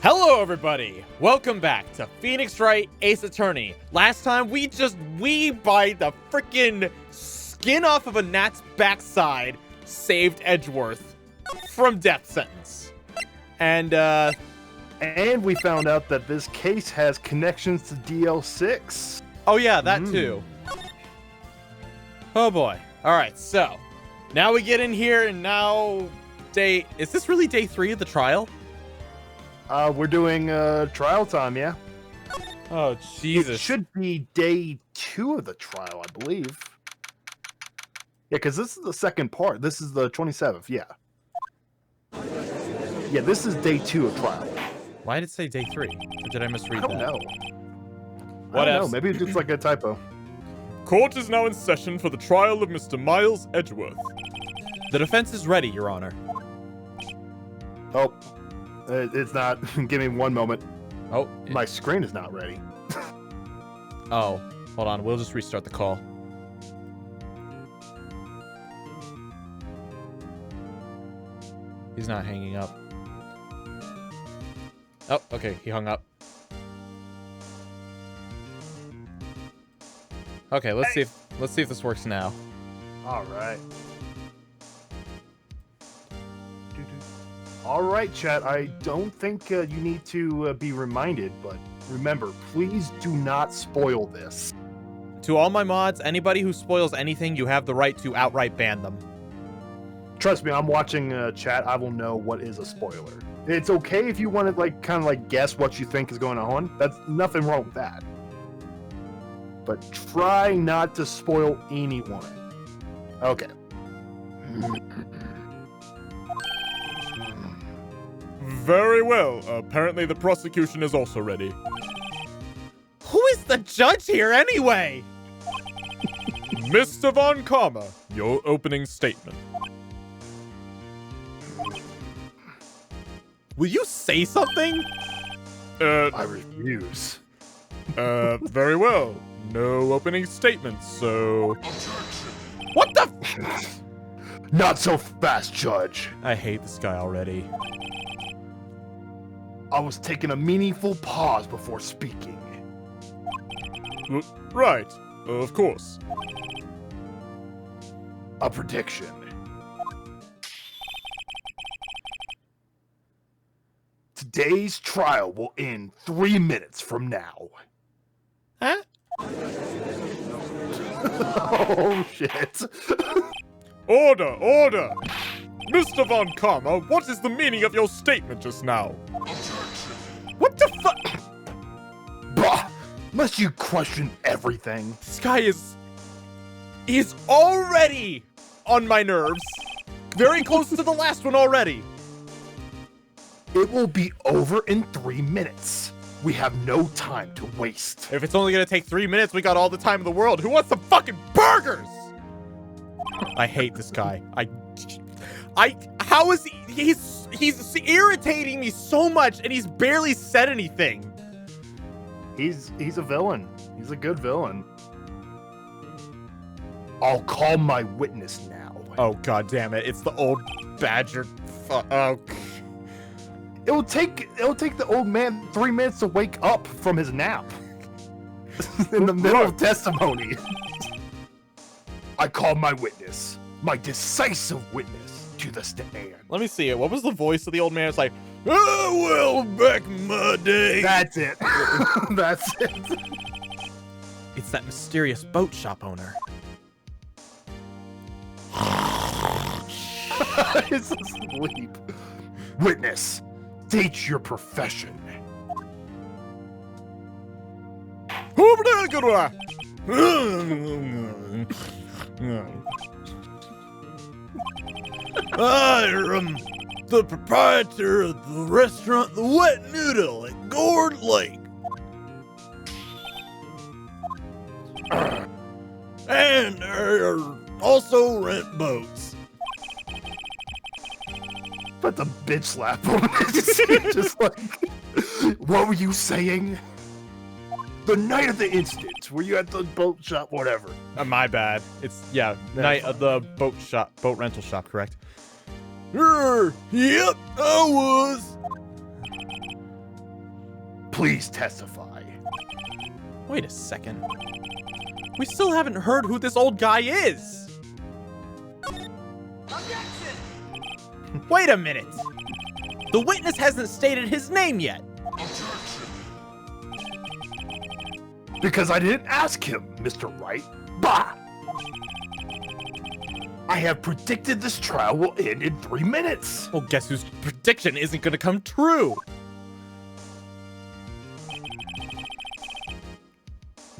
Hello everybody! Welcome back to Phoenix Wright Ace Attorney. Last time we by the freaking skin off of a gnat's backside saved Edgeworth from death sentence. And we found out that this case has connections to DL6. Oh yeah, that too. Oh boy. Alright, so now we get in here and now is this really day 3 of the trial? We're doing trial time, yeah. Oh, Jesus. It should be day 2 of the trial, I believe. Yeah, because this is the second part. This is the 27th, yeah. Yeah, this is day 2 of trial. Why did it say day 3? Or did I misread that? I don't know. What I don't know. Maybe it's just like a typo. Court is now in session for the trial of Mr. Miles Edgeworth. The defense is ready, Your Honor. Oh. It's not. Give me one moment. Oh. My screen is not ready. Oh. Hold on. We'll just restart the call. He's not hanging up. Oh, okay. He hung up. Okay, let's see if this works now. All right. All right, chat. I don't think you need to be reminded, but remember, please do not spoil this. To all my mods, anybody who spoils anything, you have the right to outright ban them. Trust me, I'm watching chat. I will know what is a spoiler. It's okay if you want to kind of guess what you think is going on. That's nothing wrong with that. But try not to spoil anyone. Okay. Very well. Apparently the prosecution is also ready. Who is the judge here anyway? Mr. Von Karma, your opening statement. Will you say something? I refuse. Very well. No opening statement, so... What the f- Not so fast, Judge. I hate this guy already. I was taking a meaningful pause before speaking. Right, of course. A prediction. Today's trial will end 3 minutes from now. Huh? Oh, shit. Order, order! Mr. Von Karma, what is the meaning of your statement just now? What the fuck? Bah! Must you question everything? This guy he's already on my nerves. Very close to the last one already. It will be over in 3 minutes. We have no time to waste. If it's only gonna take 3 minutes, we got all the time in the world. Who wants some fucking burgers? I hate this guy. How is he's irritating me so much and he's barely said anything. He's a villain. He's a good villain. I'll call my witness now. Oh god damn it. It's the old badger. Oh. It'll take the old man 3 minutes to wake up from his nap. In the middle of testimony. I call my witness, my decisive witness, to the stand. Let me see it. What was the voice of the old man? It's like, oh, well, back in my day. That's it. That's it. It's that mysterious boat shop owner. It's asleep. Witness, state your profession. I am the proprietor of the restaurant The Wet Noodle at Gourd Lake. And I also rent boats. But the bitch slap him. Just like, what were you saying? The night of the incident, were you at the boat shop, whatever? My bad. It's, yeah, night of the boat rental shop, correct? Yep, I was. please testify. Wait a second. We still haven't heard who this old guy is. Objection! Wait a minute. The witness hasn't stated his name yet. Because I didn't ask him, Mr. Wright. Bah! I have predicted this trial will end in 3 minutes. Well, guess whose prediction isn't gonna come true?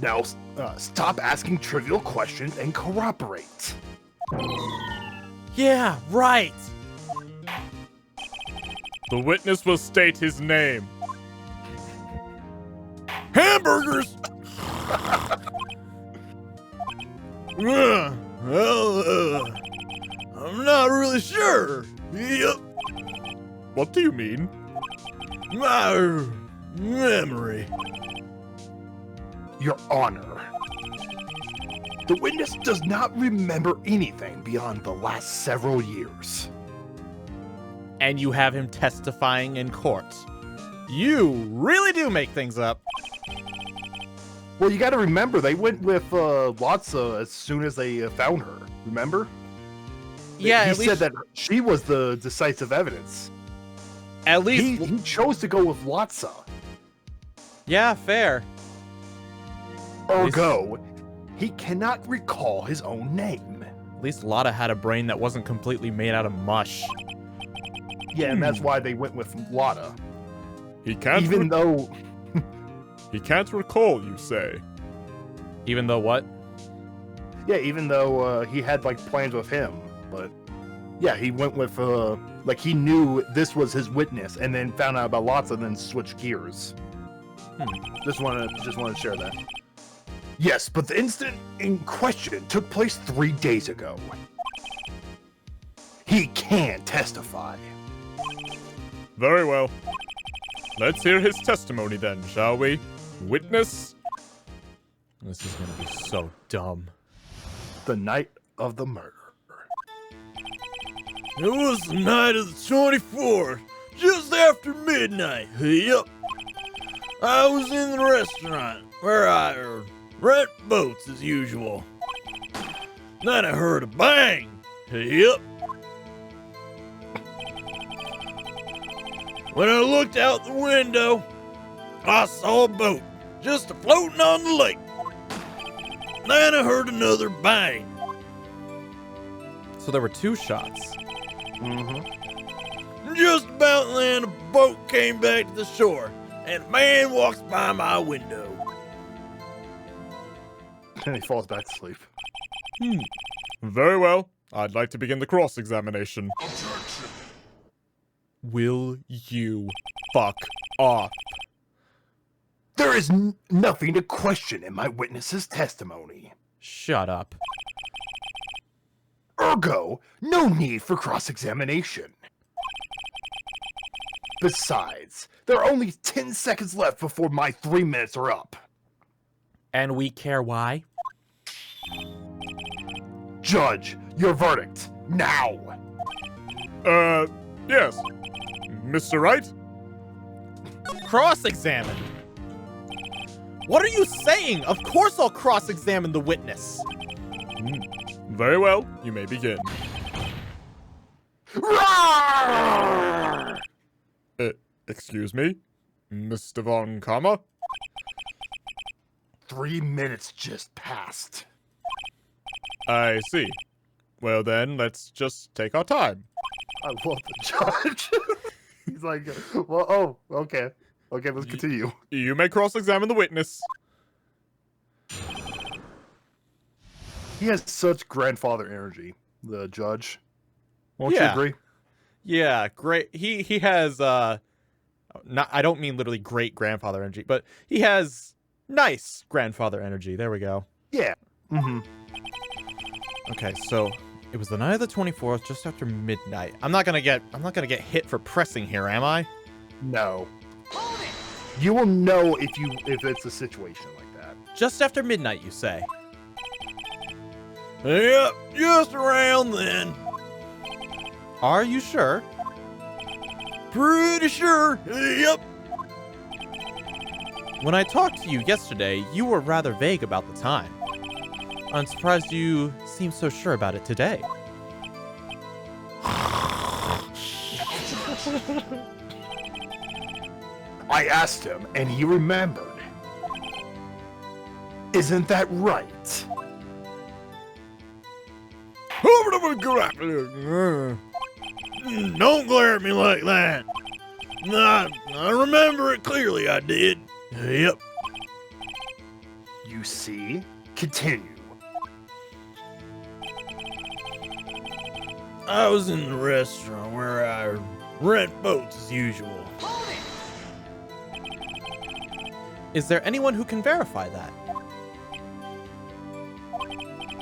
Now, stop asking trivial questions and cooperate. Yeah, right. The witness will state his name. Hamburgers! I'm not really sure. Yep. What do you mean? My memory. Your Honor. The witness does not remember anything beyond the last several years. And you have him testifying in court. You really do make things up. Well, you got to remember, they went with Lotsa as soon as they found her. Remember? Yeah, he at said least, that she was the decisive evidence. at least, He chose to go with Lotsa. yeah, fair. Ergo, he cannot recall his own name. At least Lotta had a brain that wasn't completely made out of mush. Yeah, and that's why they went with Lotta. He can't Even though... he can't recall, you say. Even though what? Yeah, even though he had, like, plans with him. But, yeah, he went with, like, he knew this was his witness, and then found out about Lotsa, and then switched gears. Just wanted to share that. Yes, but the incident in question took place 3 days ago. He can testify. Very well. Let's hear his testimony then, shall we? Witness? This is gonna be so dumb. The night of the murder. It was the night of the 24th, just after midnight. Yep. I was in the restaurant where I rent boats as usual. Then I heard a bang. Yep. When I looked out the window, I saw a boat just floating on the lake. Then I heard another bang. So there were 2 shots. Just about then, a boat came back to the shore, and a man walks by my window. And he falls back to sleep. Very well. I'd like to begin the cross-examination. Will you fuck off? There is nothing to question in my witness's testimony. Shut up. Ergo, no need for cross-examination. Besides, there are only 10 seconds left before my 3 minutes are up. And we care why? Judge, your verdict, now! Yes. Mr. Wright? Cross-examine? What are you saying? Of course I'll cross-examine the witness. Very well. You may begin. Roar! Excuse me? Mr. Von Karma? 3 minutes just passed. I see. Well then, let's just take our time. I love the judge. He's like, well, oh, okay. Okay, let's continue. You may cross-examine the witness. He has such grandfather energy, the judge. Won't you Yeah. agree? Yeah, great. He has not, I don't mean literally great grandfather energy, but he has nice grandfather energy. There we go. Yeah. Mm-hmm. Okay, so it was the night of the 24th, just after midnight. I'm not gonna get hit for pressing here, am I? No. You will know if it's a situation like that. Just after midnight, you say? Yep, just around then. Are you sure? Pretty sure. Yep. When I talked to you yesterday, you were rather vague about the time. I'm surprised you seem so sure about it today. I asked him, and he remembered. Isn't that right? Don't glare at me like that. I remember it clearly, I did. Yep. You see? Continue. I was in the restaurant where I rent boats as usual. Is there anyone who can verify that?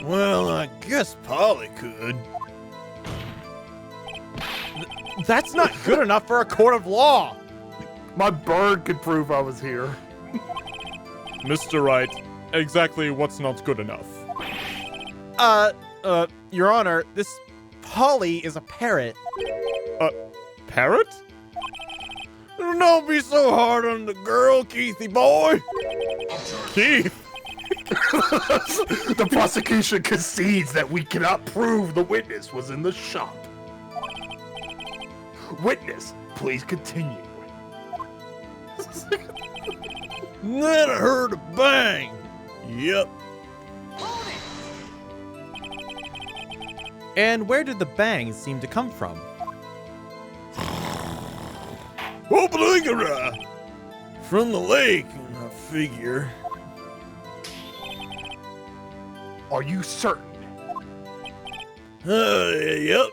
Well, I guess Polly could. That's not good enough for a court of law! My bird could prove I was here. Mr. Wright, exactly what's not good enough? Your Honor, this Polly is a parrot. Parrot? Don't be so hard on the girl, Keithy boy. Keith! The prosecution concedes that we cannot prove the witness was in the shop. Witness, please continue. Then I heard a bang. Yep. And where did the bang seem to come from? Obligator! From the lake, I figure. Are you certain? Yep.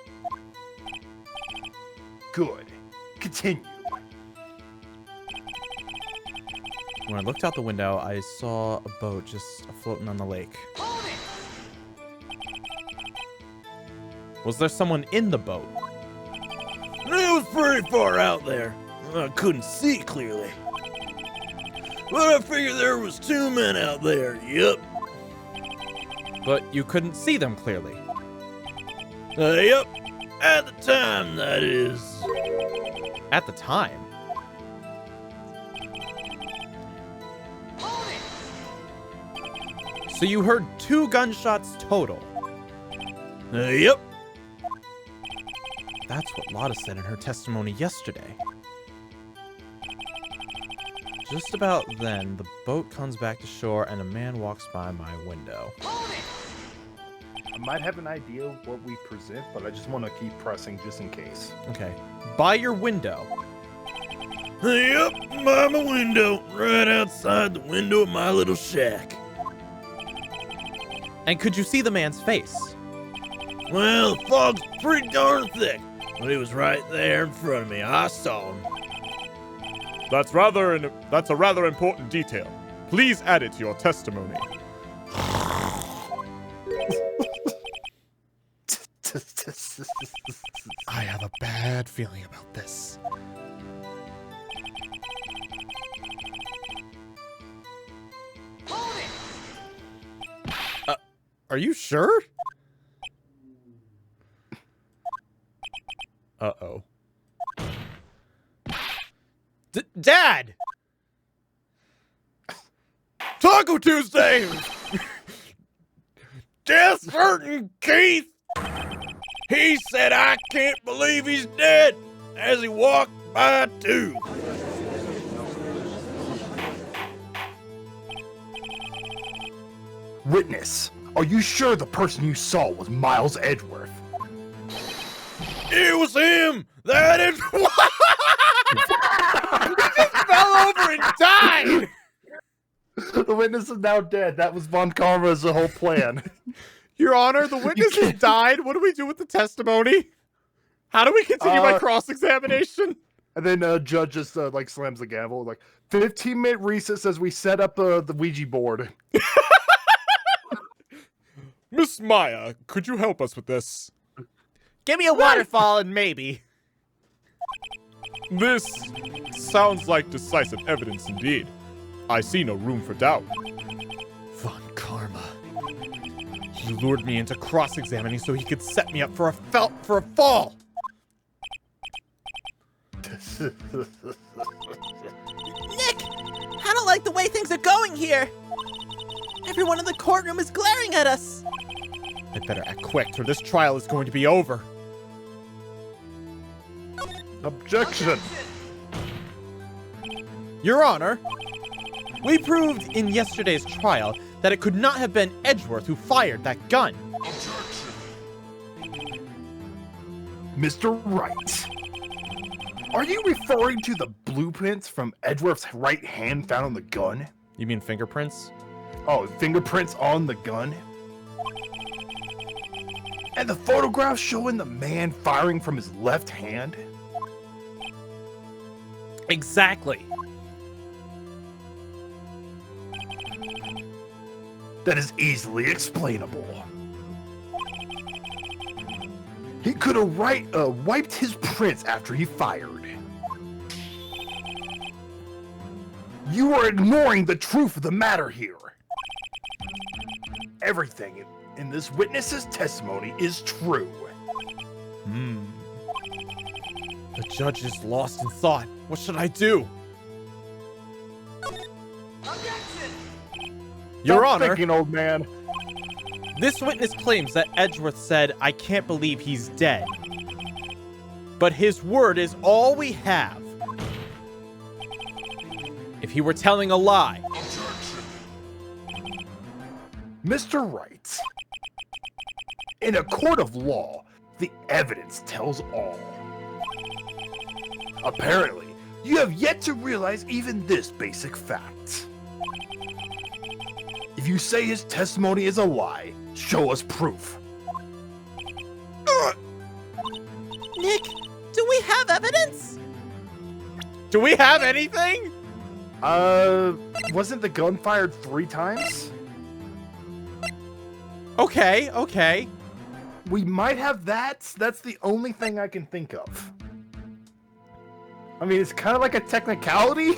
Good. Continue. When I looked out the window, I saw a boat just floating on the lake. Was there someone in the boat? It was pretty far out there. I couldn't see clearly. But I figured there was 2 men out there, yep. But you couldn't see them clearly. Yep. At the time, that is. At the time. So you heard 2 gunshots total. Yep. That's what Lotta said in her testimony yesterday. Just about then, the boat comes back to shore and a man walks by my window. I might have an idea of what we present, but I just want to keep pressing just in case. Okay. By your window. Yep, by my window. Right outside the window of my little shack. And could you see the man's face? Well, the fog's pretty darn thick, but he was right there in front of me. I saw him. That's a rather important detail. Please add it to your testimony. I have a bad feeling about this. Are you sure? Uh-oh. Dad! Taco Tuesday! Death certain, Keith! He said I can't believe he's dead as he walked by too. Witness, are you sure the person you saw was Miles Edgeworth? It was him! That is what? He just fell over and died! The witness is now dead. That was Von Karma's whole plan. Your Honor, the witness has died. What do we do with the testimony? How do we continue my cross-examination? And then judge just like slams the gavel, like 15-minute recess as we set up the Ouija board. Miss Maya, could you help us with this? Give me a waterfall and maybe. This sounds like decisive evidence indeed. I see no room for doubt. Von Karma. He lured me into cross-examining so he could set me up for a fall. Nick, I don't like the way way things are going here. Everyone in the courtroom is glaring at us. I better act quick, or this trial is going to be over. Objection! Your Honor, we proved in yesterday's trial that it could not have been Edgeworth who fired that gun. Mr. Wright, are you referring to the blueprints from Edgeworth's right hand found on the gun? You mean fingerprints? Oh, fingerprints on the gun? And the photograph showing the man firing from his left hand? Exactly. That is easily explainable. He could have wiped his prints after he fired. You are ignoring the truth of the matter here. Everything in this witness's testimony is true. The judge is lost in thought. What should I do? Your Stop Honor, thinking, old man. this witness claims that Edgeworth said, "I can't believe he's dead." But his word is all we have. If he were telling a lie, Mr. Wright, in a court of law, the evidence tells all. Apparently, you have yet to realize even this basic fact. If you say his testimony is a lie, show us proof. Nick, do we have evidence? do we have anything? Wasn't the gun fired 3 times? Okay. We might have that. That's the only thing I can think of. I mean, it's kind of like a technicality.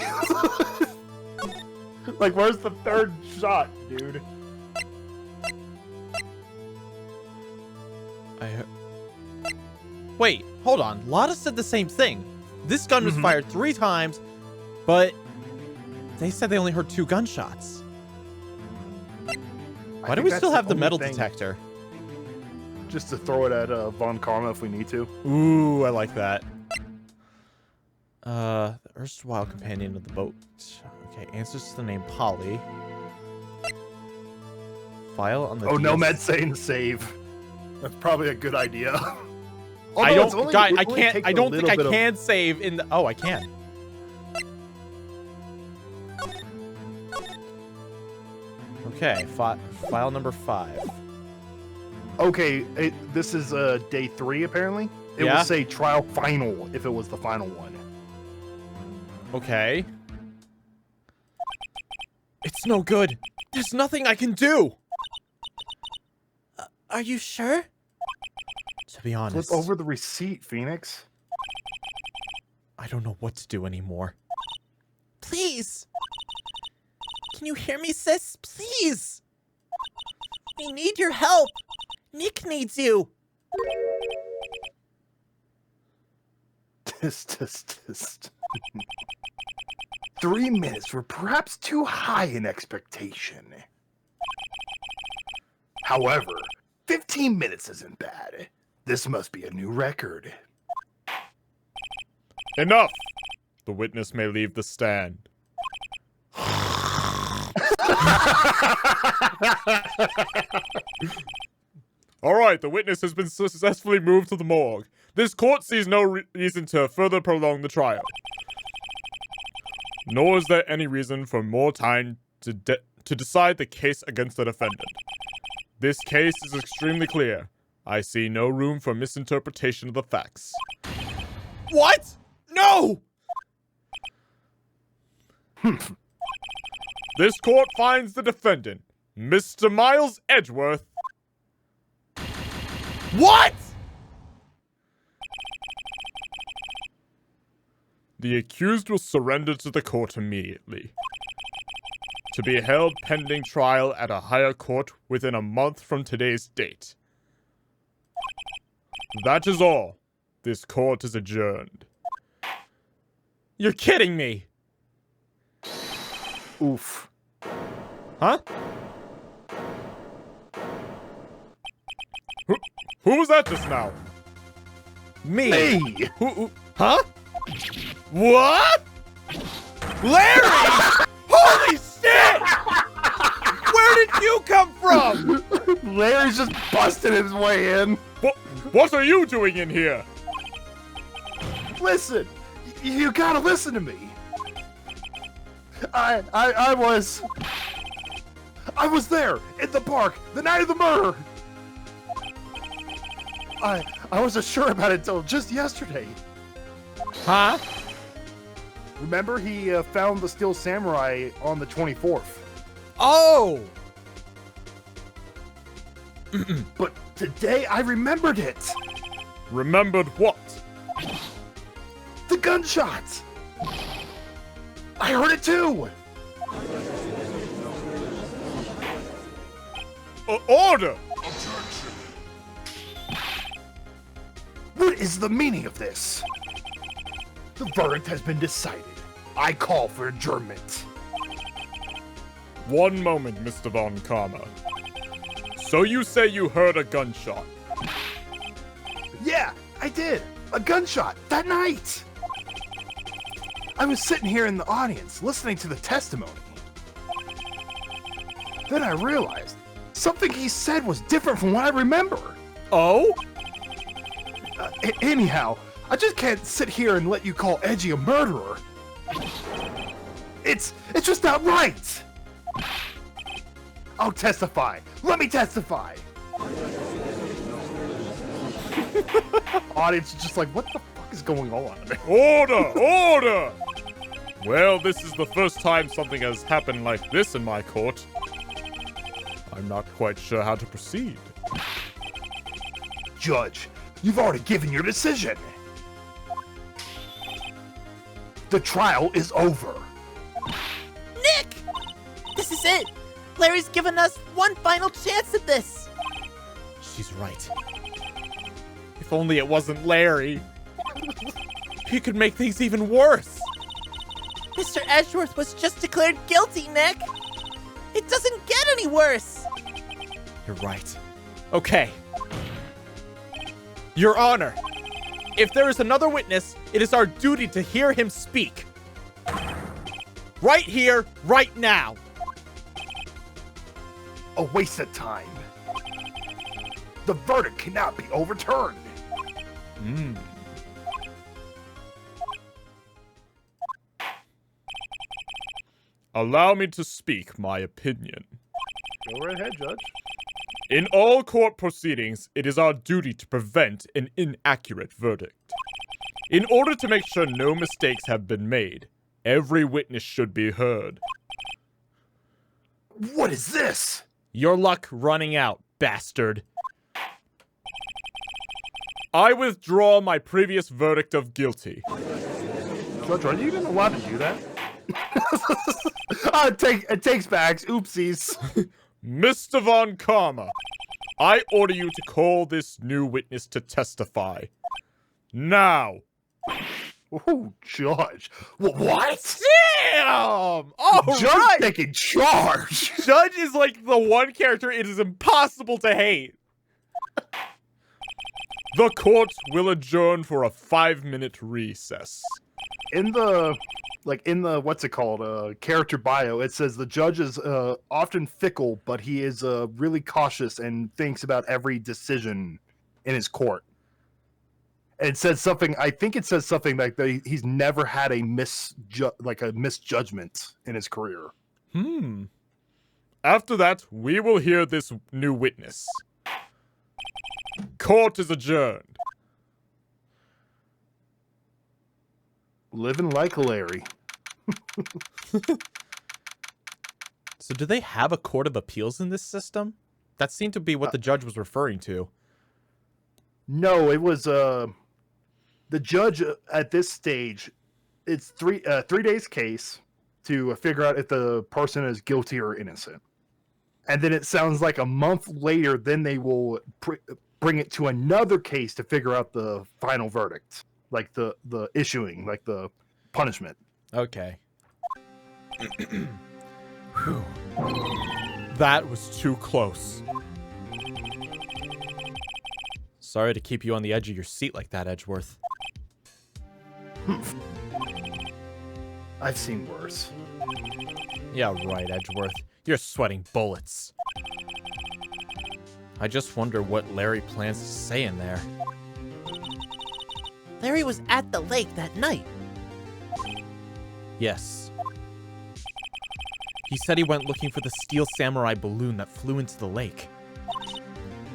Like, where's the 3rd shot, dude? Wait, hold on. Lotta said the same thing. This gun was fired 3 times, but they said they only heard 2 gunshots. Why do we still have the metal detector? Just to throw it at Von Karma if we need to. Ooh, I like that. The erstwhile companion of the boat. Okay, answers to the name Polly. File on the. Oh, DS. Nomad's saying save. That's probably a good idea. I Although it's don't. only- Guy, it I only can't. takes I a don't think little I bit of- can save in the. Oh, I can. Okay, file number 5. Okay, this is day 3 apparently. It Yeah? will say trial final if it was the final one. Okay. It's no good. There's nothing I can do. Are you sure? To be honest, Flip over the receipt, Phoenix. I don't know what to do anymore. Please. Can you hear me, sis? Please. We need your help. Nick needs you. Tist. 3 minutes were perhaps too high in expectation. However, 15 minutes isn't bad. This must be a new record. Enough! The witness may leave the stand. Alright, the witness has been successfully moved to the morgue. This court sees no reason to further prolong the trial. Nor is there any reason for more time to decide the case against the defendant. This case is extremely clear. I see no room for misinterpretation of the facts. What? No! This court finds the defendant, Mr. Miles Edgeworth. What? The accused will surrender to the court immediately, to be held pending trial at a higher court within a month from today's date. That is all. This court is adjourned. You're kidding me. Oof. Huh? Who was that just now? Me. Hey! Who? Huh? What? Larry! Holy shit! Where did you come from? Larry's just busting his way in. What are you doing in here? Listen, you gotta listen to me. I was there in the park the night of the murder. I wasn't sure about it until just yesterday. Huh? Remember, he found the Steel Samurai on the 24th. Oh! But today I remembered it. Remembered what? The gunshots. I heard it too. Order! What is the meaning of this? The verdict has been decided. I call for adjournment. One moment, Mr. Von Karma. So you say you heard a gunshot? Yeah, I did. A gunshot that night. I was sitting here in the audience listening to the testimony. Then I realized something he said was different from what I remember. Oh? Anyhow, I just can't sit here and let you call Edgy a murderer. It's just not right. I'll testify. Let me testify. Audience is just like, what the fuck is going on? Order! Order! Well, this is the first time something has happened like this in my court. I'm not quite sure how to proceed. Judge, you've already given your decision. The trial is over. Nick! This is it! Larry's given us one final chance at this! She's right. If only it wasn't Larry. He could make things even worse. Mr. Edgeworth was just declared guilty, Nick! It doesn't get any worse! You're right. Okay. Your Honor, if there is another witness, it is our duty to hear him speak. Right here, right now. A waste of time. The verdict cannot be overturned. Allow me to speak my opinion. Go right ahead, Judge. In all court proceedings, it is our duty to prevent an inaccurate verdict. In order to make sure no mistakes have been made, every witness should be heard. What is this? Your luck running out, bastard. I withdraw my previous verdict of guilty. Judge, are you even allowed to do that? It takes backs. Oopsies. Mr. Von Karma, I order you to call this new witness to testify. Now. Oh, Judge. What? Damn! All Judge right! taking charge. Judge is like the one character it is impossible to hate. The court will adjourn for a 5-minute recess. In the what's it called, character bio, it says the judge is often fickle, but he is really cautious and thinks about every decision in his court. And it says something, I think it says something like that he's never had a misjudgment in his career. After that, we will hear this new witness. Court is adjourned. Living like Larry. So do they have a court of appeals in this system? That seemed to be what the judge was referring to. No, it was the judge at this stage. It's 3 days case to figure out if the person is guilty or innocent, and then it sounds like a month later, then they will bring it to another case to figure out the final verdict, like the issuing, like the punishment. Okay. Whew. That was too close. Sorry to keep you on the edge of your seat like that, Edgeworth. I've seen worse. Yeah, right, Edgeworth. You're sweating bullets. I just wonder what Larry plans to say in there. Larry was at the lake that night. Yes. He said he went looking for the steel samurai balloon that flew into the lake.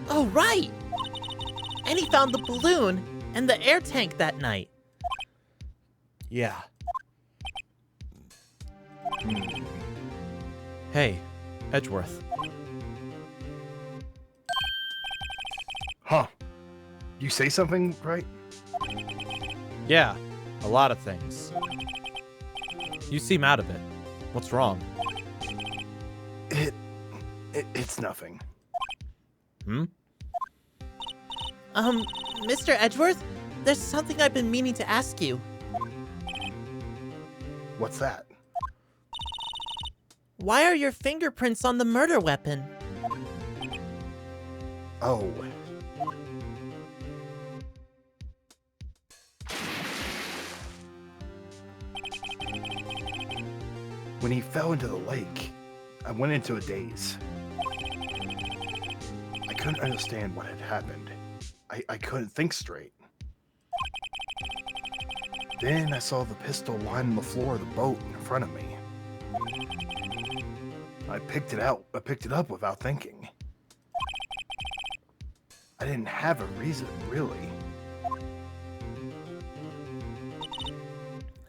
Oh, right! And he found the balloon and the air tank that night. Yeah. Hey, Edgeworth. Huh. You say something, right? Yeah, a lot of things. You seem out of it. What's wrong? It's nothing. Hmm? Mr. Edgeworth, there's something I've been meaning to ask you. What's that? Why are your fingerprints on the murder weapon? Oh. When he fell into the lake, I went into a daze. I couldn't understand what had happened. I couldn't think straight. Then I saw the pistol lying on the floor of the boat in front of me. I picked it up without thinking. I didn't have a reason, really.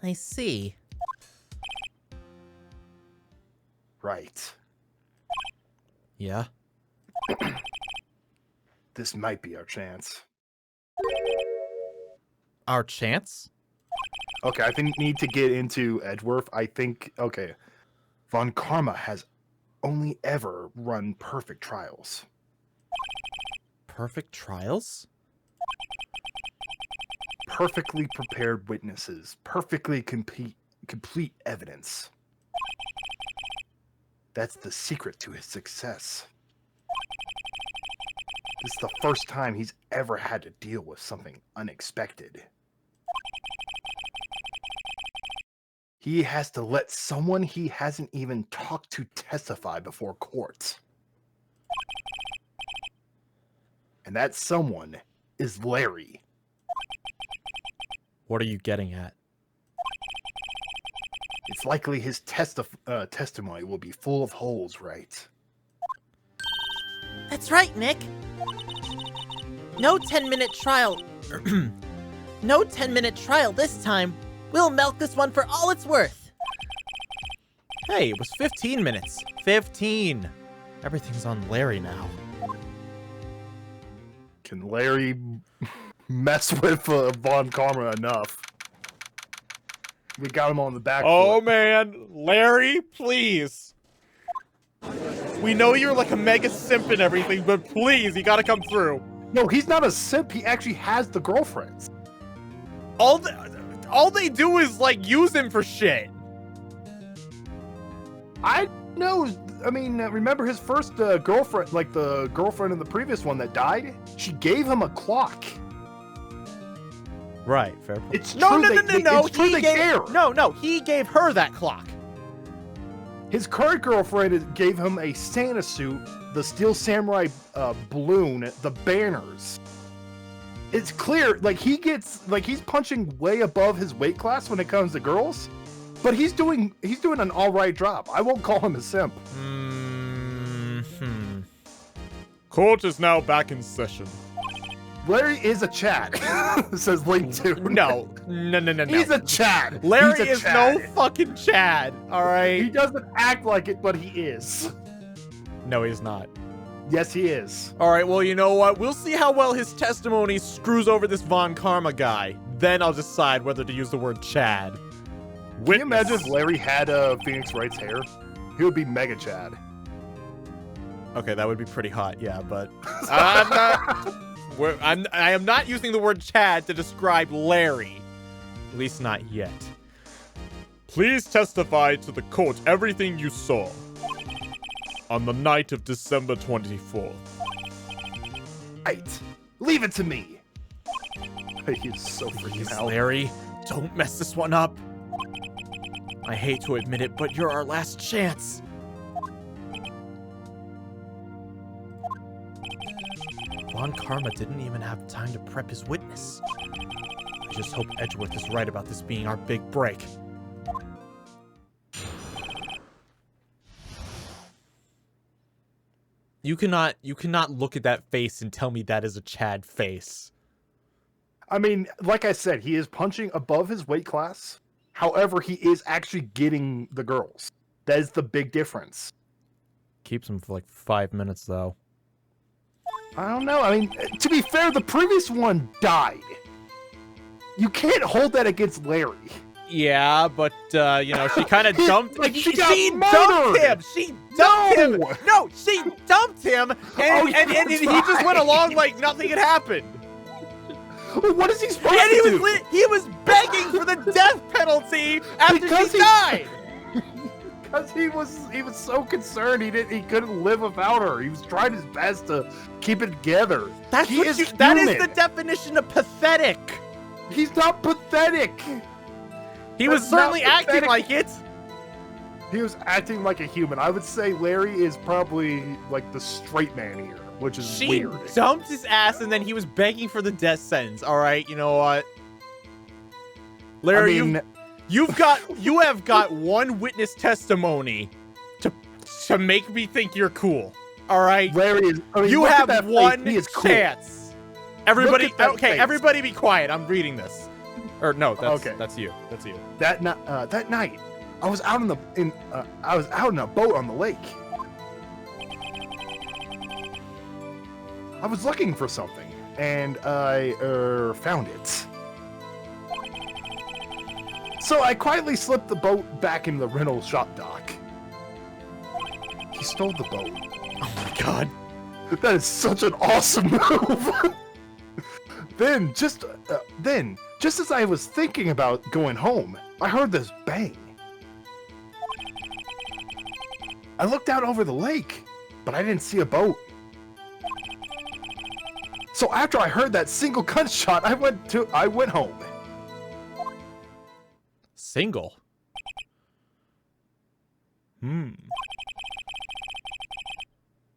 I see. Right. Yeah? This might be our chance. Our chance? Okay, I think we need to get into Edgeworth. I think, okay, Von Karma has only ever run perfect trials. Perfect trials? Perfectly prepared witnesses. Perfectly complete evidence. That's the secret to his success. This is the first time he's ever had to deal with something unexpected. He has to let someone he hasn't even talked to testify before court. And that someone is Larry. What are you getting at? It's likely his testimony will be full of holes, right? That's right, Nick. No 10-minute trial. No 10-minute trial this time. We'll milk this one for all it's worth. Hey, it was 15 minutes. 15. Everything's on Larry now. Can Larry mess with Von Karma enough? We got him on the back Oh foot. man, Larry, please. We know you're like a mega simp and everything, but please, you gotta come through. No, he's not a simp. He actually has the girlfriends. All they do is like use him for shit. I know. I mean, remember his first girlfriend, like the girlfriend in the previous one that died? She gave him a clock. Right, fair point. It's No, true no, no, they- no, no. it's true He they gave care. no. He gave her that clock. His current girlfriend gave him a Santa suit, the Steel Samurai balloon, the banners. It's clear, like he's punching way above his weight class when it comes to girls, but he's doing an all right job. I won't call him a simp. Court is now back in session. Larry is a Chad, says LinkToon. No. He's a Chad. Larry He's a is Chad. no fucking Chad. All right. He doesn't act like it, but he is. No, he's not. Yes, he is. All right, well, you know what? We'll see how well his testimony screws over this Von Karma guy. Then I'll decide whether to use the word Chad. Can you imagine if Larry had Phoenix Wright's hair? He would be mega Chad. Okay, that would be pretty hot, yeah, but I'm not. I am not using the word Chad to describe Larry. At least not yet. Please testify to the court everything you saw. on the night of December 24th. Right. Leave it to me. He's so freaking Please, out. Larry, don't mess this one up. I hate to admit it, but you're our last chance. Von Karma didn't even have time to prep his witness. I just hope Edgeworth is right about this being our big break. You cannot look at that face and tell me that is a Chad face. I mean, like I said, he is punching above his weight class. However, he is actually getting the girls. That is the big difference. Keeps him for like 5 minutes though. I don't know. I mean, to be fair, the previous one died. You can't hold that against Larry. Yeah, but you know, she kind of dumped. Like, she dumped murdered. him. She dumped him. No! No, she dumped him, and, and he just right. went along like nothing had happened. What is he supposed And to do? he was begging for the death penalty after Because she he- died. Because he was so concerned he couldn't live without her. He was trying his best to keep it together. That is the human. definition of pathetic. He's not pathetic. He was That's not certainly acting pathetic. like it. He was acting like a human. I would say Larry is probably like the straight man here, which is She weird. dumped his ass, and then he was begging for the death sentence. All right, you know what, Larry? I mean, you have got one witness testimony to make me think you're cool. All right, Larry is. I mean, you look at have that face. one He is cool. chance. Everybody, Look at that okay, face. everybody, be quiet. I'm reading this. Or no, that's Okay. that's you. That's you. That night, I was out in a boat on the lake. I was looking for something, and I found it. So I quietly slipped the boat back in the rental shop dock. He stole the boat. Oh my god. That is such an awesome move. Then, just as I was thinking about going home, I heard this bang. I looked out over the lake, but I didn't see a boat. So after I heard that single gunshot, I went home. Single.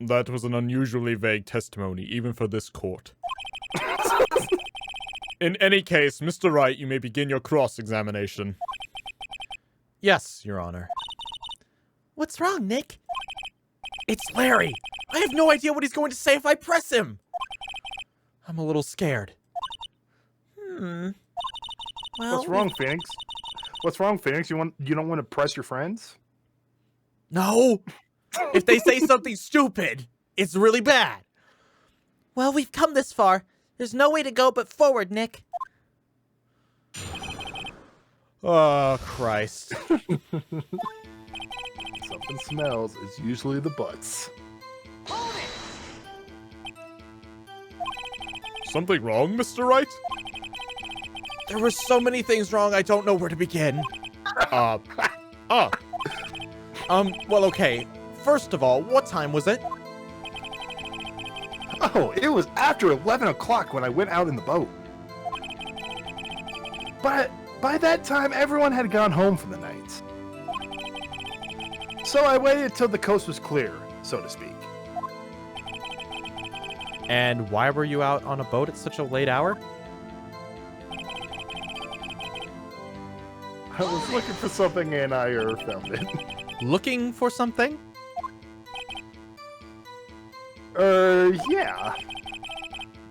That was an unusually vague testimony, even for this court. In any case, Mr. Wright, you may begin your cross-examination. Yes, Your Honor. What's wrong, Nick? It's Larry. I have no idea what he's going to say if I press him. I'm a little scared. Well, What's wrong, Phoenix? What's wrong, Phoenix? You don't want to press your friends? No. If they say something stupid, it's really bad. Well, we've come this far. There's no way to go but forward, Nick. Oh, Christ. Something smells is usually the butts. Something wrong, Mr. Wright? There were so many things wrong, I don't know where to begin. Well, okay. First of all, what time was it? Oh, it was after 11 o'clock when I went out in the boat. But by that time, everyone had gone home for the night. So I waited till the coast was clear, so to speak. And why were you out on a boat at such a late hour? I was looking for something and I found it. Looking for something? Yeah.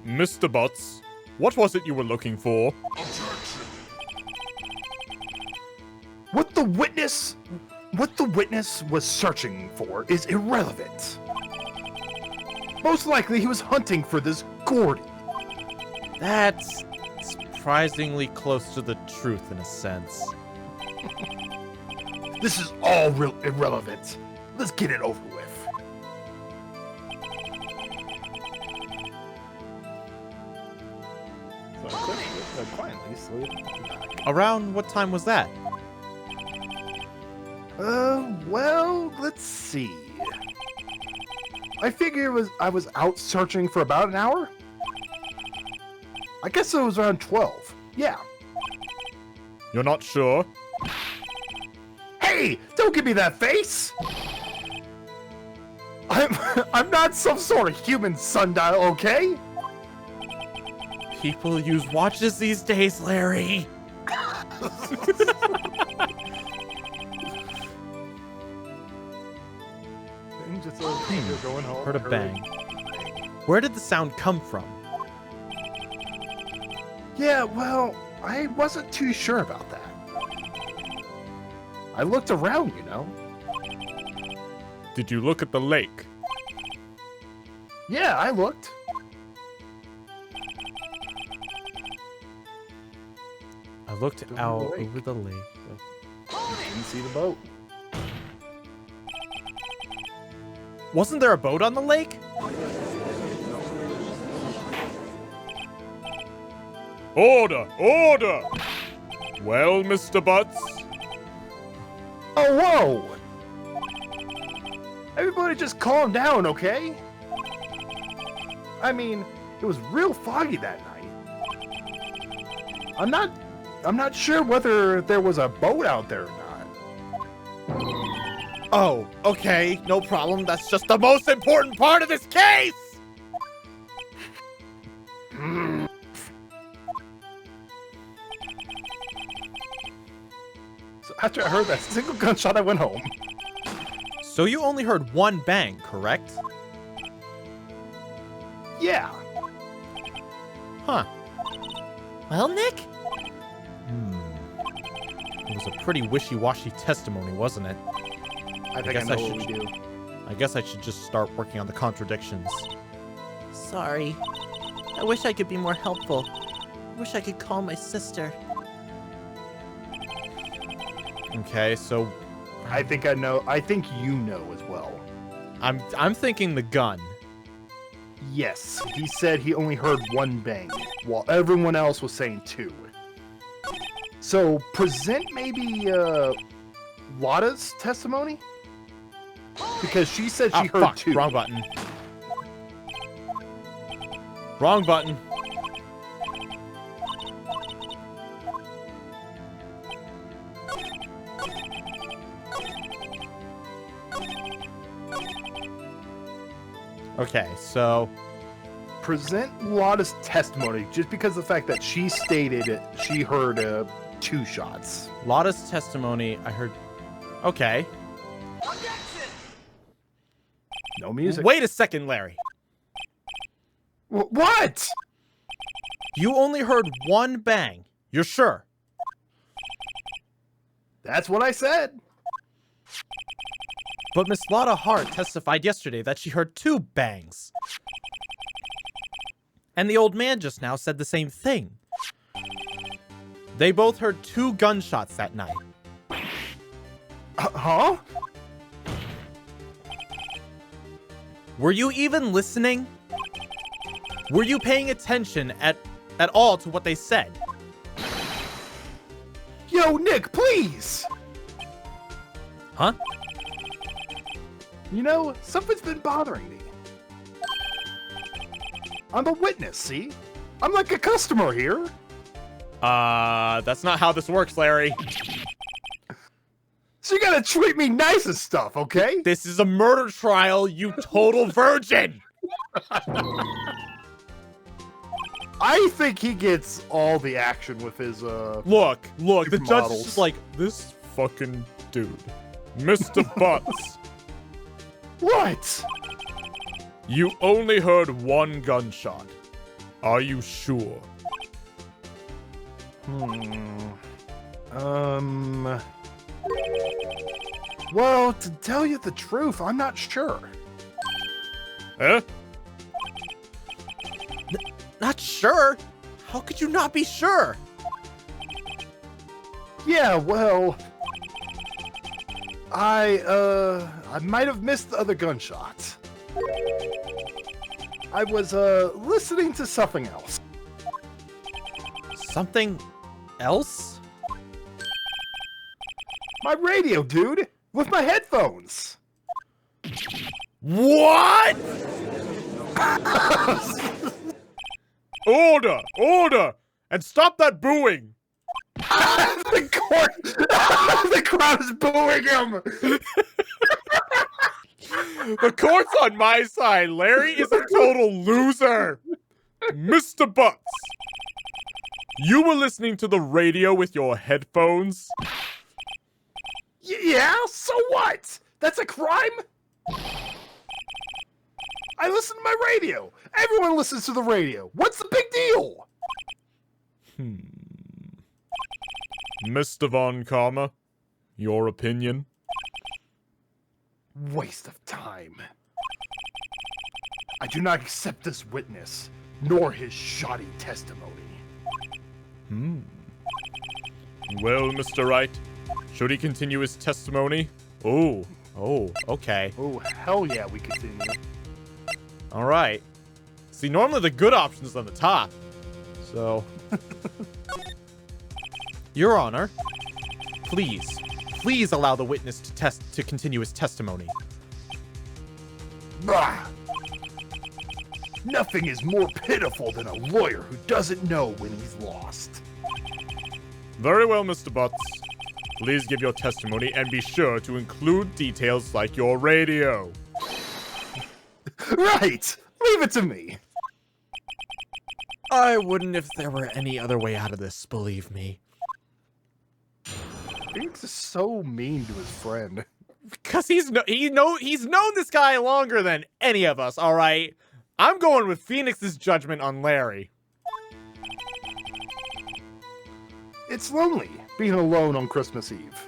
Mr. Butts, what was it you were looking for? What the witness was searching for is irrelevant. Most likely he was hunting for this Gordy. That's surprisingly close to the truth in a sense. This is all irrelevant. Let's get it over with. So quietly slid back. Around what time was that? Well, let's see. I figure I was out searching for about an hour. I guess it was around 12. Yeah. You're not sure? Hey, don't give me that face! I'm not some sort of human sundial, okay? People use watches these days, Larry. Just you're going home. Heard a bang. Where did the sound come from? Yeah, well, I wasn't too sure about that. I looked around, you know. Did you look at the lake? Yeah, I looked. I looked out over the lake. Didn't see the boat. Wasn't there a boat on the lake? Order! Order! Well, Mr. Butts? Oh, whoa! Everybody just calm down, okay? I mean, it was real foggy that night. I'm not sure whether there was a boat out there or not. Oh, okay, no problem. That's just the most important part of this case! So after I heard that single gunshot, I went home. So you only heard one bang, correct? Yeah. Huh. Well, Nick? It was a pretty wishy-washy testimony, wasn't it? I think I guess know I what we should- do. I guess I should just start working on the contradictions. Sorry. I wish I could be more helpful. I wish I could call my sister. Okay, so I think I know. I think you know as well. I'm thinking the gun. Yes, he said he only heard one bang, while everyone else was saying two. So, present maybe, Lotta's testimony? Because she said she heard fuck, two. wrong button. Wrong button. Okay, so Present Lotta's testimony, just because of the fact that she stated she heard, two shots. Lotta's testimony, I heard. Okay. No music. Wait a second, Larry. What? You only heard one bang. You're sure? That's what I said. But Miss Lotta Hart testified yesterday that she heard two bangs. And the old man just now said the same thing. They both heard two gunshots that night. Huh? Were you even listening? Were you paying attention at all to what they said? Yo, Nick, please! Huh? You know, something's been bothering me. I'm a witness, see? I'm like a customer here. That's not how this works, Larry. So you gotta treat me nice and stuff, okay? This is a murder trial, you total virgin! I think he gets all the action with his, Look, the judge models. is just like, This fucking dude. Mr. Butts, What? you only heard one gunshot. Are you sure? Well, to tell you the truth, I'm not sure. Eh? not sure? How could you not be sure? Yeah, well, I might have missed the other gunshots. I was, listening to something else. Something else? My radio, dude! With my headphones! What? Order! Order! And stop that booing! The crowd is booing him. The court's on my side. Larry is a total loser. Mr. Butts, you were listening to the radio with your headphones? Yeah, so what? That's a crime? I listen to my radio. Everyone listens to the radio. What's the big deal? Mr. Von Karma, your opinion? Waste of time. I do not accept this witness, nor his shoddy testimony. Well, Mr. Wright, should he continue his testimony? Oh, okay. Oh, hell yeah, we continue. All right. See, normally the good option is on the top. So, Your Honor, please allow the witness to continue his testimony. Bah! Nothing is more pitiful than a lawyer who doesn't know when he's lost. Very well, Mr. Butts. Please give your testimony and be sure to include details like your radio. Right! Leave it to me. I wouldn't if there were any other way out of this, believe me. Phoenix is so mean to his friend. Because he's known this guy longer than any of us, all right? I'm going with Phoenix's judgment on Larry. It's lonely being alone on Christmas Eve.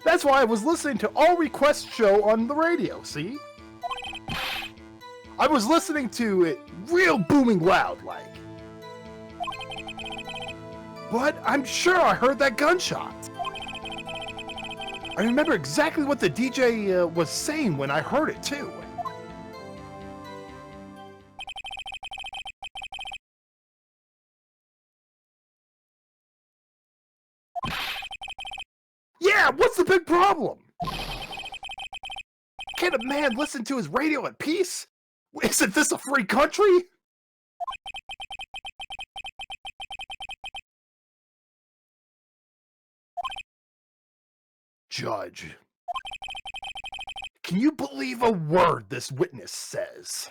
That's why I was listening to All Request Show on the radio, see? I was listening to it real booming loud like. But I'm sure I heard that gunshot. I remember exactly what the DJ was saying when I heard it too. Yeah, what's the big problem? Can't a man listen to his radio in peace? Isn't this a free country? Judge, can you believe a word this witness says?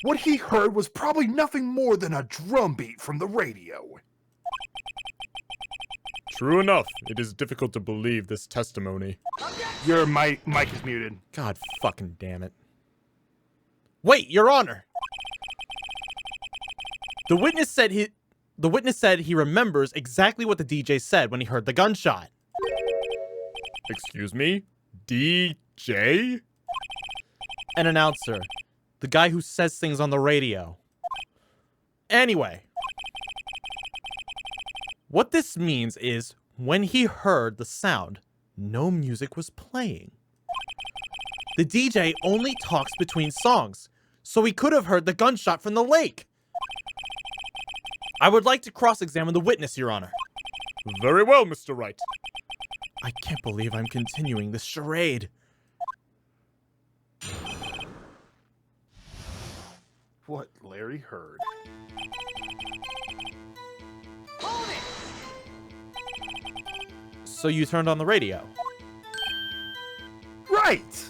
What he heard was probably nothing more than a drumbeat from the radio. True enough, it is difficult to believe this testimony. Your mic is muted. God fucking damn it. Wait, Your Honor. The witness said he remembers exactly what the DJ said when he heard the gunshot. Excuse me? DJ? An announcer. The guy who says things on the radio. Anyway. What this means is, when he heard the sound, no music was playing. The DJ only talks between songs, so he could have heard the gunshot from the lake. I would like to cross-examine the witness, Your Honor. Very well, Mr. Wright. I can't believe I'm continuing this charade. What Larry heard. So you turned on the radio? Right!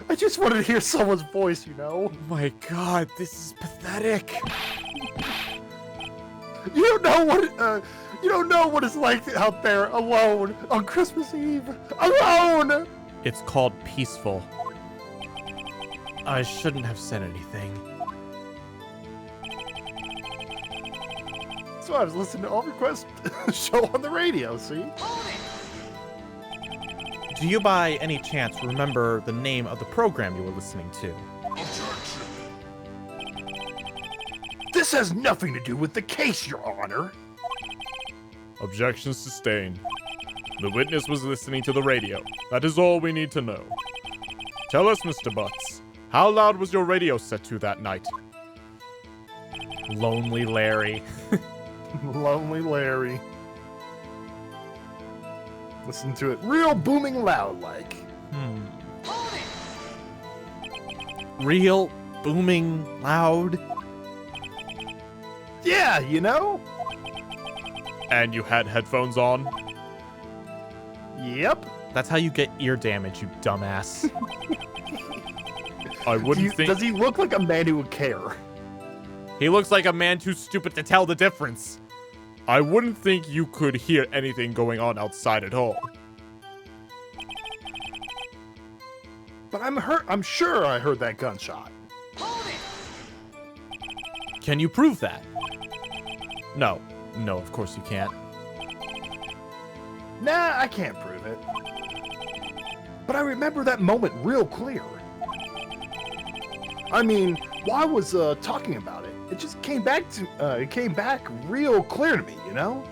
I just wanted to hear someone's voice, you know? Oh my god, this is pathetic. You don't know what it's like out there alone on Christmas Eve. Alone! It's called peaceful. I shouldn't have said anything. So I was listening to All Request Show on the radio, see? Do you by any chance remember the name of the program you were listening to? This has nothing to do with the case, Your Honor. Objection sustained. The witness was listening to the radio. That is all we need to know. Tell us, Mr. Butts, how loud was your radio set to that night? Lonely Larry. Lonely Larry. Listen to it real booming loud like. Real booming loud. Yeah, you know? And you had headphones on? Yep. That's how you get ear damage, you dumbass. I wouldn't think... Does he look like a man who would care? He looks like a man too stupid to tell the difference. I wouldn't think you could hear anything going on outside at all. But I'm sure I heard that gunshot. Can you prove that? No. No, of course you can't. Nah, I can't prove it. But I remember that moment real clear. I mean, while I was talking about it, it just came back real clear to me, you know?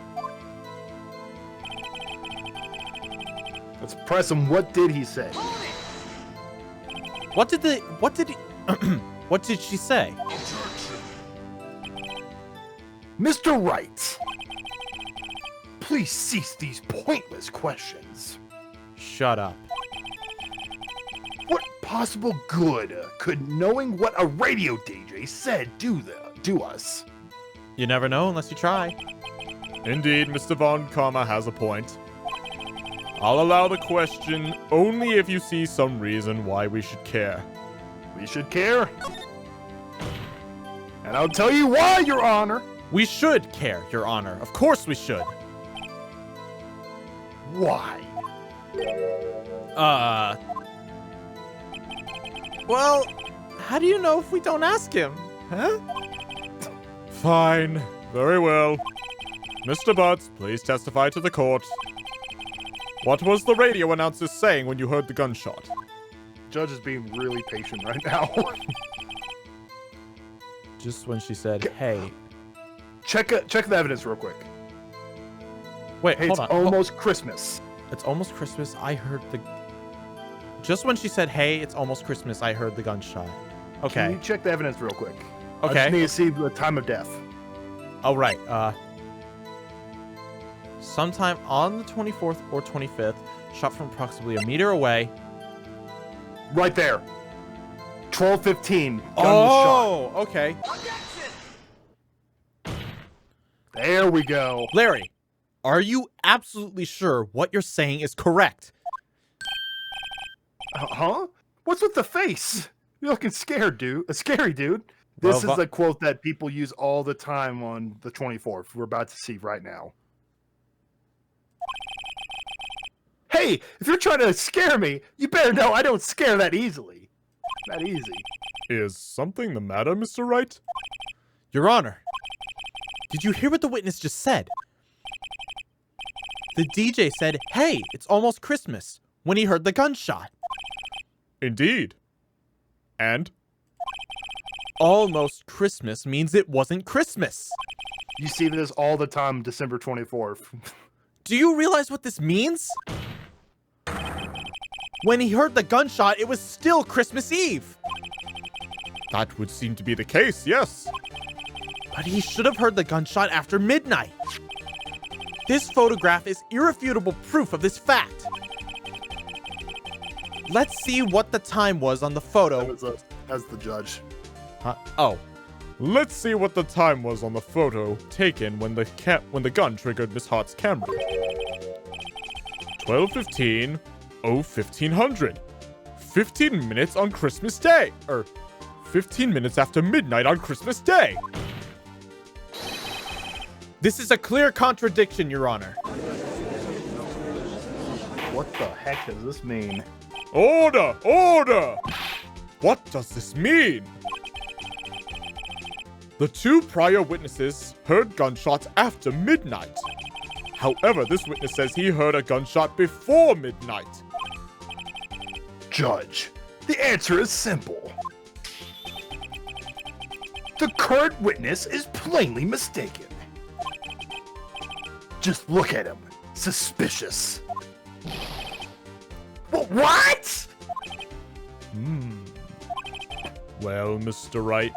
Let's press him. What did he say? What did she say? Mr. Wright, please cease these pointless questions. Shut up. What possible good could knowing what a radio DJ said do us? You never know unless you try. Indeed, Mr. Von Karma has a point. I'll allow the question only if you see some reason why we should care. We should care. And I'll tell you why, Your Honor. We should care, Your Honor. Of course we should. Why? Well, how do you know if we don't ask him? Huh? Fine. Very well. Mr. Butts, please testify to the court. What was the radio announcer saying when you heard the gunshot? Judge is being really patient right now. Just when she said, hey. Check the evidence real quick. Wait, Hey, hold it's on. almost Christmas. It's almost Christmas. I heard the... Just when she said, hey, it's almost Christmas, I heard the gunshot. Can Okay. you check the evidence real quick? I Okay. just need to see the time of death. Oh, right. Sometime on the 24th or 25th, shot from approximately a meter away. Right there. 12:15. Gun was Okay. shot. There we go. Larry, are you absolutely sure what you're saying is correct? Huh? What's with the face? You're looking scared, dude. A scary dude. This Well, is a quote that people use all the time on the 24th. We're about to see right now. Hey, if you're trying to scare me, you better know I don't scare that easily. That easy. Is something the matter, Mr. Wright? Your Honor, did you hear what the witness just said? The DJ said, hey, it's almost Christmas, when he heard the gunshot. Indeed. And? Almost Christmas means it wasn't Christmas. You see this all the time, December 24th. Do you realize what this means? When he heard the gunshot, it was still Christmas Eve. That would seem to be the case, yes. But he should have heard the gunshot after midnight. This photograph is irrefutable proof of this fact. Let's see what the time was on the photo. As the judge. Huh? Oh, Let's see what the time was on the photo taken when the gun triggered Miss Hart's camera. 12:15, 1500. 15 minutes on Christmas Day. 15 minutes after midnight on Christmas Day. this is a clear contradiction, Your Honor. What the heck does this mean? Order! Order! What does this mean? The two prior witnesses heard gunshots after midnight. However, this witness says he heard a gunshot before midnight. Judge, the answer is simple. The current witness is plainly mistaken. Just look at him. Suspicious. What? Well, Mr. Wright,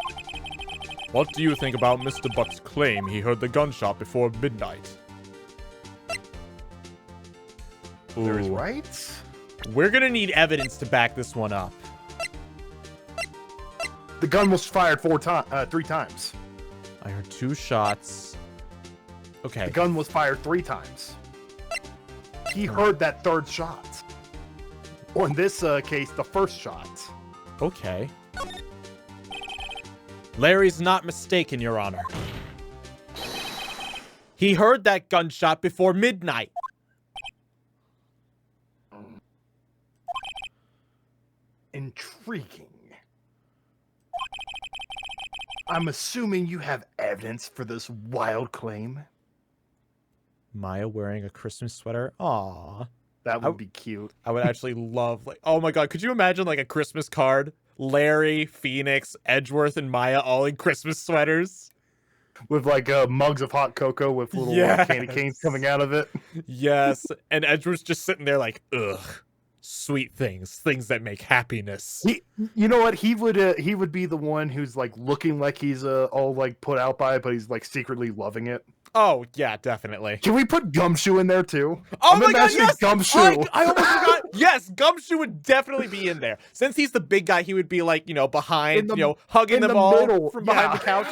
what do you think about Mr. Buck's claim he heard the gunshot before midnight? There's Ooh. Wright. We're gonna need evidence to back this one up. The gun was fired 3 times. I heard 2 shots. Okay. The gun was fired 3 times. He heard that 3rd shot. Or in this case, the 1st shot. Okay. Larry's not mistaken, Your Honor. He heard that gunshot before midnight. Intriguing. I'm assuming you have evidence for this wild claim. Maya wearing a Christmas sweater. Aww. That would be cute. I would actually love, like, oh my god, could you imagine, like, a Christmas card? Larry, Phoenix, Edgeworth, and Maya all in Christmas sweaters. With, like, mugs of hot cocoa with little candy canes coming out of it. Yes, and Edgeworth's just sitting there like, ugh, sweet things that make happiness. You know what? He would be the one who's, like, looking like he's all, like, put out by it, but he's, like, secretly loving it. Oh, yeah, definitely. Can we put Gumshoe in there, too? Oh my god, yes! Gumshoe. I almost forgot. Yes, Gumshoe would definitely be in there. Since he's the big guy, he would be, like, behind, hugging them all middle. from behind the couch.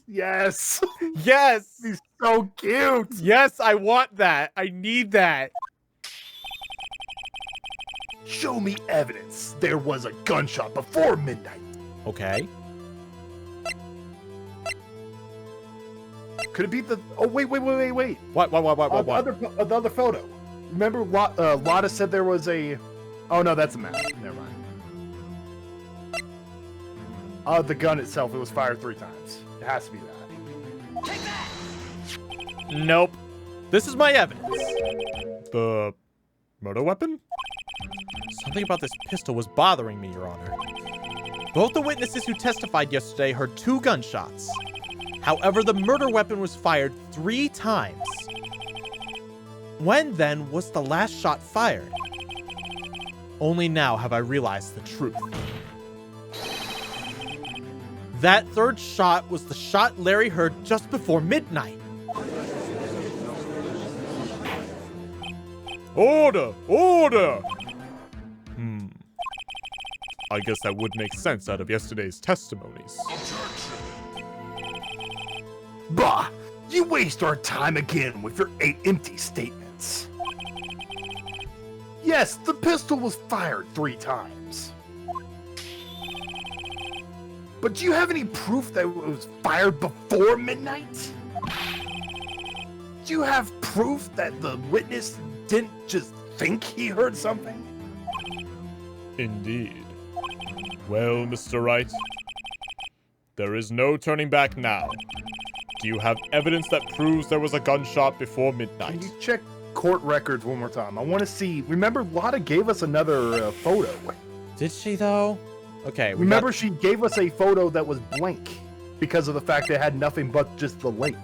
Yes. Yes. He's so cute. Yes, I want that. I need that. Show me evidence there was a gunshot before midnight. Okay. Could it be the... Oh, wait. What? The other photo. Remember Lotta said there was a... Oh, no, that's a map. Never mind. The gun itself, it was fired 3 times. It has to be that. Take that! Nope. This is my evidence. The murder weapon? Something about this pistol was bothering me, Your Honor. Both the witnesses who testified yesterday heard 2 gunshots. However, the murder weapon was fired 3 times. When, then, was the last shot fired? Only now have I realized the truth. That 3rd shot was the shot Larry heard just before midnight. Order! Order! I guess that would make sense out of yesterday's testimonies. Bah! You waste our time again with your 8 empty statements. Yes, the pistol was fired 3 times. But do you have any proof that it was fired before midnight? Do you have proof that the witness didn't just think he heard something? Indeed. Well, Mr. Wright, there is no turning back now. Do you have evidence that proves there was a gunshot before midnight? Can you check court records one more time? I want to see. Remember, Lotta gave us another photo. Did she, though? Okay, Remember, she gave us a photo that was blank because of the fact that it had nothing but just the lake.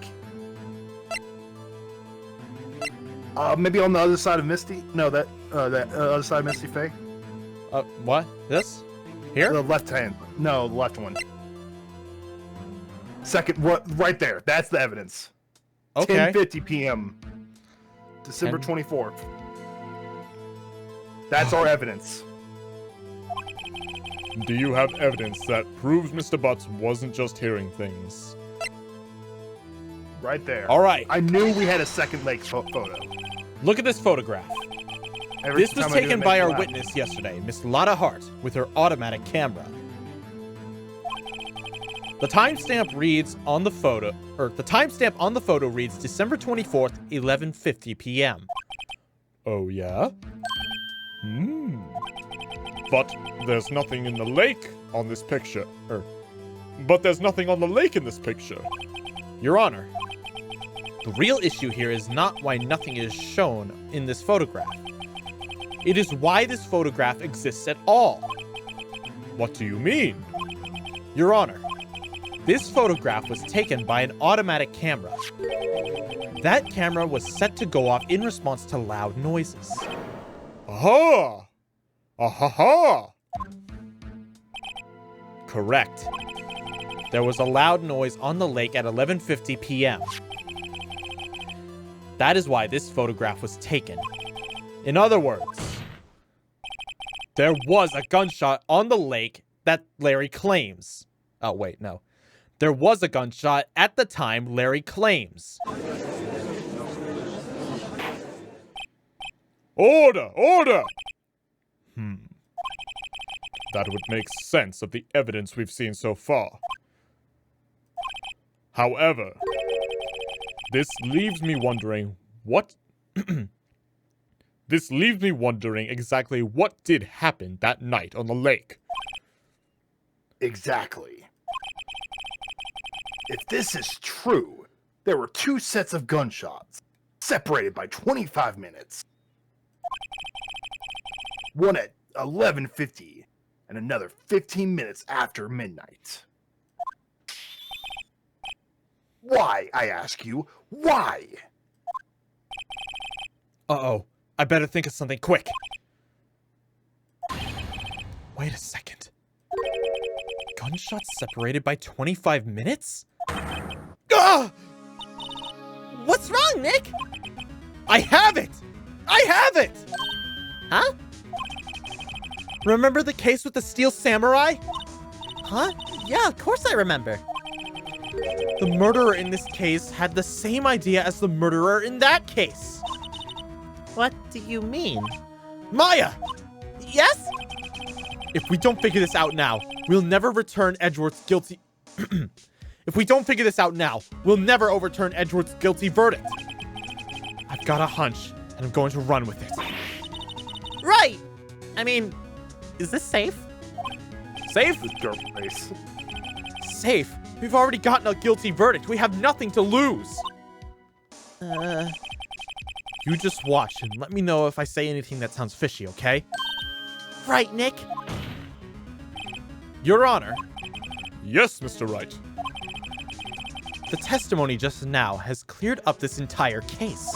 Maybe on the other side of Misty? No, that other side of Misty Faye? What? This? Here? The left hand. No, the left one. Second, right there. That's the evidence. Okay. 10:50 p.m. December 24th. That's our evidence. Do you have evidence that proves Mr. Butts wasn't just hearing things? Right there. All right. I knew we had a second lake photo. Look at this photograph. This was taken by our witness yesterday, Miss Lotta Hart, with her automatic camera. The timestamp reads on the photo, the timestamp on the photo reads December 24th, 11:50 p.m. Oh, yeah? But there's nothing in the lake on this picture. But there's nothing on the lake in this picture. Your Honor, the real issue here is not why nothing is shown in this photograph. It is why this photograph exists at all. What do you mean? Your Honor, this photograph was taken by an automatic camera. That camera was set to go off in response to loud noises. Aha! Ahaha! Correct. There was a loud noise on the lake at 11:50 p.m. That is why this photograph was taken. In other words, there was a gunshot on the lake that Larry claims. Oh, wait, no. There was a gunshot at the time Larry claims. Order! Order! That would make sense of the evidence we've seen so far. However, this leaves me wondering what... This leaves me wondering exactly what did happen that night on the lake. Exactly. If this is true, there were 2 sets of gunshots, separated by 25 minutes. One at 11:50, and another 15 minutes after midnight. Why, I ask you, why? Uh-oh. I better think of something quick. Wait a second. Gunshots separated by 25 minutes? Ah! What's wrong, Nick? I have it! I have it! Huh? Remember the case with the Steel Samurai? Huh? Yeah, of course I remember. The murderer in this case had the same idea as the murderer in that case. What do you mean? Maya! Yes? If we don't figure this out now, we'll never return Edgeworth's guilty... If we don't figure this out now, we'll never overturn Edgeworth's guilty verdict. I've got a hunch, and I'm going to run with it. Right! I mean, is this safe? Safe? The dirt face. Safe? We've already gotten a guilty verdict. We have nothing to lose. You just watch and let me know if I say anything that sounds fishy, okay? Right, Nick? Your Honor, Yes, Mr. Wright. the testimony just now has cleared up this entire case.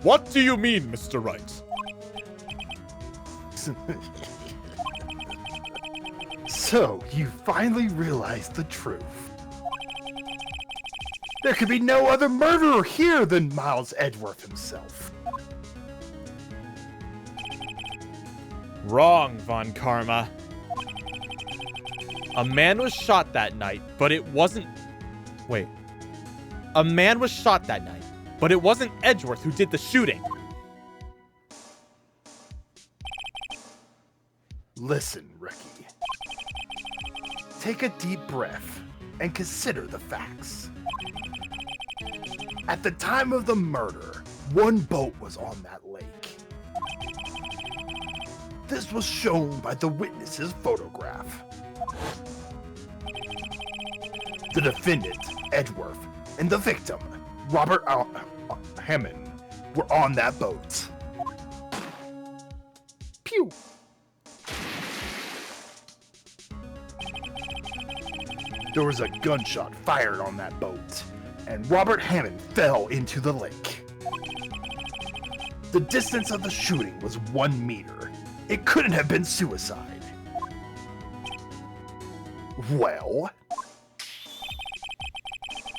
What do you mean, Mr. Wright? So, you finally realized the truth. There could be no other murderer here than Miles Edgeworth himself. Wrong, Von Karma. A man was shot that night, but it wasn't... Wait. A man was shot that night, but it wasn't Edgeworth who did the shooting. Listen, Ricky. Take a deep breath and consider the facts. At the time of the murder, 1 boat was on that lake. This was shown by the witness's photograph. The defendant, Edgeworth, and the victim, Robert Hammond, were on that boat. Pew! There was a gunshot fired on that boat, and Robert Hammond fell into the lake. The distance of the shooting was 1 meter. It couldn't have been suicide. Well,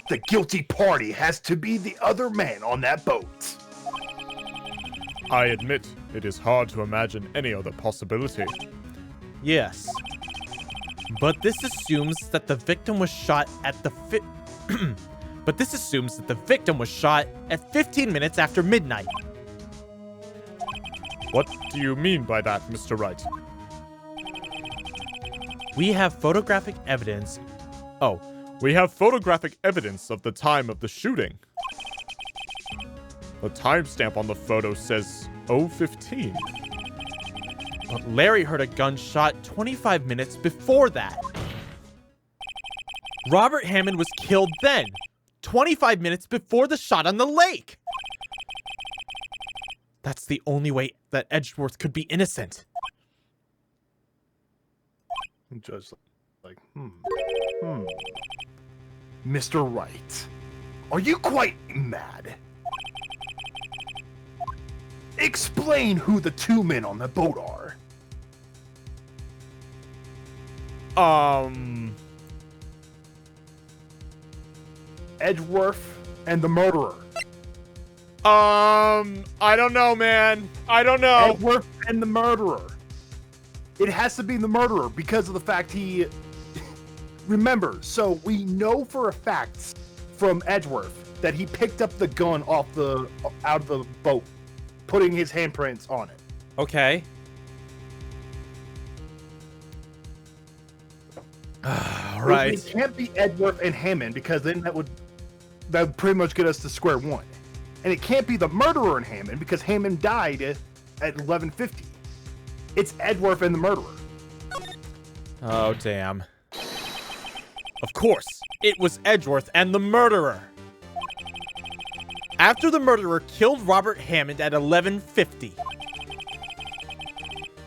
the guilty party has to be the other man on that boat. I admit, it is hard to imagine any other possibility. Yes. But this assumes that the victim was shot at the But this assumes that the victim was shot at 15 minutes after midnight. What do you mean by that, Mr. Wright? We have photographic evidence. Oh, We have photographic evidence of the time of the shooting. The timestamp on the photo says 0:15. but Larry heard a gunshot 25 minutes before that. Robert Hammond was killed then, 25 minutes before the shot on the lake. That's the only way that Edgeworth could be innocent. Judge, like, Mr. Wright, are you quite mad? Explain who the 2 men on the boat are. Edgeworth and the murderer. I don't know, man. I don't know. Edgeworth and the murderer. It has to be the murderer because of the fact he... Remember, so we know for a fact from Edgeworth that he picked up the gun out of the boat, putting his handprints on it. Okay. Right. It can't be Edgeworth and Hammond because then that would pretty much get us to square one. And it can't be the murderer and Hammond because Hammond died at 11:50. It's Edgeworth and the murderer. Oh, damn. Of course, it was Edgeworth and the murderer. After the murderer killed Robert Hammond at 11:50,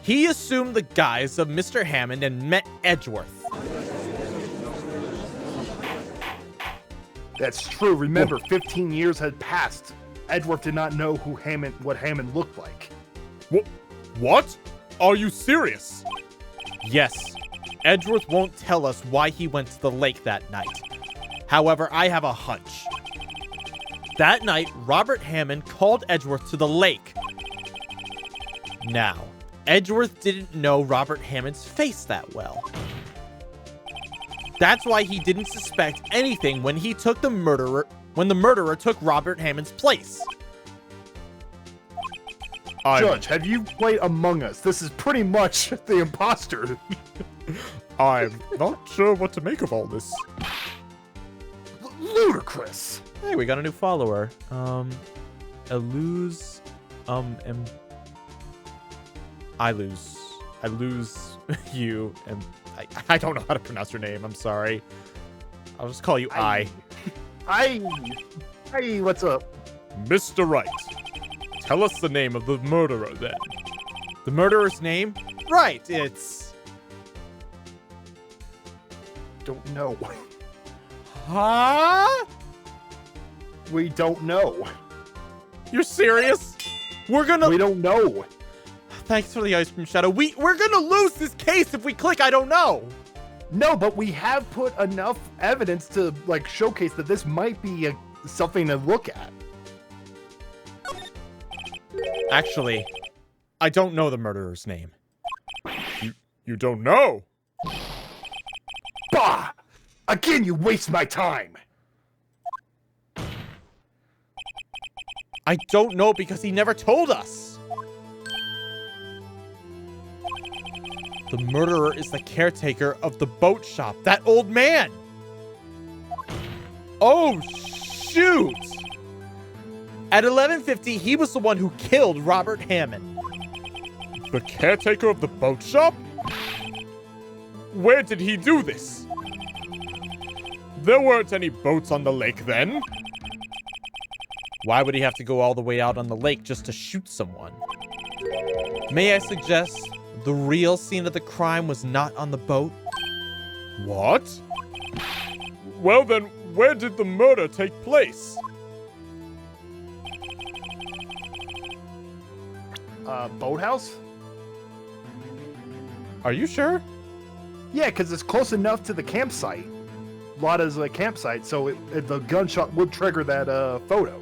he assumed the guise of Mr. Hammond and met Edgeworth. That's true. Remember, 15 years had passed. Edgeworth did not know what Hammond looked like. What? Are you serious? Yes, Edgeworth won't tell us why he went to the lake that night. However, I have a hunch. That night, Robert Hammond called Edgeworth to the lake. Now, Edgeworth didn't know Robert Hammond's face that well. That's why he didn't suspect anything when the murderer took Robert Hammond's place. Judge, have you played Among Us? This is pretty much the imposter. I'm not sure what to make of all this. Ludicrous. Hey, we got a new follower. I lose you, and I don't know how to pronounce your name. I'm sorry. I'll just call you I. Hey, what's up? Mr. Wright, tell us the name of the murderer then. The murderer's name? Right, it's... Don't know. Huh? We don't know. You're serious? We don't know. Thanks for the ice cream shadow. We're gonna lose this case if we click I don't know. No, but we have put enough evidence to like showcase that this might be something to look at. Actually, I don't know the murderer's name. You don't know? Bah! Again, you waste my time. I don't know because he never told us. The murderer is the caretaker of the boat shop. That old man. Oh, shoot. At 11:50, he was the one who killed Robert Hammond. The caretaker of the boat shop? Where did he do this? There weren't any boats on the lake then. Why would he have to go all the way out on the lake just to shoot someone? May I suggest the real scene of the crime was not on the boat? What? Well then, where did the murder take place? Boathouse? Are you sure? Yeah, because it's close enough to the campsite. Lotta's campsite, so the gunshot would trigger that photo.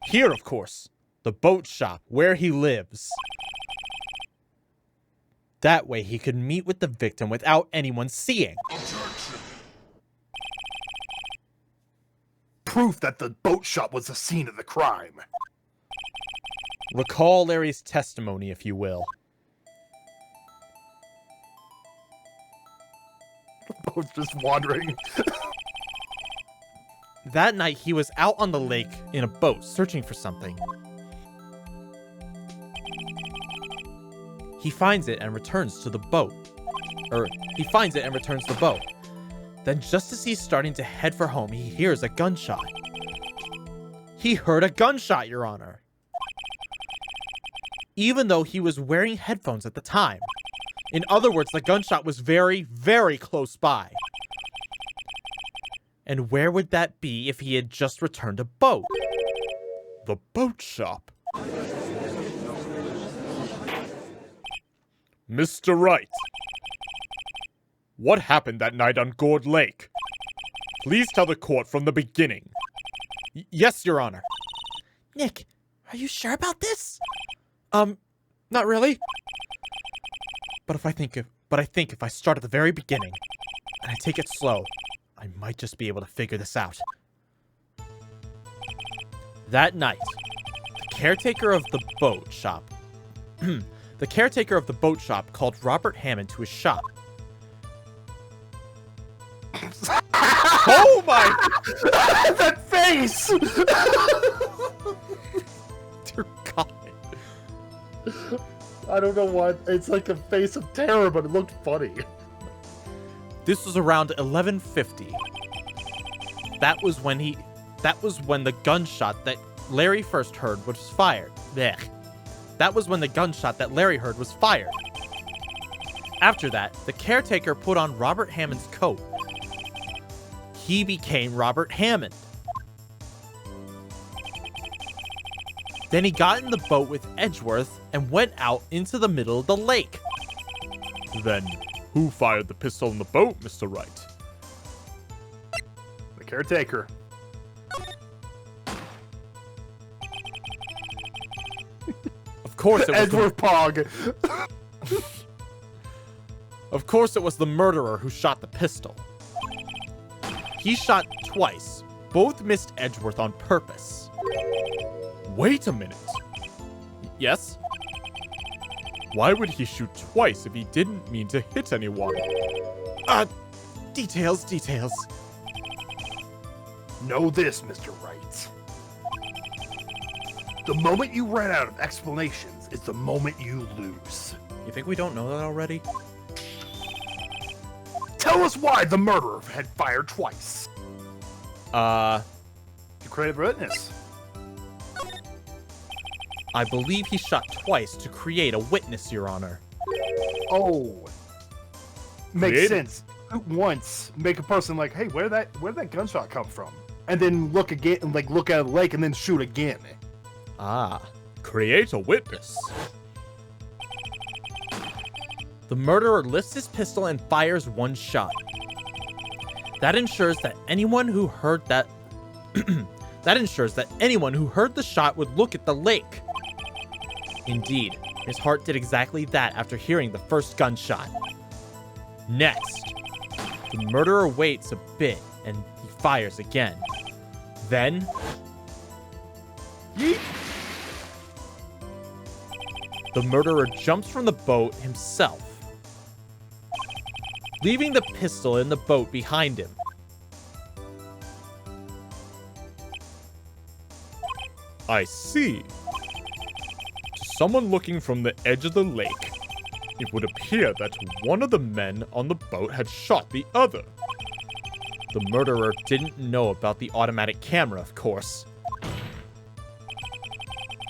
Here, of course. The boat shop, where he lives. That way he could meet with the victim without anyone seeing. Proof that the boat shop was the scene of the crime. Recall Larry's testimony, if you will. The boat's just wandering. That night, he was out on the lake in a boat, searching for something. He finds it and returns to the boat. Then just as he's starting to head for home, he hears a gunshot. He heard a gunshot, Your Honor. Even though he was wearing headphones at the time. In other words, the gunshot was very, very close by. And where would that be if he had just returned a boat? The boat shop. Mr. Wright, What happened that night on Gourd Lake? Please tell the court from the beginning. Yes, Your Honor. Nick, are you sure about this? Not really. But I think if I start at the very beginning and I take it slow, I might just be able to figure this out. That night, the caretaker of the boat shop called Robert Hammond to his shop. Oh my! That face! Dear God. I don't know what. It's like a face of terror, but it looked funny. This was around 11:50. That was when the gunshot that Larry first heard was fired. Blech. That was when the gunshot that Larry heard was fired. After that, the caretaker put on Robert Hammond's coat. He became Robert Hammond. Then he got in the boat with Edgeworth and went out into the middle of the lake. Then, who fired the pistol in the boat, Mr. Wright? The caretaker. Of course it was Edgeworth Pog. Of course it was the murderer who shot the pistol. He shot twice. Both missed Edgeworth on purpose. Wait a minute. Yes? Why would he shoot twice if he didn't mean to hit anyone? Details. Know this, Mr. Wright. The moment you run out of explanations is the moment you lose. You think we don't know that already? Tell us why the murderer had fired twice. To create a witness. I believe he shot twice to create a witness, Your Honor. Oh. Makes Create- sense. Once make a person like, hey, where'd that gunshot come from? And then look again, like look at the lake and then shoot again. Create a witness. The murderer lifts his pistol and fires one shot. That ensures that anyone who heard the shot would look at the lake. Indeed, his heart did exactly that after hearing the first gunshot. Next, the murderer waits a bit and he fires again. Then, Yeet. the murderer jumps from the boat himself, leaving the pistol in the boat behind him. I see. To someone looking from the edge of the lake, it would appear that one of the men on the boat had shot the other. The murderer didn't know about the automatic camera, of course.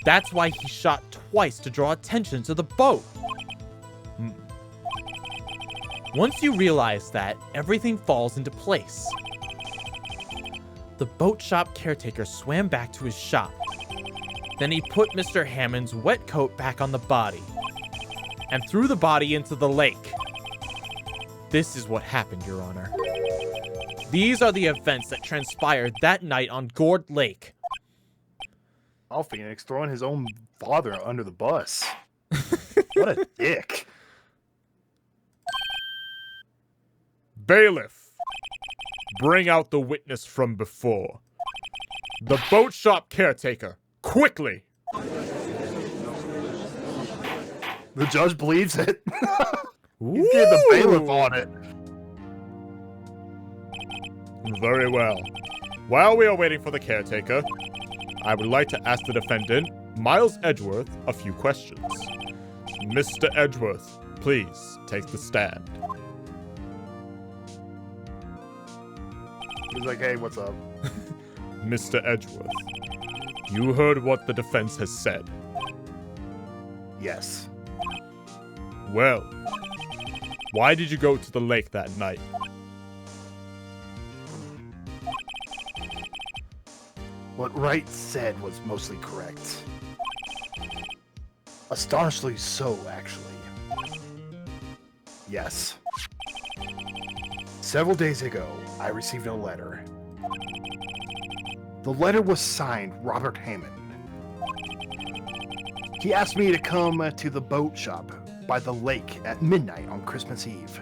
That's why he shot twice to draw attention to the boat. Once you realize that, everything falls into place. The boat shop caretaker swam back to his shop. Then he put Mr. Hammond's wet coat back on the body and threw the body into the lake. This is what happened, Your Honor. These are the events that transpired that night on Gourd Lake. Oh, Phoenix throwing his own father under the bus. What a dick. Bailiff, bring out the witness from before. The boat shop caretaker, quickly! The judge believes it. He's getting the bailiff on it. Very well. While we are waiting for the caretaker, I would like to ask the defendant, Miles Edgeworth, a few questions. Mr. Edgeworth, please take the stand. He's like, hey, what's up? Mr. Edgeworth, you heard what the defense has said. Yes. Well, why did you go to the lake that night? What Wright said was mostly correct. Astonishingly so, actually. Yes. Several days ago, I received a letter. The letter was signed Robert Hammond. He asked me to come to the boat shop by the lake at midnight on Christmas Eve.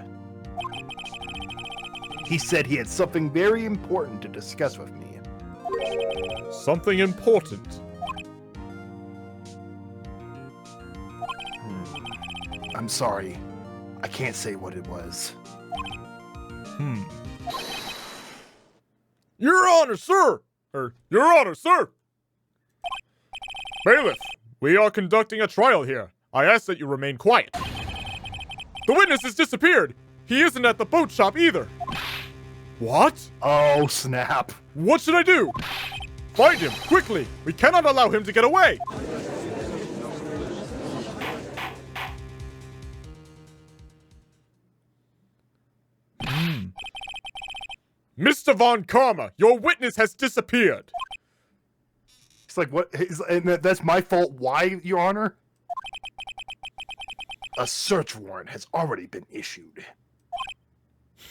He said he had something very important to discuss with me. Something important. I'm sorry. I can't say what it was. Your Honor, sir! Your Honor, sir! Bailiff, we are conducting a trial here. I ask that you remain quiet. The witness has disappeared. He isn't at the boat shop either. What? Oh, snap. What should I do? Find him, quickly! We cannot allow him to get away! Mr. Von Karma, your witness has disappeared! It's like, what? And that's my fault. Why, Your Honor? A search warrant has already been issued.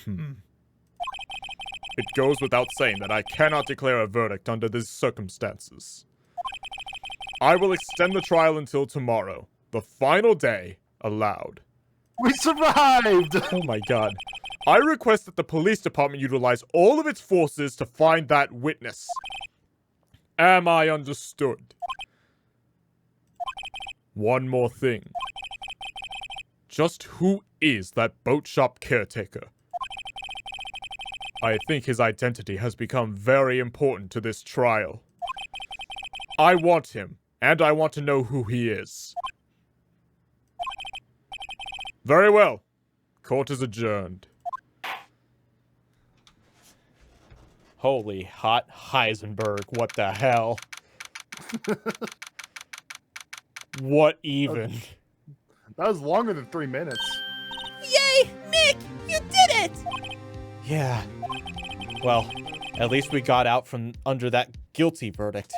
It goes without saying that I cannot declare a verdict under these circumstances. I will extend the trial until tomorrow, the final day allowed. We survived! Oh my god. I request that the police department utilize all of its forces to find that witness. Am I understood? One more thing. Just who is that boat shop caretaker? I think his identity has become very important to this trial. I want him, and I want to know who he is. Very well. Court is adjourned. Holy hot Heisenberg, what the hell? What even? That was longer than 3 minutes. Yay! Mick! You did it! Yeah. Well, at least we got out from under that guilty verdict.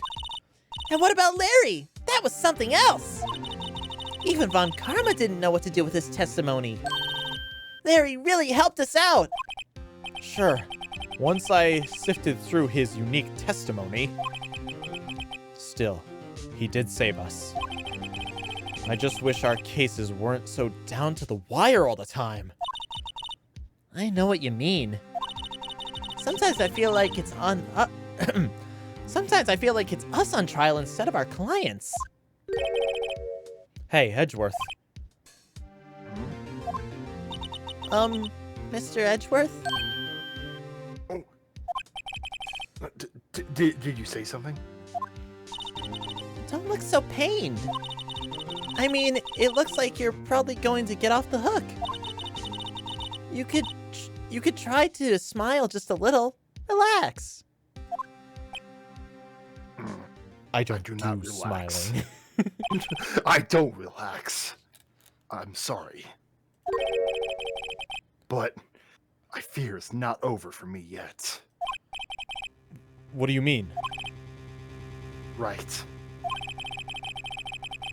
And what about Larry? That was something else. Even Von Karma didn't know what to do with his testimony. Larry really helped us out. Sure. Once I sifted through his unique testimony, still, he did save us. I just wish our cases weren't so down to the wire all the time. I know what you mean. Sometimes I feel like it's Sometimes I feel like it's us on trial instead of our clients. Hey, Edgeworth. Mr. Edgeworth? Did you say something? Don't look so pained. I mean, it looks like you're probably going to get off the hook. You could try to smile just a little. Relax. I do not do relax. smiling. I don't relax. I'm sorry. But I fear it's not over for me yet. What do you mean? Right.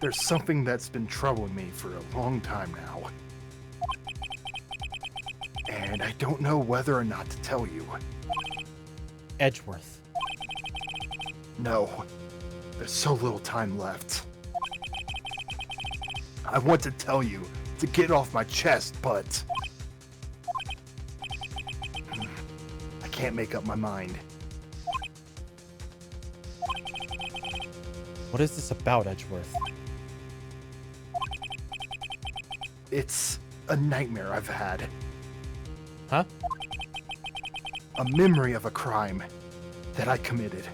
There's something that's been troubling me for a long time now. And I don't know whether or not to tell you. Edgeworth. No. There's so little time left. I want to tell you to get it off my chest, but I can't make up my mind. What is this about, Edgeworth? It's a nightmare I've had. Huh? A memory of a crime that I committed.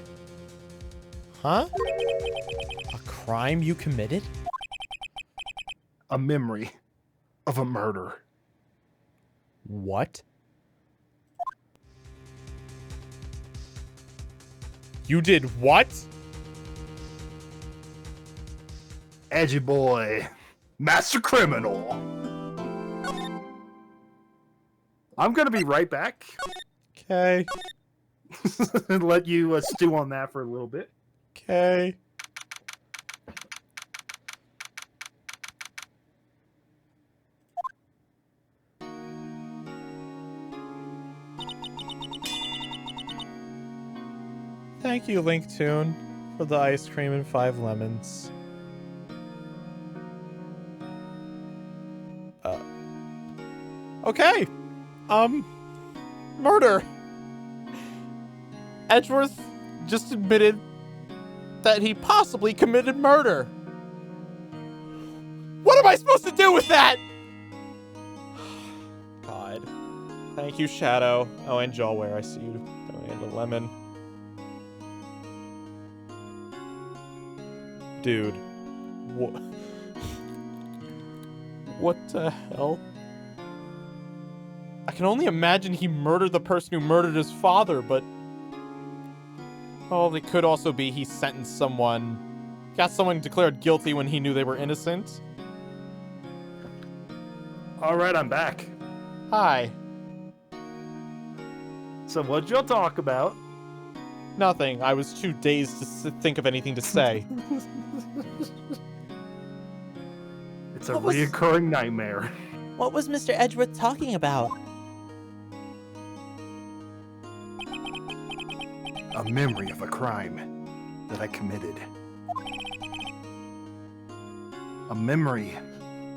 Huh? A crime you committed? A memory of a murder. What? You did what? Edgy boy. Master criminal. I'm gonna be right back. Okay. And let you stew on that for a little bit. Okay. Thank you, LinkToon, for the ice cream and 5 lemons. Okay. Murder. Edgeworth just admitted that he possibly committed murder. What am I supposed to do with that? God. Thank you, Shadow. Oh, and Jawware, I see you donated a lemon. Dude. What the hell? I can only imagine he murdered the person who murdered his father, but... Oh, it could also be he sentenced someone... Got someone declared guilty when he knew they were innocent. Alright, I'm back. Hi. So what'd y'all talk about? Nothing. I was too dazed to think of anything to say. It's a What was- reoccurring nightmare. What was Mr. Edgeworth talking about? A memory of a crime that I committed. A memory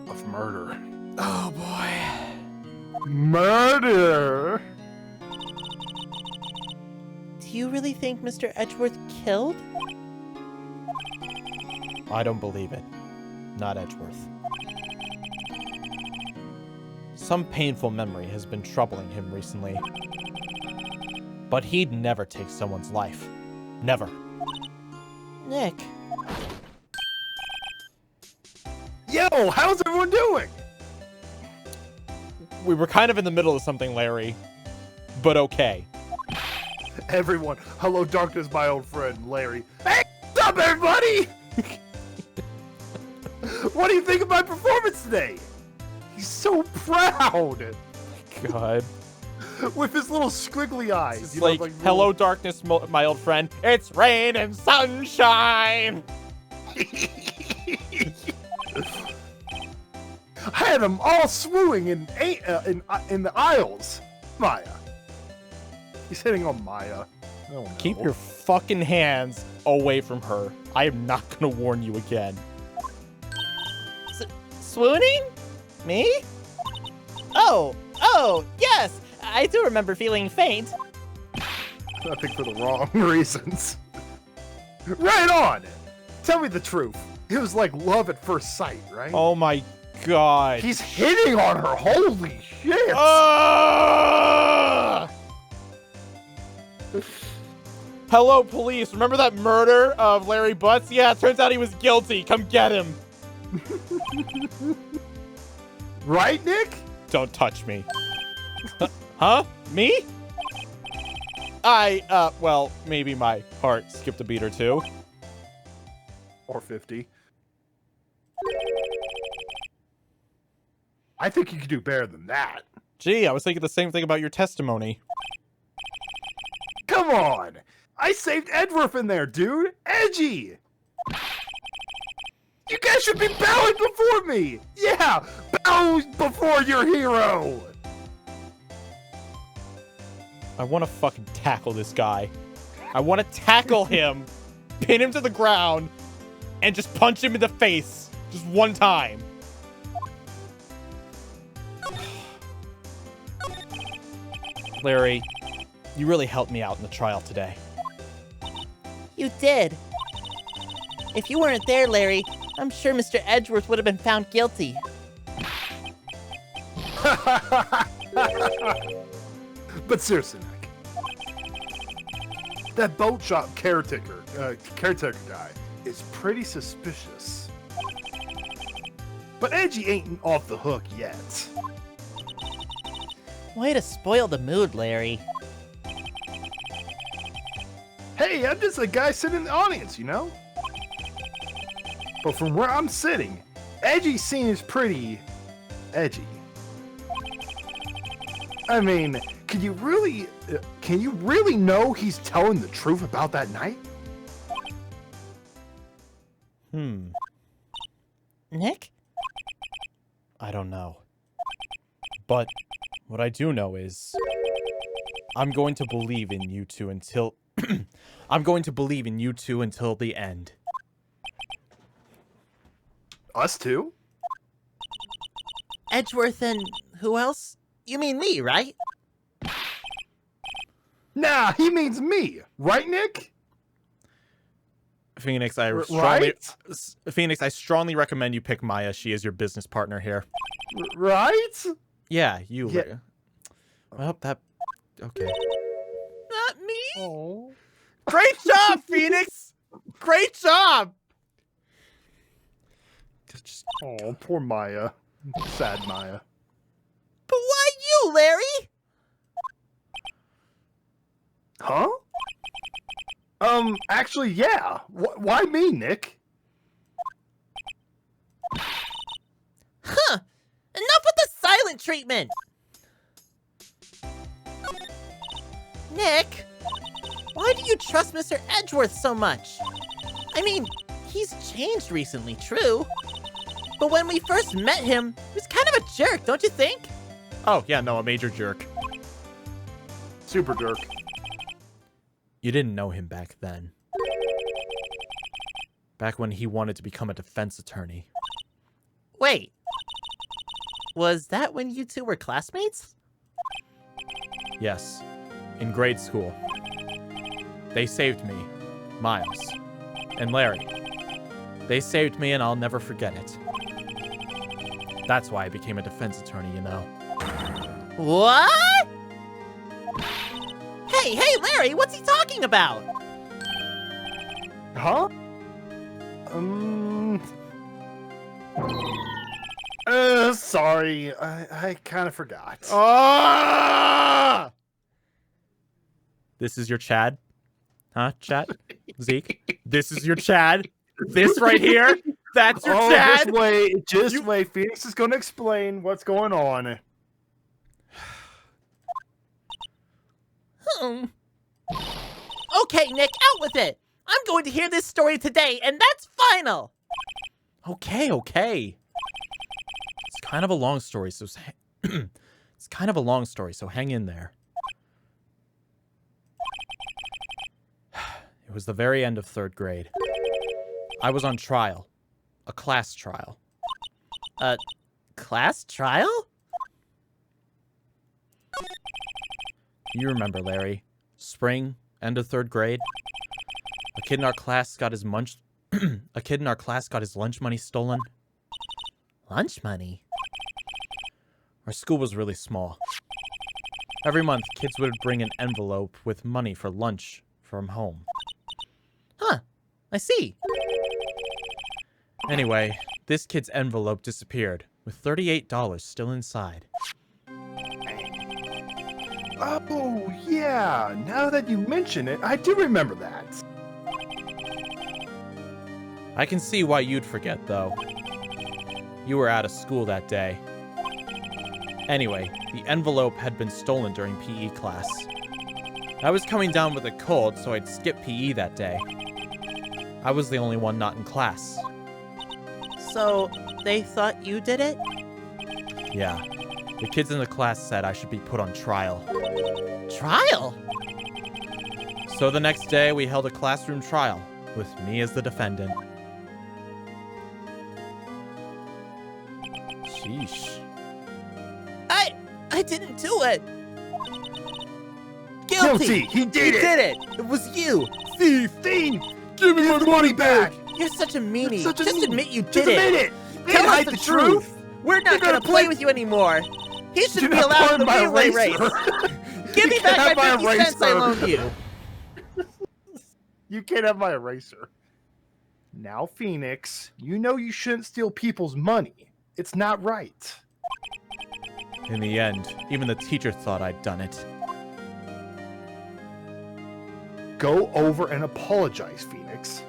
of murder. Oh, boy. Murder! Do you really think Mr. Edgeworth killed? I don't believe it. Not Edgeworth. Some painful memory has been troubling him recently. But he'd never take someone's life. Never. Nick, Yo, how's everyone doing? We were kind of in the middle of something, Larry. But okay. Everyone, hello darkness, my old friend, Larry. Hey, what's up, everybody? What do you think of my performance today? He's so proud. God. With his little squiggly eyes. It's you know, like, little- hello, darkness, my old friend. It's rain and sunshine. I had them all swooning in the aisles. Maya. He's hitting on Maya. Oh, no. Keep your fucking hands away from her. I am not gonna warn you again. swooning? Me? Oh, yes! I do remember feeling faint. I think for the wrong reasons. Right on! Tell me the truth. It was like love at first sight, right? Oh my god. He's hitting on her. Holy shit! Ah! Hello, police. Remember that murder of Larry Butts? Yeah, it turns out he was guilty. Come get him. Right, Nick? Don't touch me. Huh? Me? Well, maybe my heart skipped a beat or two. Or 50. I think you could do better than that. Gee, I was thinking the same thing about your testimony. Come on! I saved Edworth in there, dude! Edgy! You guys should be bowing before me! Yeah! Bow before your hero! I want to fucking tackle this guy. I want to tackle him, pin him to the ground, and just punch him in the face. Just one time. Larry, you really helped me out in the trial today. You did. If you weren't there, Larry, I'm sure Mr. Edgeworth would have been found guilty. But seriously, Nick. That boat shop caretaker guy is pretty suspicious. But Edgy ain't off the hook yet. Way to spoil the mood, Larry. Hey, I'm just a guy sitting in the audience, you know? But from where I'm sitting, Edgy seems pretty edgy. I mean, can you really know he's telling the truth about that night? Nick? I don't know. But what I do know is I'm going to believe in you two until I'm going to believe in you two until the end. Us too? Edgeworth and who else? You mean me, right? Nah, he means me. Right, Nick? Phoenix, I Right? strongly recommend you pick Maya. She is your business partner here. Right? Yeah, you. Yeah. Well, okay. Not me. Oh. Great job, Phoenix! Great job! Just, Oh, poor Maya. Sad Maya. But why you, Larry? Huh? Actually, yeah. Why me, Nick? Huh. Enough with the silent treatment. Nick, why do you trust Mr. Edgeworth so much? I mean, he's changed recently, true. But when we first met him, he was kind of a jerk, don't you think? oh, yeah, no, a major jerk. Super jerk. You didn't know him back then. Back when he wanted to become a defense attorney. Wait. Was that when you two were classmates? Yes, in grade school. They saved me, Miles, and Larry. They saved me and I'll never forget it. That's why I became a defense attorney, you know. What? Hey, Larry, what's he talking about? Huh? Sorry. I kind of forgot. Ah! This is your Chad? Huh, Chad? Zeke? This is your Chad? This right here? That's your Chad? Just wait. Phoenix is going to explain what's going on. Okay, Nick, out with it. I'm going to hear this story today, and that's final. Okay. It's kind of a long story, so hang in there. It was the very end of 3rd grade. I was on trial. A class trial. A class trial? You remember, Larry. Spring, end of 3rd grade. A kid in our class got his lunch money stolen. Lunch money? Our school was really small. Every month, kids would bring an envelope with money for lunch from home. Huh, I see. Anyway, this kid's envelope disappeared, with $38 still inside. Oh, yeah. Now that you mention it, I do remember that. I can see why you'd forget, though. You were out of school that day. Anyway, the envelope had been stolen during PE class. I was coming down with a cold, so I'd skip PE that day. I was the only one not in class. So, they thought you did it? Yeah. The kids in the class said I should be put on trial. Trial? So the next day, we held a classroom trial, with me as the defendant. Sheesh. I didn't do it. Guilty. He did it. It was you. Thief! Give me my money back! You're such a meanie. You're such a Just meanie. admit you Just did admit it. it! Tell us hide the truth. We're not You're gonna gonna play play- with you anymore. He You're shouldn't be not allowed in the part of my relay race. eraser. Give me You back can't my have 50 cents I eraser. loaned you. You can't have my eraser. Now, Phoenix, you know you shouldn't steal people's money. It's not right. In the end, even the teacher thought I'd done it. Go over and apologize, Phoenix.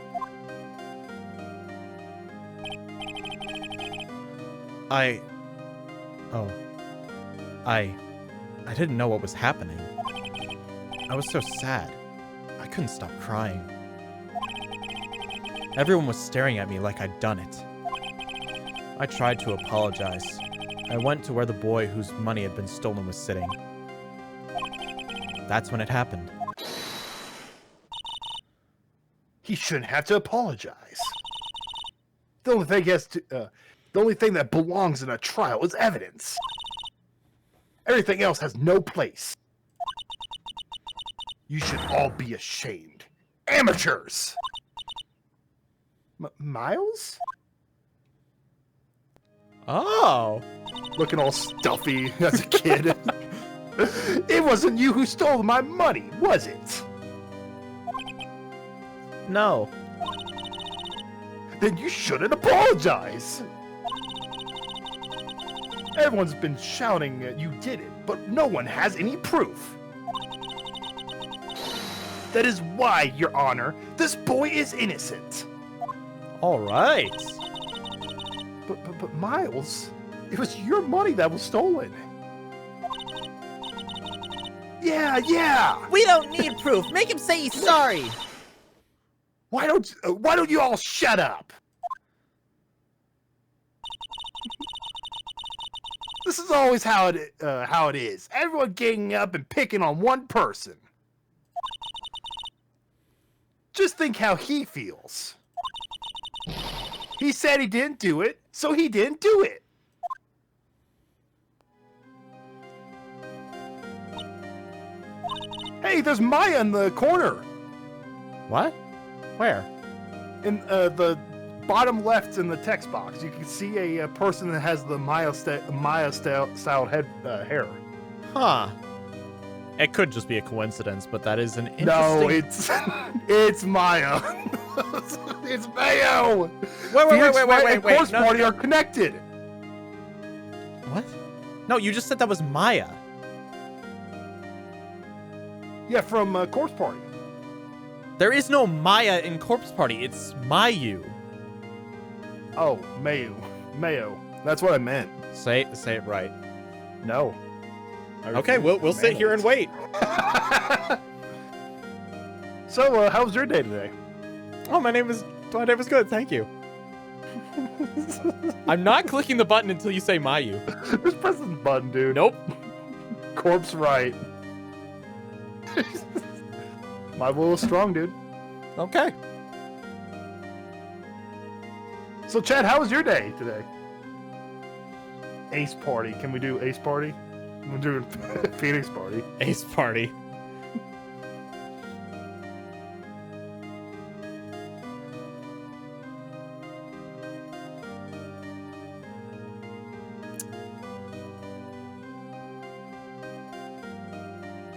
I didn't know what was happening. I was so sad. I couldn't stop crying. Everyone was staring at me like I'd done it. I tried to apologize. I went to where the boy whose money had been stolen was sitting. That's when it happened. He shouldn't have to apologize. The only thing that belongs in a trial is evidence. Everything else has no place. You should all be ashamed. Amateurs! Miles? Oh. Looking all stuffy as a kid. It wasn't you who stole my money, was it? No. Then you shouldn't apologize. Everyone's been shouting that you did it, but no one has any proof. That is why, Your Honor, this boy is innocent. All right. But Miles, it was your money that was stolen. Yeah. We don't need proof. Make him say he's sorry. Why don't you all shut up? This is always how it is. Everyone ganging up and picking on one person. Just think how he feels. He said he didn't do it, so he didn't do it. Hey, there's Maya in the corner. What? Where? In the bottom left in the text box, you can see a person that has the Maya style hair. Huh. It could just be a coincidence, but that is an interesting... No, it's Maya. It's Mayo. Wait. Course No, Party are connected. What? No, you just said that was Maya. Yeah, from Course Party. There is no Maya in Corpse Party. It's Mayu. Oh, Mayo. That's what I meant. Say it right. No. Okay, we'll sit here and wait. So, how was your day today? Oh, my name is good. Thank you. I'm not clicking the button until you say Mayu. Just press the button, dude. Nope. Corpse right. My will is strong, dude. Okay. So, Chad, how was your day today? Ace Party. Can we do Ace Party? We're doing Phoenix Party. Ace Party.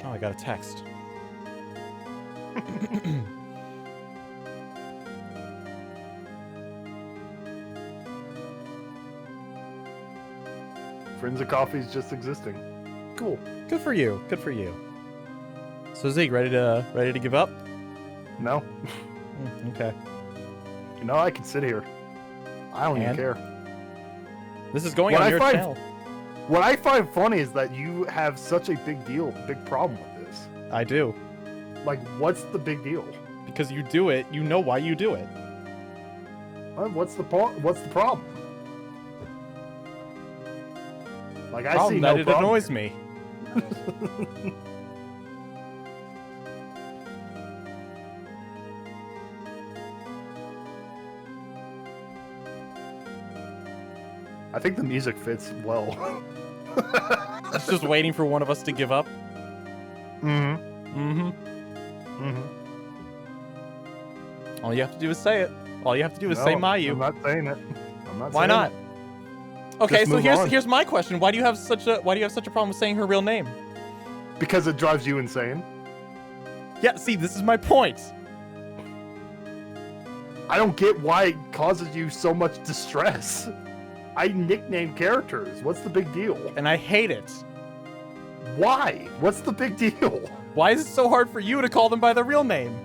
Oh, I got a text. Friends of Coffee's just existing. Cool. Good for you. Good for you. So Zeke, ready to give up? No. Okay. No, I can sit here. I don't even And? care. This is going What on I your find- channel. What I find funny is that you have such a big problem with this. I do. Like, what's the big deal? Because you do it, you know why you do it. What's the problem? Like, I see Problem no that it problem annoys here. me. I think the music fits well. It's just waiting for one of us to give up. Mm-hmm. Mm-hmm. All you have to do is say it. All you have to do is say I'm Mayu. not saying it. I'm not Why saying not? it. Okay, Just so move on. here's my question. Why do you have such a problem with saying her real name? Because it drives you insane. Yeah, see, this is my point. I don't get why it causes you so much distress. I nickname characters. What's the big deal? And I hate it. Why? What's the big deal? Why is it so hard for you to call them by their real name?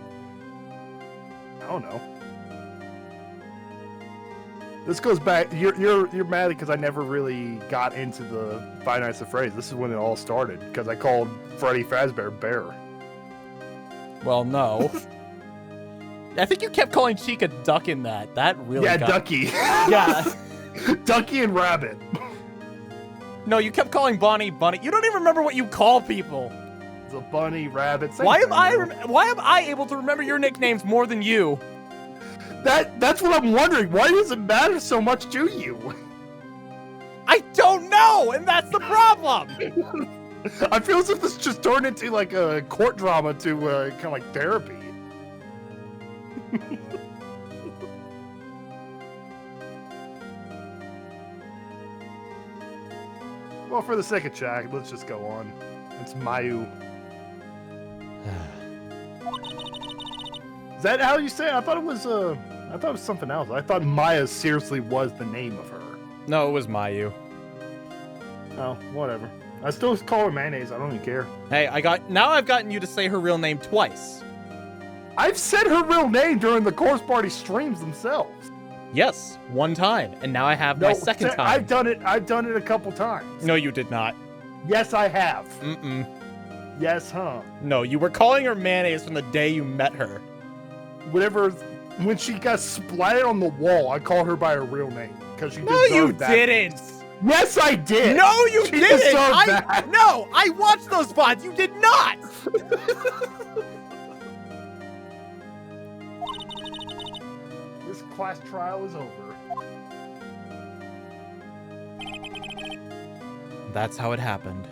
I don't know. This goes back. You're mad because I never really got into the Five Nights at Freddy's. This is when it all started because I called Freddy Fazbear Bear. Well, no. I think you kept calling Chica Duck in that. That really got... Ducky. Yeah. Ducky and Rabbit. No, you kept calling Bonnie Bunny. You don't even remember what you call people. It's a bunny, rabbit. Same Why am thing, I man. why am I able to remember your nicknames more than you? That's what I'm wondering. Why does it matter so much to you? I don't know, and that's the problem. I feel as if this just turned into like a court drama to kind of like therapy. Well, for the sake of chat, let's just go on. It's Mayu. Is that how you say it? I thought it was something else. I thought Maya seriously was the name of her. No, it was Mayu. Oh, whatever. I still call her mayonnaise. I don't even care. Hey, now I've gotten you to say her real name twice. I've said her real name during the Course Party streams themselves. Yes, one time, and now I have my second time. I've done it a couple times. No, you did not. Yes, I have. Mm-mm. Yes, huh? No, you were calling her mayonnaise from the day you met her. Whatever. When she got splattered on the wall, I called her by her real name because she No, you deserved that. didn't. Yes, I did. No, you She didn't. deserved that. No, I watched those VODs. You did not. This class trial is over. That's how it happened.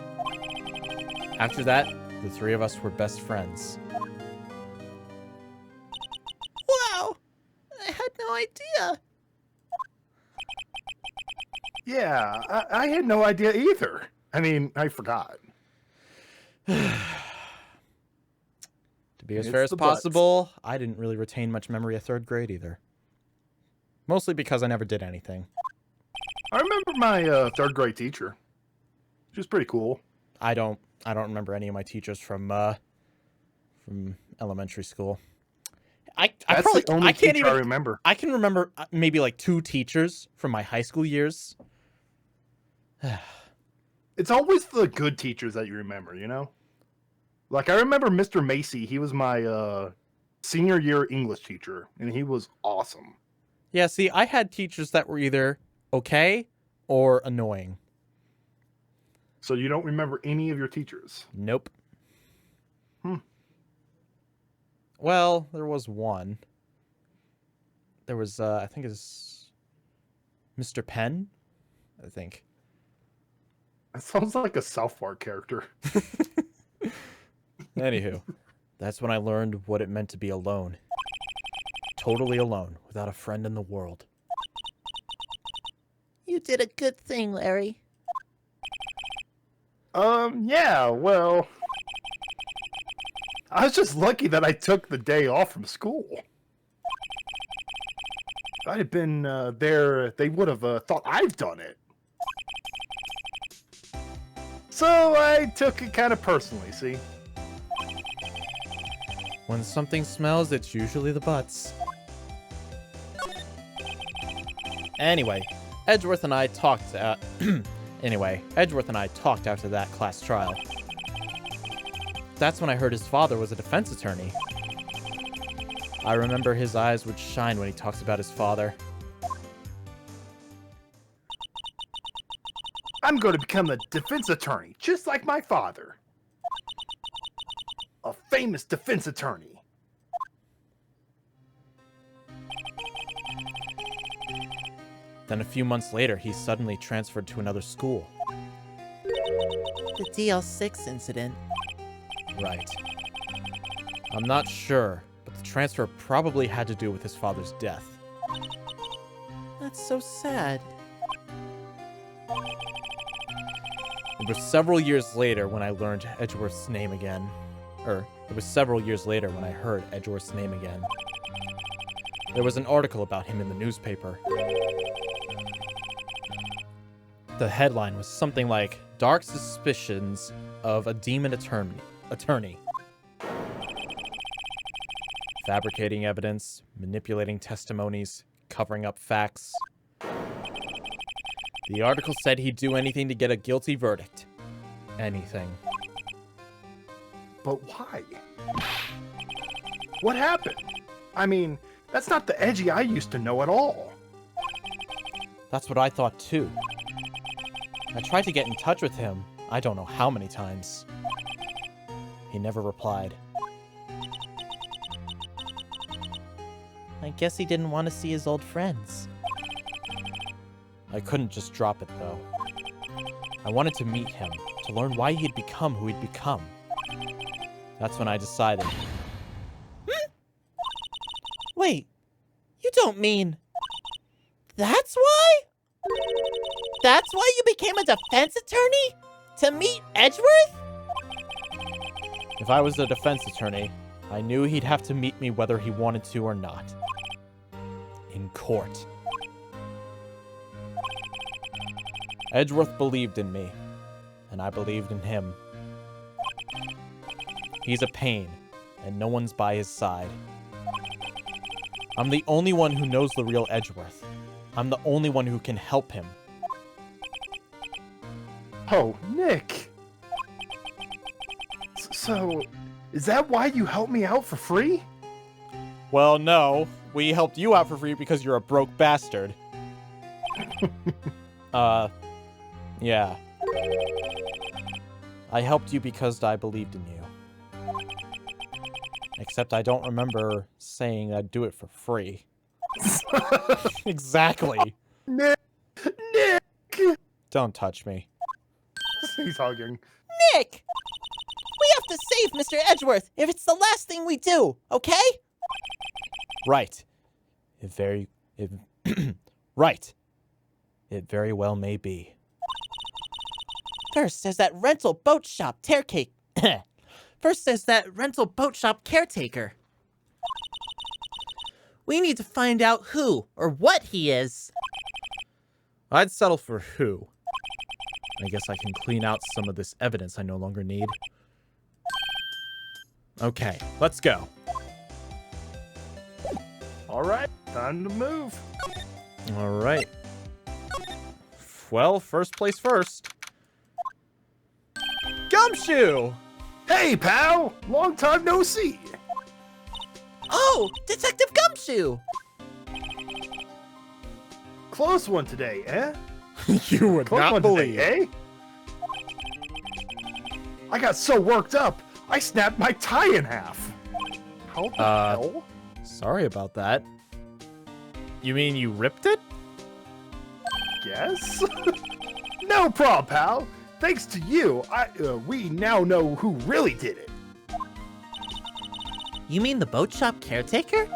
After that, the three of us were best friends. Wow! I had no idea. Yeah, I had no idea either. I mean, I forgot. To be as It's fair as the butts. possible, I didn't really retain much memory of third grade either. Mostly because I never did anything. I remember my third grade teacher. She was pretty cool. I don't remember any of my teachers from elementary school. I That's probably the only I can't teacher even I remember. I can remember maybe like 2 teachers from my high school years. It's always the good teachers that you remember, you know? Like, I remember Mr. Macy. He was my senior year English teacher, and he was awesome. Yeah, see, I had teachers that were either okay or annoying. So you don't remember any of your teachers? Nope. Hmm. Well, there was one. There was, I think it's Mr. Penn, I think. That sounds like a South Park character. Anywho, that's when I learned what it meant to be alone. Totally alone, without a friend in the world. You did a good thing, Larry. Yeah, well... I was just lucky that I took the day off from school. If I'd have been there, they would have thought I've done it. So I took it kind of personally, see? When something smells, it's usually the butts. Anyway, Edgeworth and I talked after that class trial. That's when I heard his father was a defense attorney. I remember his eyes would shine when he talks about his father. I'm going to become a defense attorney, just like my father. A famous defense attorney. Then a few months later, he suddenly transferred to another school. The DL6 incident. Right. I'm not sure, but the transfer probably had to do with his father's death. That's so sad. It was several years later when I learned Edgeworth's name again. It was several years later when I heard Edgeworth's name again. There was an article about him in the newspaper. The headline was something like, "Dark Suspicions of a Demon Attorney. Fabricating evidence, manipulating testimonies, covering up facts." The article said he'd do anything to get a guilty verdict. Anything. But why? What happened? I mean, that's not the Edgy I used to know at all. That's what I thought too. I tried to get in touch with him, I don't know how many times. He never replied. I guess he didn't want to see his old friends. I couldn't just drop it, though. I wanted to meet him, to learn why he'd become who he'd become. That's when I decided. Wait, you don't mean... That's why? That's why you became a defense attorney? To meet Edgeworth? If I was a defense attorney, I knew he'd have to meet me whether he wanted to or not. In court. Edgeworth believed in me, and I believed in him. He's a pain, and no one's by his side. I'm the only one who knows the real Edgeworth. I'm the only one who can help him. Oh, Nick. So, is that why you helped me out for free? Well, no. We helped you out for free because you're a broke bastard. Yeah. I helped you because I believed in you. Except I don't remember saying I'd do it for free. Exactly. Nick! Don't touch me. He's hugging. Nick! We have to save Mr. Edgeworth if it's the last thing we do, okay? Right. Right. It very well may be. First, there's that rental boat shop First, there's that rental boat shop caretaker. We need to find out who or what he is. I'd settle for who. I guess I can clean out some of this evidence I no longer need. Okay, let's go. All right, time to move. All right. Well, first place first. Gumshoe! Hey, pal! Long time no see. Oh, Detective Gumshoe! Close one today, eh? You would Close not one believe. today, eh? I got so worked up, I snapped my tie in half. How the hell? Sorry about that. You mean you ripped it? Guess? No problem, pal. Thanks to you, we now know who really did it. You mean the boat shop caretaker?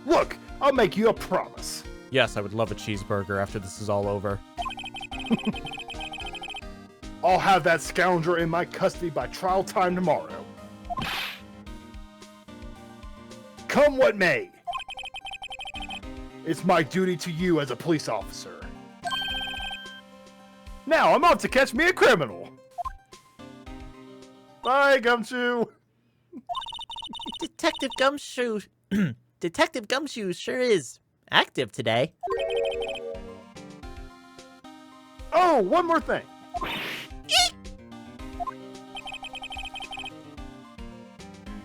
Look, I'll make you a promise. Yes, I would love a cheeseburger after this is all over. I'll have that scoundrel in my custody by trial time tomorrow. Come what may. It's my duty to you as a police officer. Now I'm off to catch me a criminal. Bye, Gumshoe. Detective Gumshoe... Detective Gumshoe sure is active today. Oh, one more thing.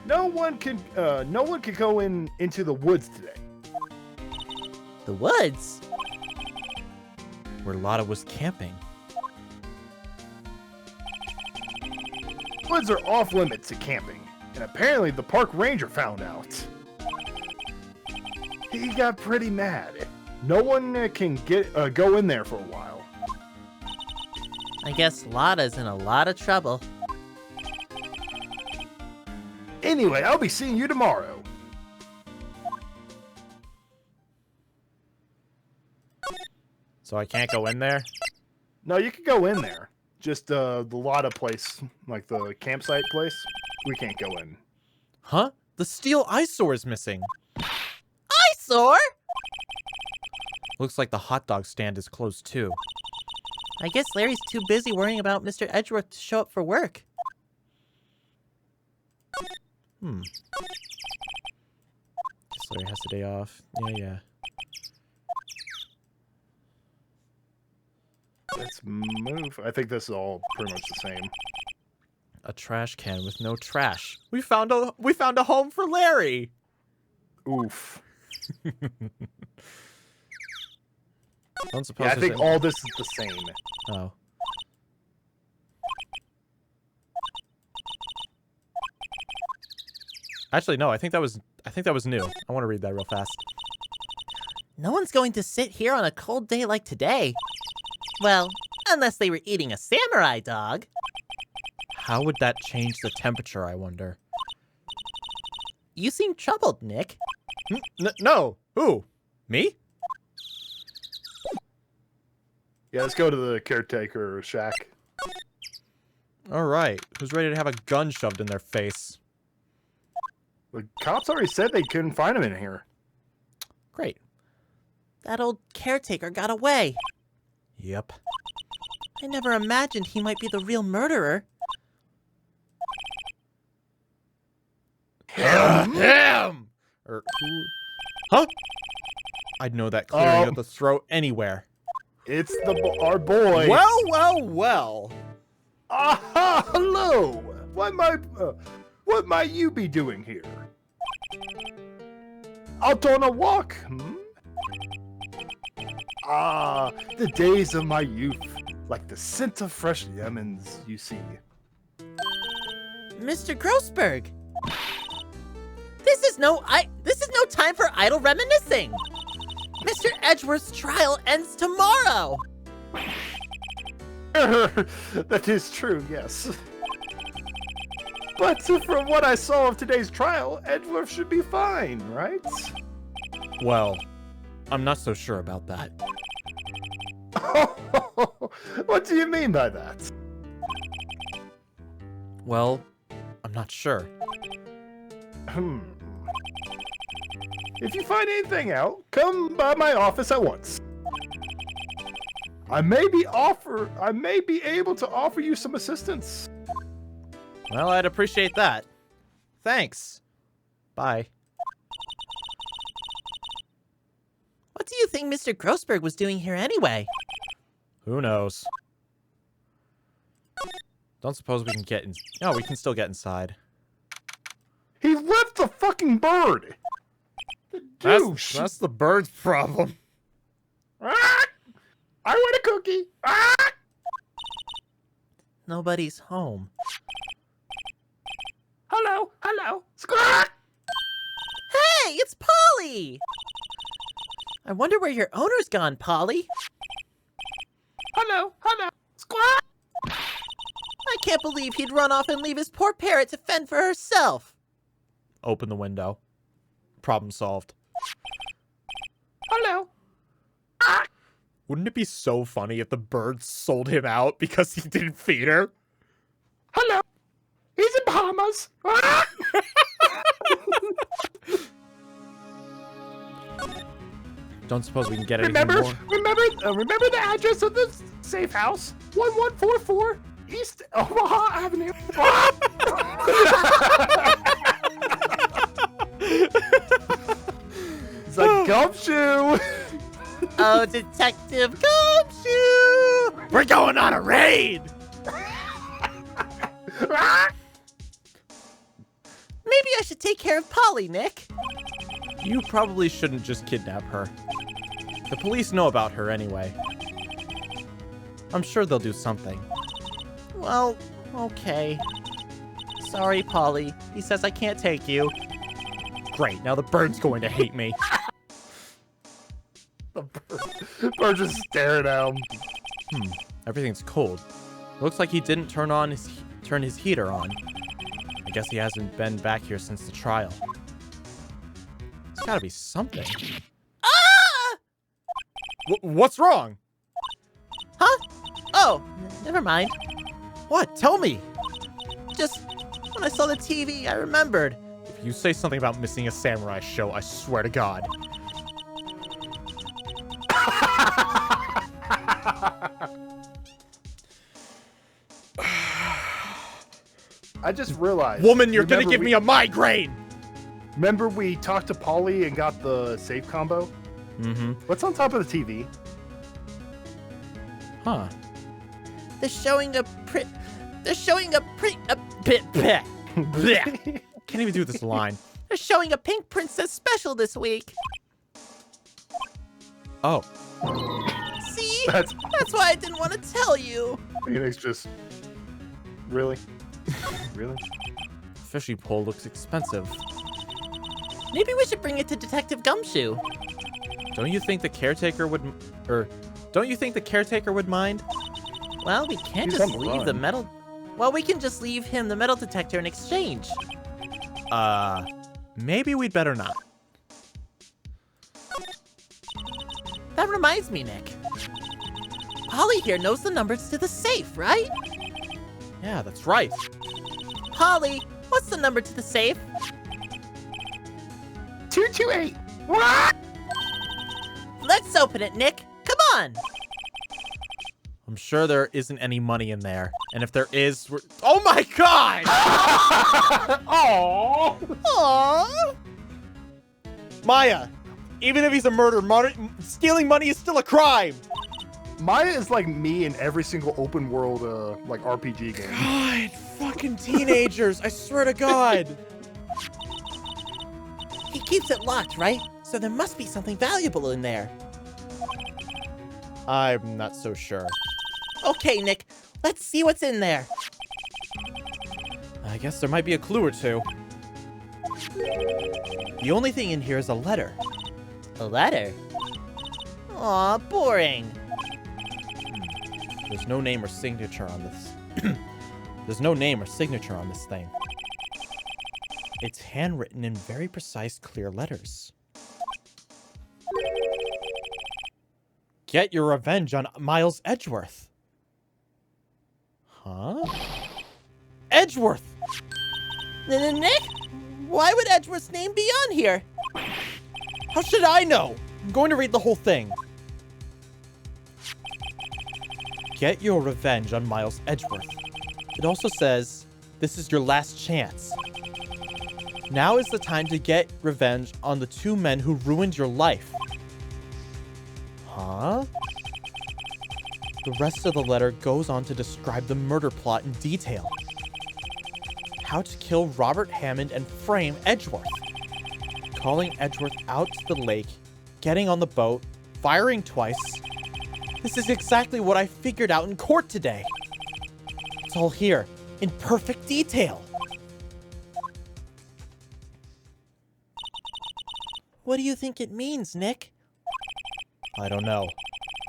No one can go into the woods today. The woods? Where Lotta was camping. Woods are off limits to camping, and apparently the park ranger found out. He got pretty mad. No one can go in there for a while. I guess Lotta's in a lot of trouble. Anyway, I'll be seeing you tomorrow. So I can't go in there? No, you can go in there. Just the Lotta place, like the campsite place, we can't go in. Huh? The steel eyesore is missing. Eyesore? Looks like the hot dog stand is closed too. I guess Larry's too busy worrying about Mr. Edgeworth to show up for work. Guess Larry has a day off. Yeah. Let's move. I think this is all pretty much the same. A trash can with no trash. We found a home for Larry. Oof. Don't suppose Yeah, I there's think any- all this is the same. Oh. Actually, no. I think that was new. I want to read that real fast. No one's going to sit here on a cold day like today. Well, unless they were eating a samurai dog. How would that change the temperature, I wonder? You seem troubled, Nick. No. Who? Me? Yeah, let's go to the caretaker shack. All right. Who's ready to have a gun shoved in their face? The cops already said they couldn't find him in here. Great. That old caretaker got away. Yep. I never imagined he might be the real murderer. Him! Or who? Huh? I'd know that clearing of the throat anywhere. It's our boy. Well. Ah, hello. What might you be doing here? Out on a walk? Ah, the days of my youth, like the scent of fresh lemons, you see. Mr. Grossberg. This is no time for idle reminiscing. Mr. Edgeworth's trial ends tomorrow. That is true, yes. But from what I saw of today's trial, Edgeworth should be fine, right? Well, I'm not so sure about that. What do you mean by that? Well, I'm not sure. If you find anything out, come by my office at once. I may be able to offer you some assistance. Well, I'd appreciate that. Thanks. Bye. What do you think Mr. Grossberg was doing here anyway? Who knows? Don't suppose we can get in. No, we can still get inside. He left the fucking bird. The douche. That's the bird's problem. Ah! I want a cookie. Ah! Nobody's home. Hello. Squawk! Hey, it's Polly! I wonder where your owner's gone, Polly. Hello. Squawk! I can't believe he'd run off and leave his poor parrot to fend for herself. Open the window. Problem solved. Hello. Wouldn't it be so funny if the bird sold him out because he didn't feed her? Hello. He's in Bahamas. Ah! Don't suppose we can get anything more? Remember the address of the safe house? 1144 East Omaha Avenue. It's like Gumshoe. Oh, Detective Gumshoe! We're going on a raid! Maybe I should take care of Polly, Nick. You probably shouldn't just kidnap her. The police know about her anyway. I'm sure they'll do something. Well, okay. Sorry, Polly. He says I can't take you. Great, now the bird's going to hate me. The bird just staring at him. Everything's cold. Looks like he didn't turn his heater on. I guess he hasn't been back here since the trial. There's gotta be something. Ah! What's wrong? Huh? Oh, never mind. What? Tell me! Just when I saw the TV, I remembered. If you say something about missing a samurai show, I swear to God. I just realized. Woman, you're gonna give me a migraine! Remember we talked to Polly and got the safe combo? Mm-hmm. What's on top of the TV? Huh. They're showing a Can't even do this line. They're showing a Pink Princess special this week. Oh. See? That's why I didn't want to tell you. Phoenix just. Really? Really? Fishy pole looks expensive. Maybe we should bring it to Detective Gumshoe. Don't you think the caretaker would, don't you think the caretaker would mind? Well, we can't He's just on the leave the run. metal... Well, we can just leave him the metal detector in exchange. Maybe we'd better not. That reminds me, Nick. Polly here knows the numbers to the safe, right? Yeah, that's right. Polly, what's the number to the safe? 228. Let's open it, Nick. Come on. I'm sure there isn't any money in there. And if there is, we're... Oh my god! Oh! Aww. Maya, even if he's a murderer, stealing money is still a crime! Maya is like me in every single open world like RPG game. God, fucking teenagers, I swear to God. He keeps it locked, right? So there must be something valuable in there. I'm not so sure. Okay, Nick. Let's see what's in there. I guess there might be a clue or two. The only thing in here is a letter. A letter? Aw, boring. There's no name or signature on this. There's no name or signature on this thing. It's handwritten in very precise, clear letters. Get your revenge on Miles Edgeworth. Huh? Edgeworth! Nick? Why would Edgeworth's name be on here? How should I know? I'm going to read the whole thing. Get your revenge on Miles Edgeworth. It also says, this is your last chance. Now is the time to get revenge on the two men who ruined your life. Huh? The rest of the letter goes on to describe the murder plot in detail. How to kill Robert Hammond and frame Edgeworth. Calling Edgeworth out to the lake, getting on the boat, firing twice. This is exactly what I figured out in court today. It's all here, in perfect detail. What do you think it means, Nick? I don't know,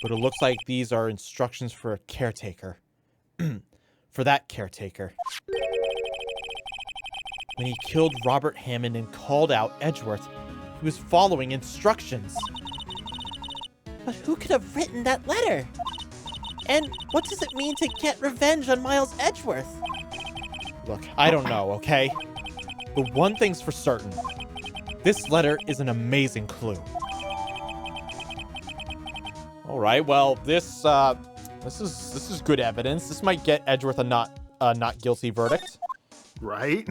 but it looks like these are instructions for a caretaker. For that caretaker. When he killed Robert Hammond and called out Edgeworth, he was following instructions. But who could have written that letter? And what does it mean to get revenge on Miles Edgeworth? Look, I don't know, okay? But one thing's for certain. This letter is an amazing clue. All right, well, this is good evidence. This might get Edgeworth a not guilty verdict. Right?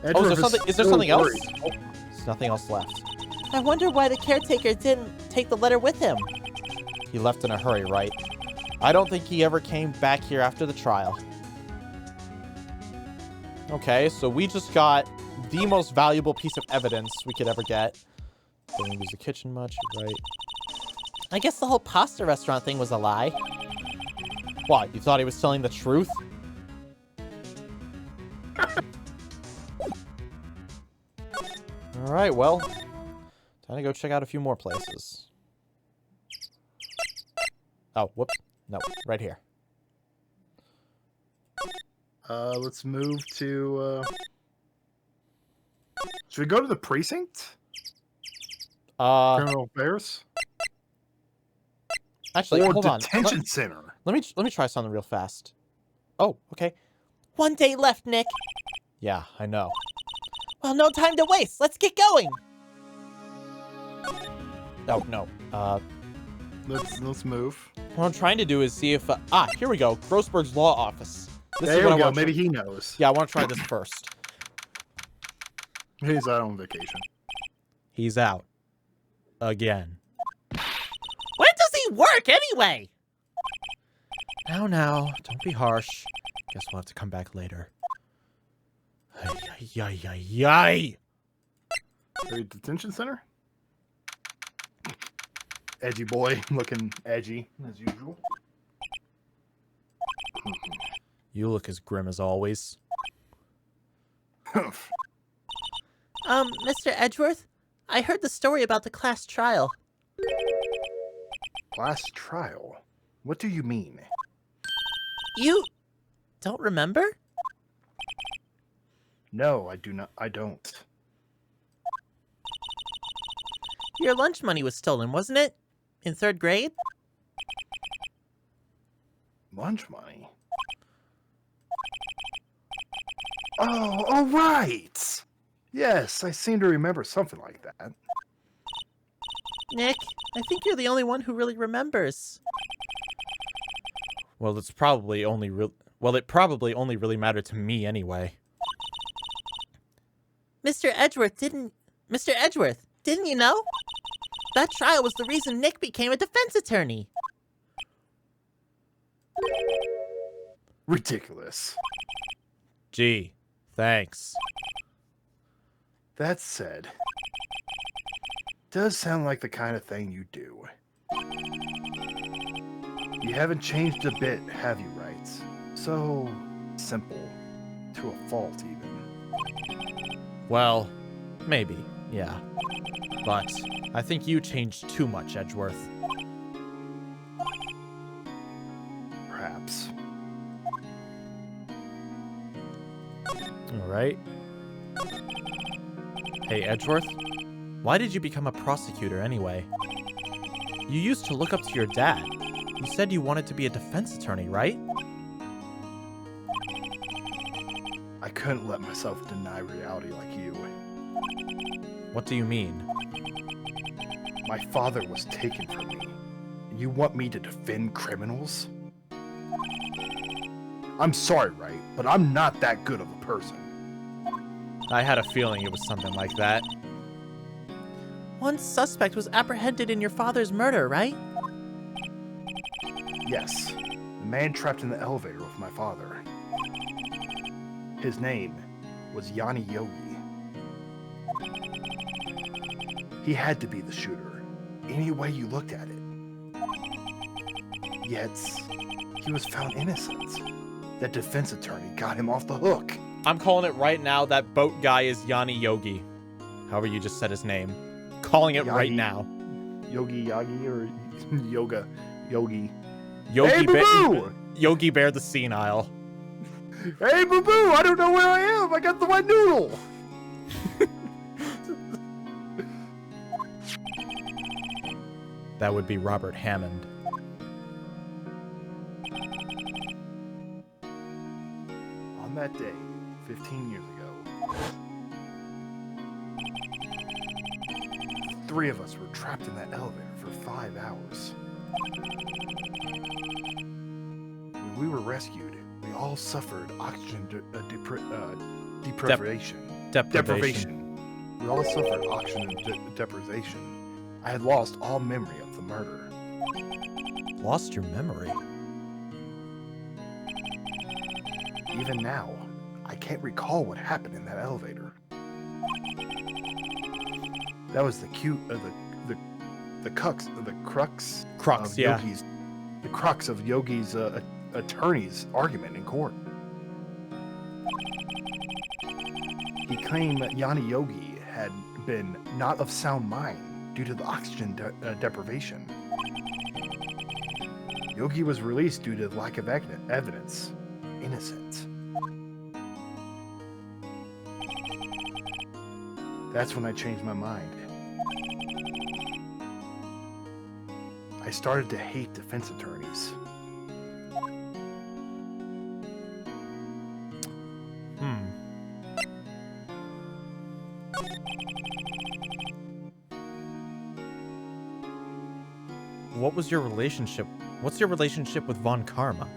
Oh, is there something else? Worried. Oh, there's nothing else left. I wonder why the caretaker didn't take the letter with him. He left in a hurry, right? I don't think he ever came back here after the trial. Okay, so we just got the most valuable piece of evidence we could ever get. Didn't use the kitchen much, right? I guess the whole pasta restaurant thing was a lie. What, you thought he was telling the truth? Alright, well, time to go check out a few more places. Oh, whoops. No, right here. Let's move to, should we go to the precinct? Criminal affairs? Actually, Or hold on. detention center? Let me try something real fast. Oh, okay. 1 day left, Nick. Yeah, I know. Well, no time to waste. Let's get going. Oh, no. Let's move. What I'm trying to do is see if... here we go. Grossberg's Law Office. This There is what we I go. want to Maybe he knows. Yeah, I want to try this first. He's out on vacation. He's out. Again. When does he work anyway? Now, don't be harsh. Guess we'll have to come back later. Ay. Very detention center? Edgy boy, looking edgy, as usual. You look as grim as always. Mr. Edgeworth, I heard the story about the class trial. Class trial? What do you mean? You don't remember? No, I do not. I don't. Your lunch money was stolen, wasn't it? In 3rd grade? Lunch money? Oh, right! Yes, I seem to remember something like that. Nick, I think you're the only one who really remembers. Well, it probably only really mattered to me anyway. Mr. Edgeworth, didn't you know? That trial was the reason Nick became a defense attorney. Ridiculous. Gee, thanks. That said, does sound like the kind of thing you do. You haven't changed a bit, have you, Wright? So simple. To a fault, even. Well, maybe, yeah. But I think you changed too much, Edgeworth. Perhaps. Alright. Hey, Edgeworth, why did you become a prosecutor anyway? You used to look up to your dad. You said you wanted to be a defense attorney, right? I couldn't let myself deny reality like you. What do you mean? My father was taken from me, and you want me to defend criminals? I'm sorry, Wright, but I'm not that good of a person. I had a feeling it was something like that. One suspect was apprehended in your father's murder, right? Yes, the man trapped in the elevator with my father. His name was Yanni Yogi. He had to be the shooter, any way you looked at it. Yet, he was found innocent. That defense attorney got him off the hook. I'm calling it right now. That boat guy is Yanni Yogi. However you just said his name. Calling it right Yagi. now. Yogi Yagi or Yoga Yogi. Yogi Hey, Boo-Boo! Yogi Bear the Senile. Hey, Boo-Boo! I don't know where I am! I got the wet noodle! That would be Robert Hammond. On that day, 15 years ago, 3 of us were trapped in that elevator for 5 hours. When we were rescued, we all suffered oxygen deprivation. Deprivation. We all suffered oxygen deprivation. I had lost all memory of the murder. Lost your memory? Even now, I can't recall what happened in that elevator. That was the crux Crux, of yeah. the crux of Yogi's attorney's argument in court. He claimed that Yanni Yogi had been not of sound mind due to the oxygen deprivation. Yogi was released due to lack of evidence. Innocent. That's when I changed my mind. I started to hate defense attorneys. What's your relationship with Von Karma?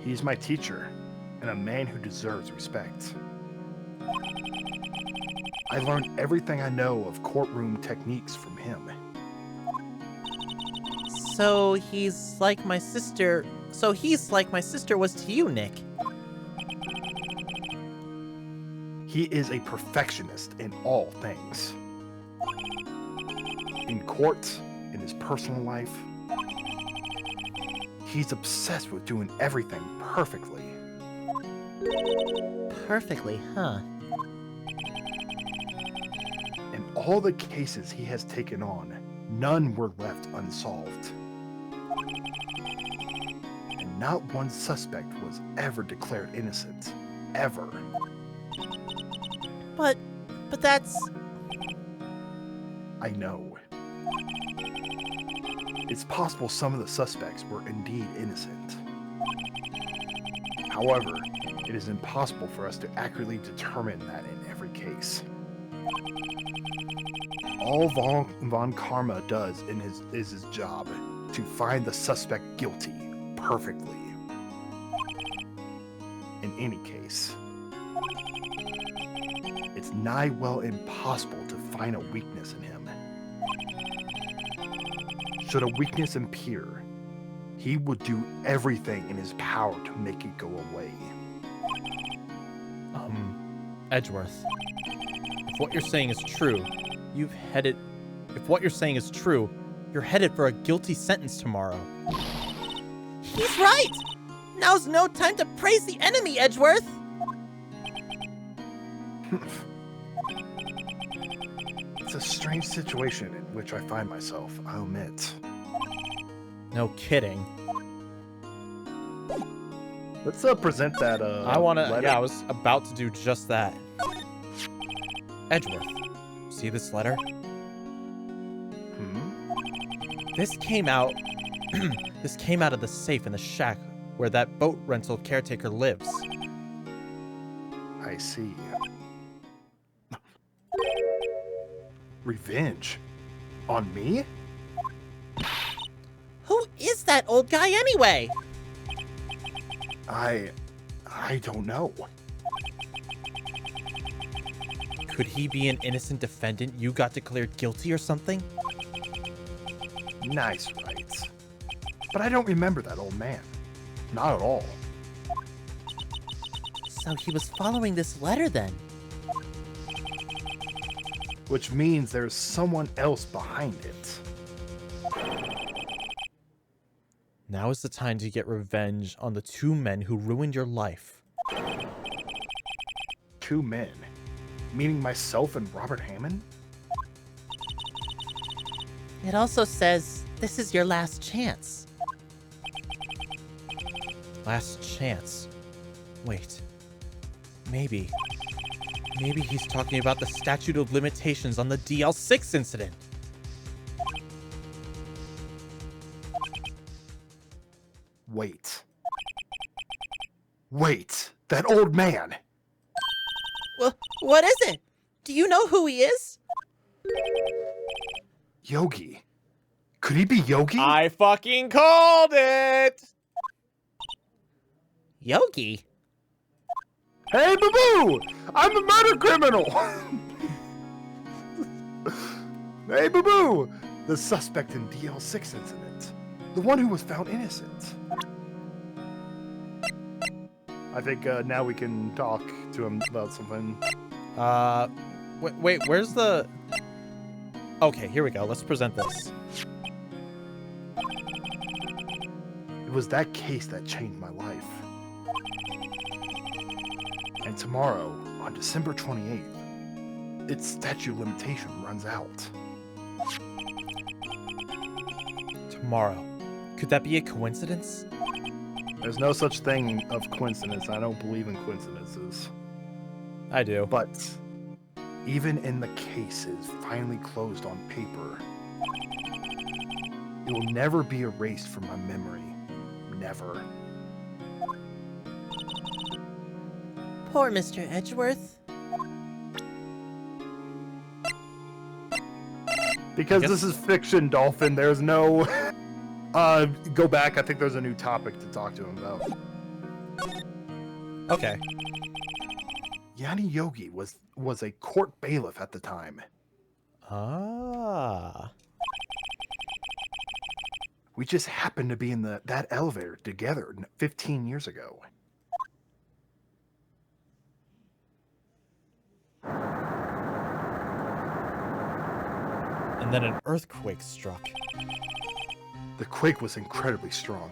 He's my teacher, and a man who deserves respect. I learned everything I know of courtroom techniques from him. So he's like my sister was to you, Nick. He is a perfectionist in all things. In court, in his personal life, he's obsessed with doing everything perfectly. Perfectly, huh? all the cases he has taken on, none were left unsolved. And not one suspect was ever declared innocent. Ever. But that's... I know. It's possible some of the suspects were indeed innocent. However, it is impossible for us to accurately determine that in every case. All Von Karma does is his job to find the suspect guilty perfectly. In any case, it's nigh well impossible to find a weakness in him. Should a weakness appear, he would do everything in his power to make it go away. Edgeworth, if what you're saying is true, you're headed for a guilty sentence tomorrow. He's right! Now's no time to praise the enemy, Edgeworth! It's a strange situation in which I find myself, I'll admit. No kidding. Let's present that I letter. I was about to do just that. Edgeworth, see this letter? This came out of the safe in the shack where that boat rental caretaker lives. I see. Revenge? On me? Who is that old guy anyway? I don't know. Could he be an innocent defendant you got declared guilty or something? Nice, Wright. But I don't remember that old man. Not at all. So he was following this letter then? Which means there's someone else behind it. Now is the time to get revenge on the two men who ruined your life. 2 men? Meaning myself and Robert Hammond? It also says this is your last chance. Last chance. Wait. Maybe he's talking about the statute of limitations on the DL6 incident. Wait, that old man! Well, what is it? Do you know who he is? Yogi. Could he be Yogi? I fucking called it! Yogi? Hey, Boo-Boo! I'm a murder criminal! Hey, Boo-Boo! The suspect in DL6 incident. The one who was found innocent. I think now we can talk to him about something. Wait, where's the... Okay, here we go. Let's present this. It was that case that changed my life. And tomorrow, on December 28th, its statute of limitation runs out. Tomorrow. Could that be a coincidence? There's no such thing of coincidence. I don't believe in coincidences. I do. But even in the cases finally closed on paper, it will never be erased from my memory. Never. Poor Mr. Edgeworth. Because this is fiction, Dolphin, there's no... go back, I think there's a new topic to talk to him about. Okay. Yanni Yogi was a court bailiff at the time. Ah. We just happened to be in that elevator together 15 years ago. And then an earthquake struck. The quake was incredibly strong.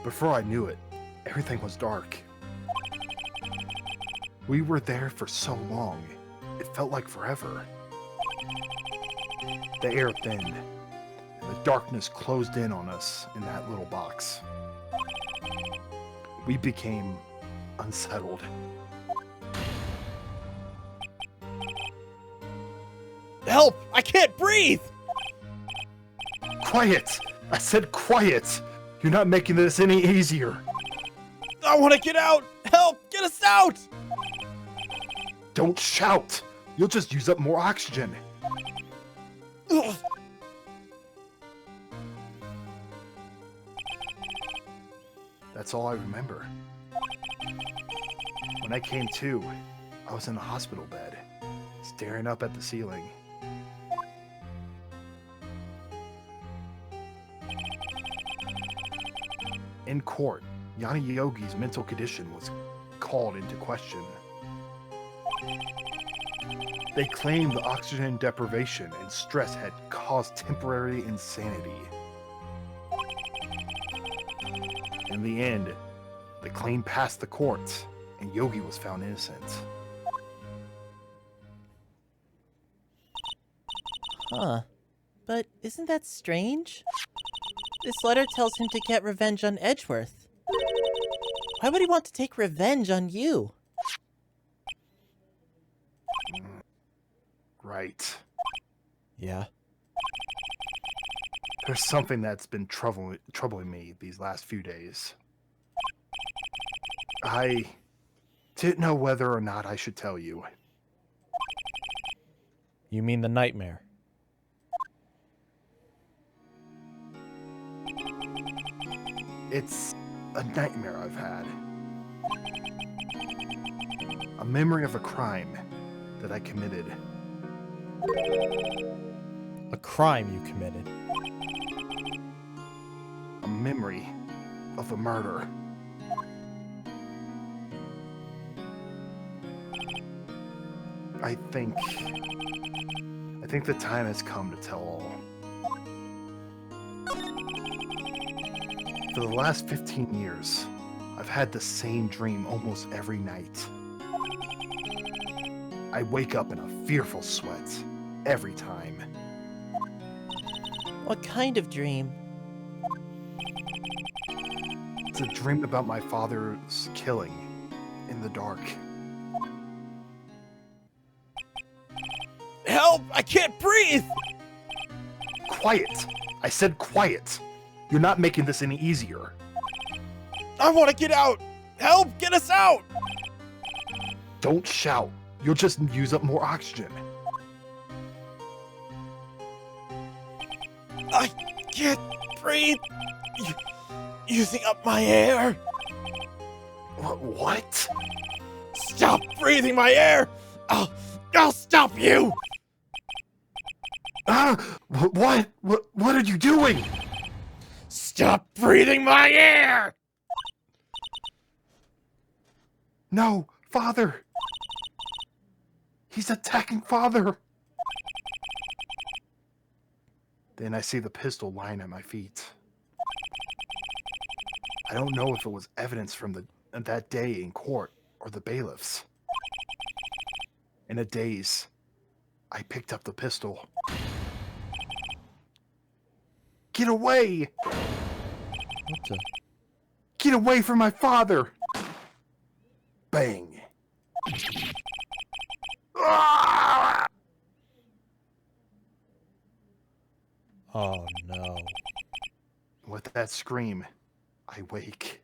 Before I knew it, everything was dark. We were there for so long. It felt like forever. The air thinned, and the darkness closed in on us in that little box. We became unsettled. Help! I can't breathe! Quiet! I said quiet! You're not making this any easier. I want to get out! Help! Get us out! Don't shout! You'll just use up more oxygen. Ugh. That's all I remember. When I came to, I was in a hospital bed, staring up at the ceiling. In court, Yana Yogi's mental condition was called into question. They claimed the oxygen deprivation and stress had caused temporary insanity. In the end, the claim passed the courts, and Yogi was found innocent. Huh. But isn't that strange? This letter tells him to get revenge on Edgeworth. Why would he want to take revenge on you? Right. Yeah. There's something that's been troubling me these last few days. I didn't know whether or not I should tell you. You mean the nightmare? It's a nightmare I've had. A memory of a crime that I committed. A crime you committed. A memory of a murder. I think the time has come to tell all. For the last 15 years, I've had the same dream almost every night. I wake up in a fearful sweat every time. What kind of dream? It's a dream about my father's killing in the dark. Help! I can't breathe! Quiet! I said quiet! You're not making this any easier. I want to get out! Help! Get us out! Don't shout. You'll just use up more oxygen. I can't breathe! Using up my air! What? Stop breathing my air! I'll stop you! What? What are you doing? Stop breathing my air! No, Father! He's attacking Father! Then I see the pistol lying at my feet. I don't know if it was evidence from that day in court or the bailiffs. In a daze, I picked up the pistol. Get away! What the? Get away from my father! Bang. Ah! Oh no. With that scream, I wake.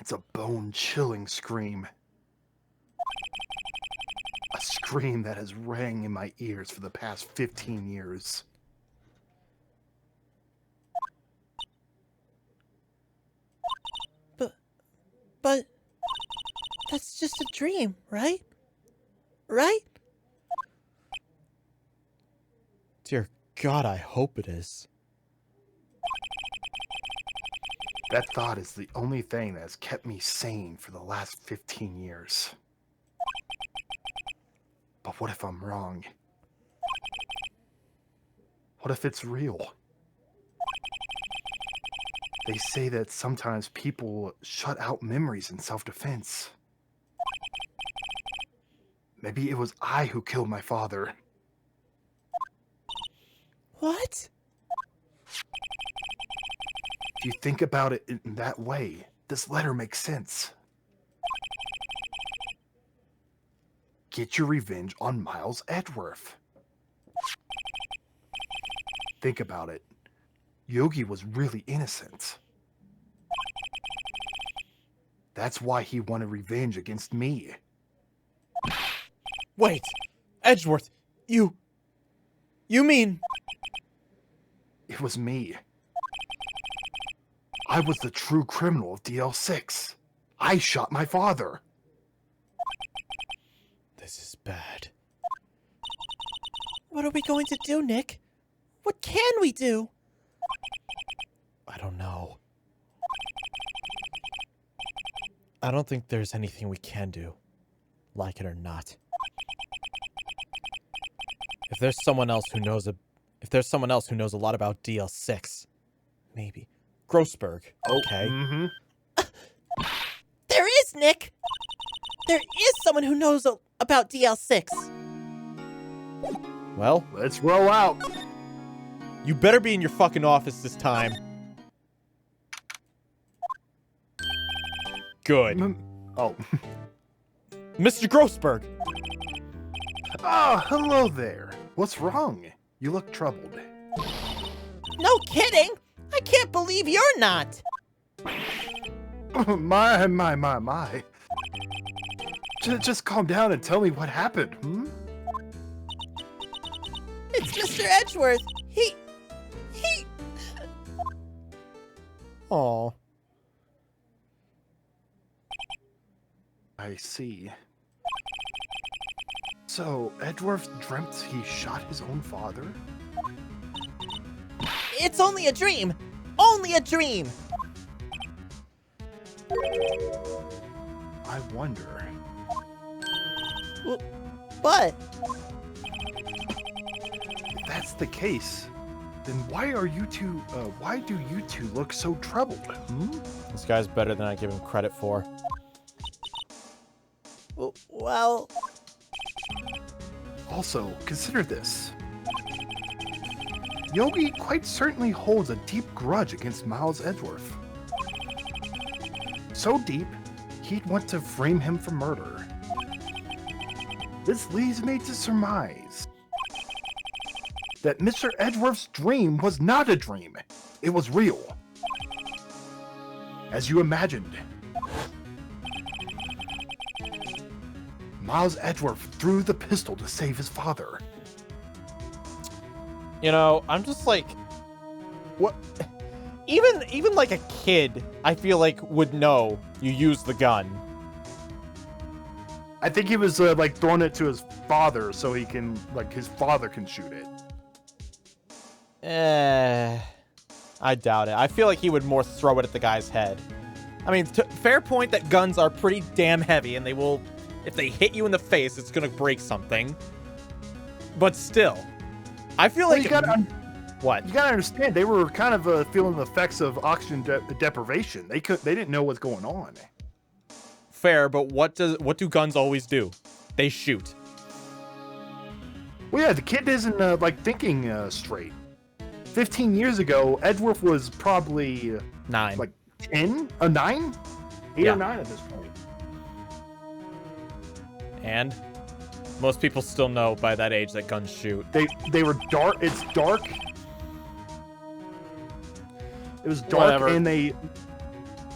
It's a bone-chilling scream. A scream that has rang in my ears for the past 15 years. But that's just a dream, right? Right? Dear God, I hope it is. That thought is the only thing that has kept me sane for the last 15 years. But what if I'm wrong? What if it's real? They say that sometimes people shut out memories in self-defense. Maybe it was I who killed my father. What? If you think about it in that way, this letter makes sense. Get your revenge on Miles Edgeworth. Think about it. Yogi was really innocent. That's why he wanted revenge against me. Wait, Edgeworth, you mean... It was me. I was the true criminal of DL6. I shot my father. This is bad. What are we going to do, Nick? What can we do? I don't know. I don't think there's anything we can do, like it or not. If there's someone else who knows a lot about DL6, maybe Grossberg. Okay. Mm-hmm. There is, Nick! There is someone who knows about DL6. Well, Let's roll out. you better be in your fucking office this time. Good. Oh. Mr. Grossberg! Ah, hello there. What's wrong? You look troubled. No kidding! I can't believe you're not! My. Just calm down and tell me what happened, hmm? It's Mr. Edgeworth. He... Aw. I see. So, Edgeworth dreamt he shot his own father? It's only a dream! Only a dream! I wonder. What? If that's the case, then why do you two look so troubled? Hmm? This guy's better than I give him credit for. Well... Also, consider this. Yogi quite certainly holds a deep grudge against Miles Edgeworth. So deep, he'd want to frame him for murder. This leads me to surmise that Mr. Edgeworth's dream was not a dream. It was real. As you imagined. Miles Edgeworth threw the pistol to save his father. You know, I'm just like, what? Even like a kid, I feel like would know you use the gun. I think he was like throwing it to his father so he can, like, his father can shoot it. I doubt it. I feel like he would more throw it at the guy's head. I mean, fair point that guns are pretty damn heavy, and they will, if they hit you in the face, it's gonna break something. But still, I feel like what? You gotta understand, they were kind of feeling the effects of oxygen deprivation. They didn't know what's going on. Fair, but what do guns always do? They shoot. Well, yeah, the kid isn't like thinking straight. 15 years ago, Edgeworth was probably 9. like 10, 9, 8 Yeah. or 9 at this point. And most people still know by that age that guns shoot. They were dark. It's dark. It was dark, Whatever. and the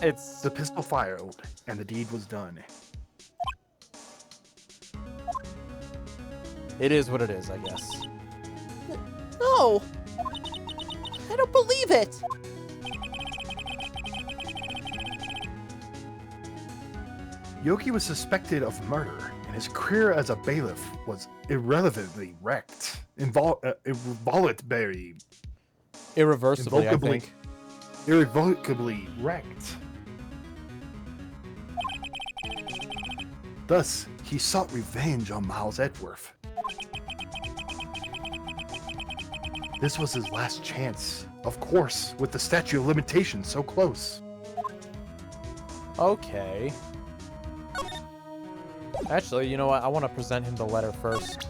It's pistol fired, and the deed was done. it is what it is, I guess. No! I don't believe it! Yogi was suspected of murder, and his career as a bailiff was irrelevantly wrecked. Irrevocably Irreversibly, I think. irrevocably wrecked. Thus, he sought revenge on Miles Edgeworth. This was his last chance Of course, with the statute of limitations so close. Okay. Actually, you know what? I want to present him the letter first.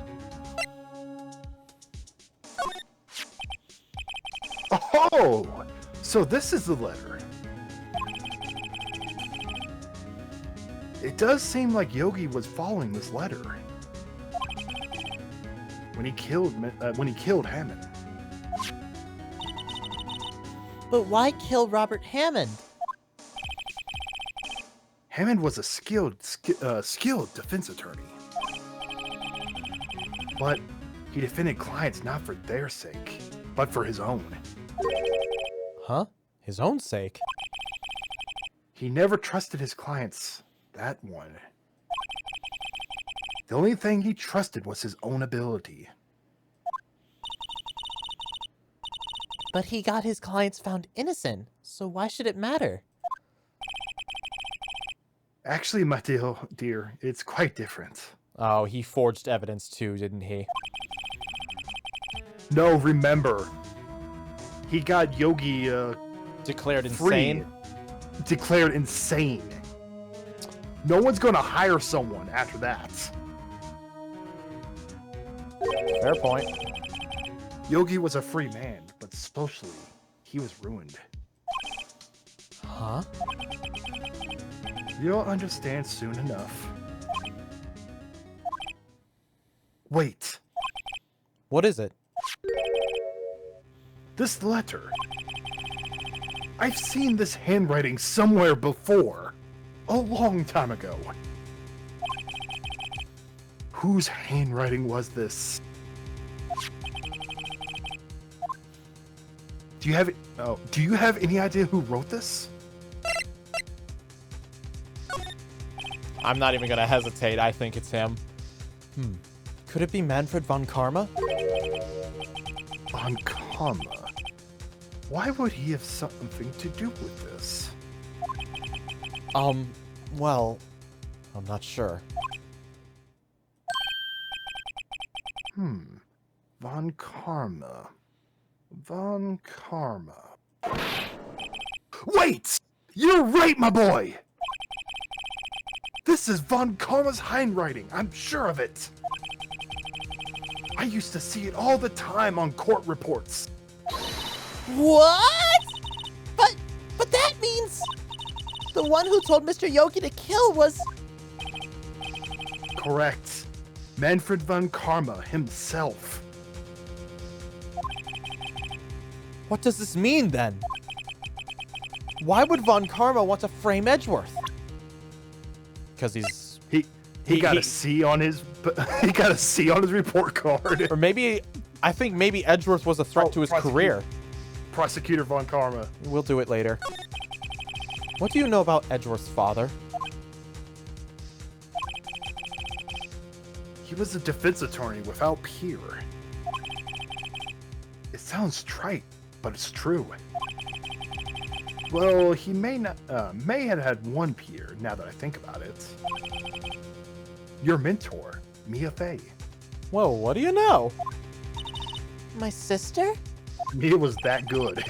Oh! So this is the letter. It does seem like Yogi was following this letter when he killed Hammond. But why kill Robert Hammond? Hammond was a skilled defense attorney, but he defended clients not for their sake, but for his own. Huh? His own sake? He never trusted his clients. That one. The only thing he trusted was his own ability. But he got his clients found innocent, so why should it matter? Actually, my dear, it's quite different. Oh, he forged evidence too, didn't he? No, remember, he got Yogi Declared free, insane. declared insane. No one's gonna hire someone after that. Fair point. Yogi was a free man, but socially, he was ruined. Huh? You'll understand soon enough. Wait, What is it? this letter. I've seen this handwriting somewhere before. A long time ago. Whose handwriting was this? Do you have any idea who wrote this? I'm not even gonna hesitate. I think it's him. Could it be Manfred von Karma? Von Karma. Why would he have something to do with this? Well, I'm not sure. Von Karma. Von Karma. Wait! You're right, my boy! This is Von Karma's handwriting. I'm sure of it. I used to see it all the time on court reports. What? But that means the one who told Mr. Yogi to kill was... Correct. Manfred von Karma himself. What does this mean then? Why would von Karma want to frame Edgeworth? Because he's... He got a C on his he got a C on his report card. Or maybe... I think maybe Edgeworth was a threat to his career. Prosecutor von Karma. We'll do it later. What do you know about Edgeworth's father? He was a defense attorney without peer. It sounds trite, but it's true. Well, he may have had one peer, now that I think about it. Your mentor, Mia Fey. Whoa, what do you know? My sister? Mia was that good.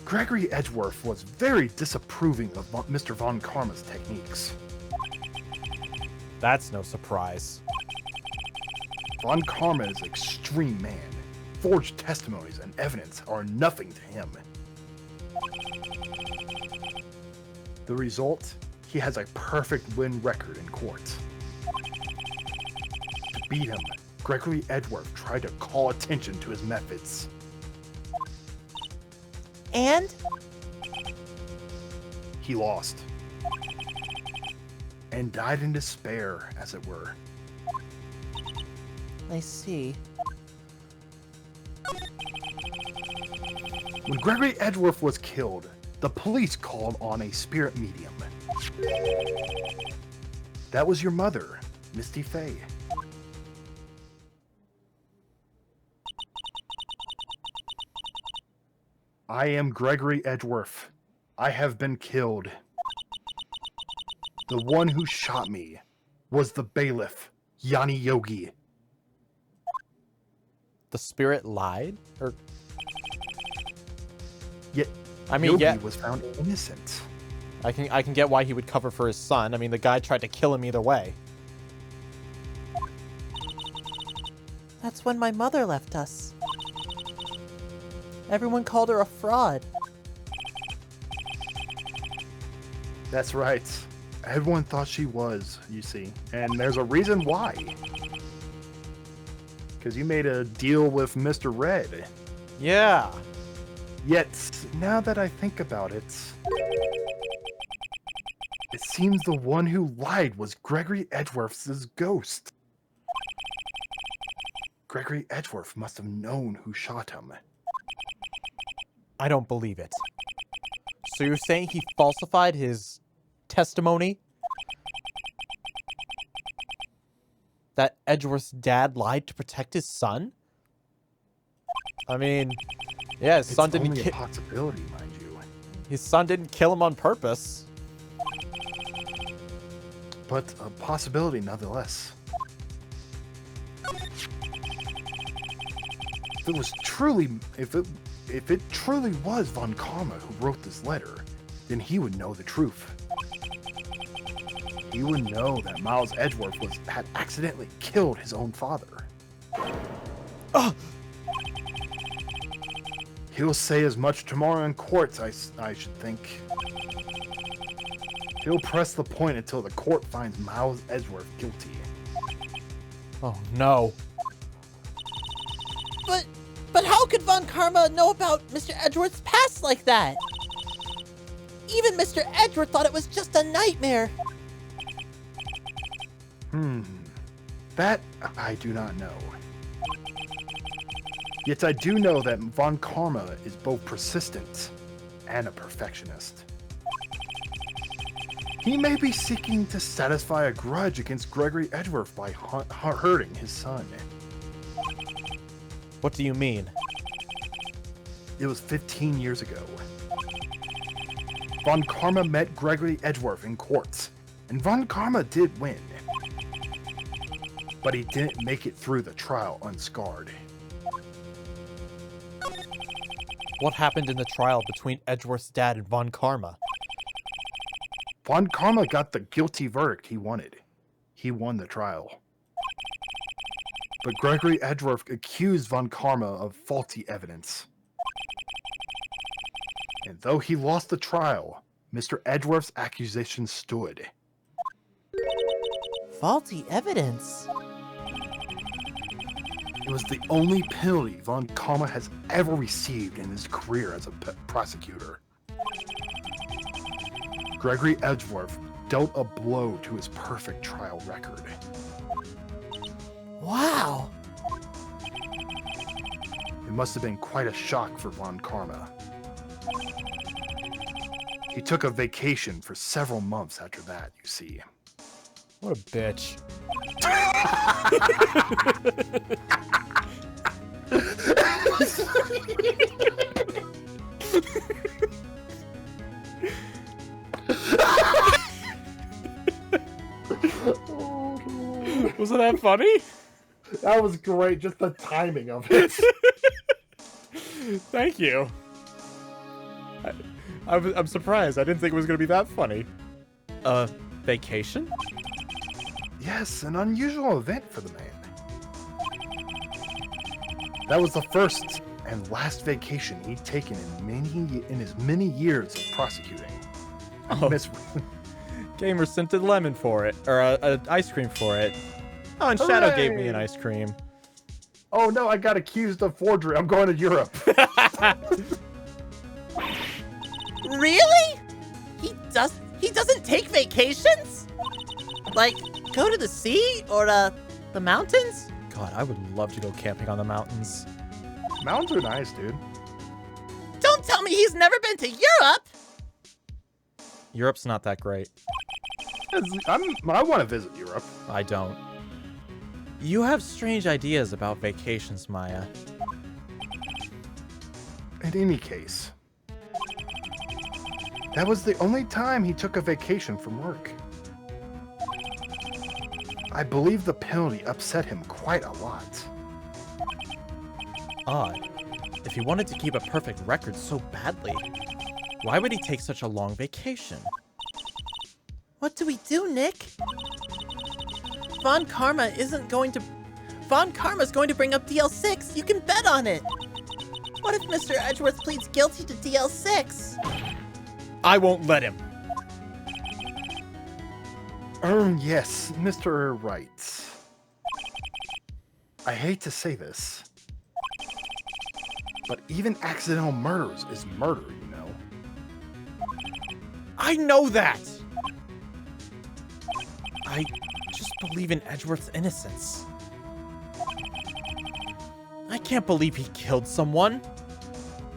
Gregory Edgeworth was very disapproving of Mr. Von Karma's techniques. That's no surprise. Von Karma is an extreme man. Forged testimonies and evidence are nothing to him. The result? He has a perfect win record in court. To beat him, Gregory Edgeworth tried to call attention to his methods. And? He lost. And died in despair, as it were. I see. When Gregory Edgeworth was killed, the police called on a spirit medium. That was your mother, Misty Fey. I am Gregory Edgeworth. I have been killed. The one who shot me was the bailiff, Yanni Yogi. the spirit lied? Or Yet, I mean, Yogi yeah, was found innocent. I can get why he would cover for his son. I mean, the guy tried to kill him either way. That's when my mother left us. Everyone called her a fraud. That's right. Everyone thought she was, you see. And there's a reason why. Because you made a deal with Mr. Red. Yeah. Yet, now that I think about it, it seems the one who lied was Gregory Edgeworth's ghost. Gregory Edgeworth must have known who shot him. I don't believe it. So you're saying he falsified his testimony? That Edgeworth's dad lied to protect his son? I mean, yeah, his son It's didn't only a kill. possibility, mind you. His son didn't kill him on purpose. But a possibility nonetheless. If it truly was Von Karma who wrote this letter, then he would know the truth. He would know that Miles Edgeworth had accidentally killed his own father. He'll say as much tomorrow in court, I should think. He'll press the point until the court finds Miles Edgeworth guilty. Oh no. But how could Von Karma know about Mr. Edgeworth's past like that? Even Mr. Edgeworth thought it was just a nightmare. That I do not know. Yet I do know that Von Karma is both persistent and a perfectionist. He may be seeking to satisfy a grudge against Gregory Edgeworth by hurting his son. What do you mean? It was 15 years ago. Von Karma met Gregory Edgeworth in court, and Von Karma did win. But he didn't make it through the trial unscarred. What happened in the trial between Edgeworth's dad and Von Karma? Von Karma got the guilty verdict he wanted. He won the trial. But Gregory Edgeworth accused Von Karma of faulty evidence. And though he lost the trial, Mr. Edgeworth's accusation stood. Faulty evidence? It was the only penalty Von Karma has ever received in his career as a prosecutor. Gregory Edgeworth dealt a blow to his perfect trial record. Wow. It must have been quite a shock for Von Karma. He took a vacation for several months after that, you see. What a bitch. Wasn't that funny? That was great, just the timing of it. Thank you. I'm surprised. I didn't think it was going to be that funny. Vacation? Yes, an unusual event for the man. That was the first and last vacation he'd taken in his many years of prosecuting. Oh. Gamer sent a lemon for it, or an ice cream for it. Oh, and Shadow gave me an ice cream. Oh no, I got accused of forgery. I'm going to Europe. Really? He doesn't take vacations? Like, go to the sea or the mountains? God, I would love to go camping on the mountains. Mountains are nice, dude. Don't tell me he's never been to Europe! Europe's not that great. I want to visit Europe. I don't. You have strange ideas about vacations, Maya. In any case, that was the only time he took a vacation from work. I believe the penalty upset him quite a lot. odd. If he wanted to keep a perfect record so badly, why would he take such a long vacation? What do we do, Nick? Von Karma's going to bring up DL6. You can bet on it. What if Mr. Edgeworth pleads guilty to DL6? I won't let him. Yes, Mr. Wright. I hate to say this, but even accidental murders is murder, you know? I know that! I just believe in Edgeworth's innocence. I can't believe he killed someone.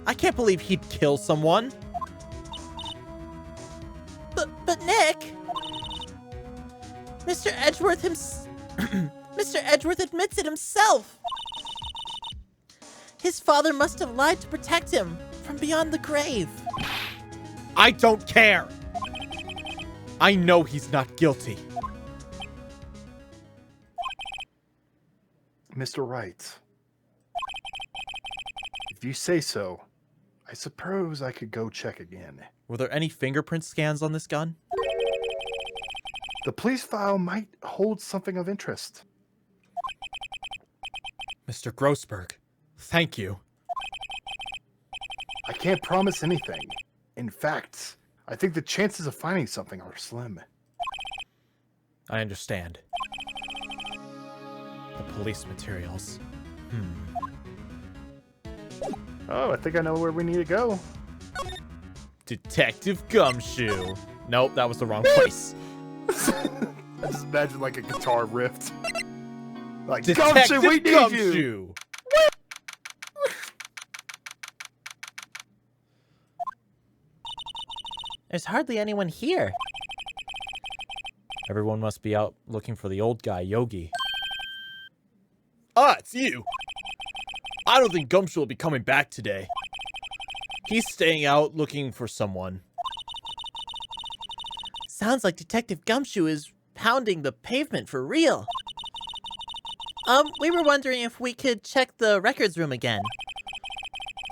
I can't believe he'd kill someone. But Nick, Mr. Edgeworth Mr. Edgeworth admits it himself. His father must have lied to protect him from beyond the grave. I don't care. I know he's not guilty. Mr. Wright, if you say so, I suppose I could go check again. Were there any fingerprint scans on this gun? The police file might hold something of interest. Mr. Grossberg, thank you. I can't promise anything. In fact, I think the chances of finding something are slim. I understand. The police materials. Oh, I think I know where we need to go. Detective Gumshoe. Nope, that was the wrong place. I just imagine like a guitar riff. Like, Detective Gumshoe, we need you! Gumshoe. There's hardly anyone here. Everyone must be out looking for the old guy, Yogi. Ah, it's you. I don't think Gumshoe will be coming back today. He's staying out looking for someone. Sounds like Detective Gumshoe is pounding the pavement for real. We were wondering if we could check the records room again.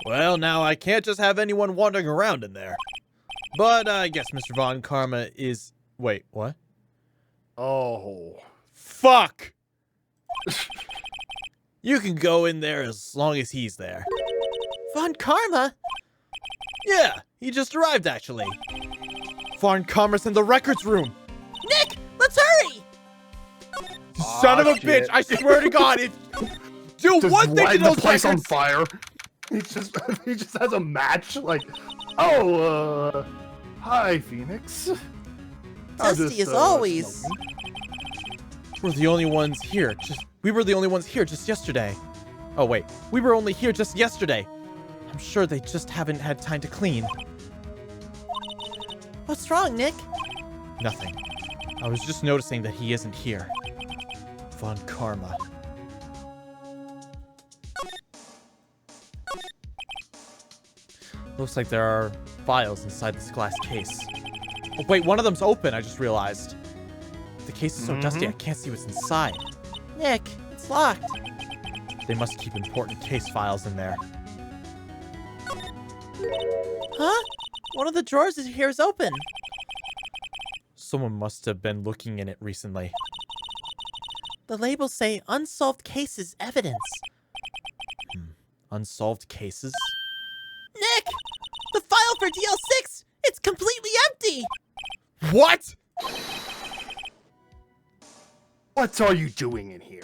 Well, now I can't just have anyone wandering around in there. But I guess Mr. Von Karma is... Wait, what? Oh. Fuck! You can go in there as long as he's there. Von Karma? Yeah, he just arrived actually. Von Karma's in the records room. Nick, let's hurry! Son of a shit. bitch! I swear to God, if do Just one thing to light the those place on records. fire. He just has a match. Like, hi, Phoenix. I'm Dusty just, as always. smoking. We're the only ones here. We were the only ones here just yesterday. Oh wait, we were only here just yesterday. I'm sure they just haven't had time to clean. What's wrong, Nick? Nothing. I was just noticing that he isn't here. Von Karma. Looks like there are files inside this glass case. Oh, wait, one of them's open, I just realized. The case is so dusty, I can't see what's inside. Nick, it's locked. They must keep important case files in there. Huh? One of the drawers here is open. Someone must have been looking in it recently. The labels say unsolved cases evidence. Unsolved cases? Nick! The file for DL6! It's completely empty! What? What are you doing in here?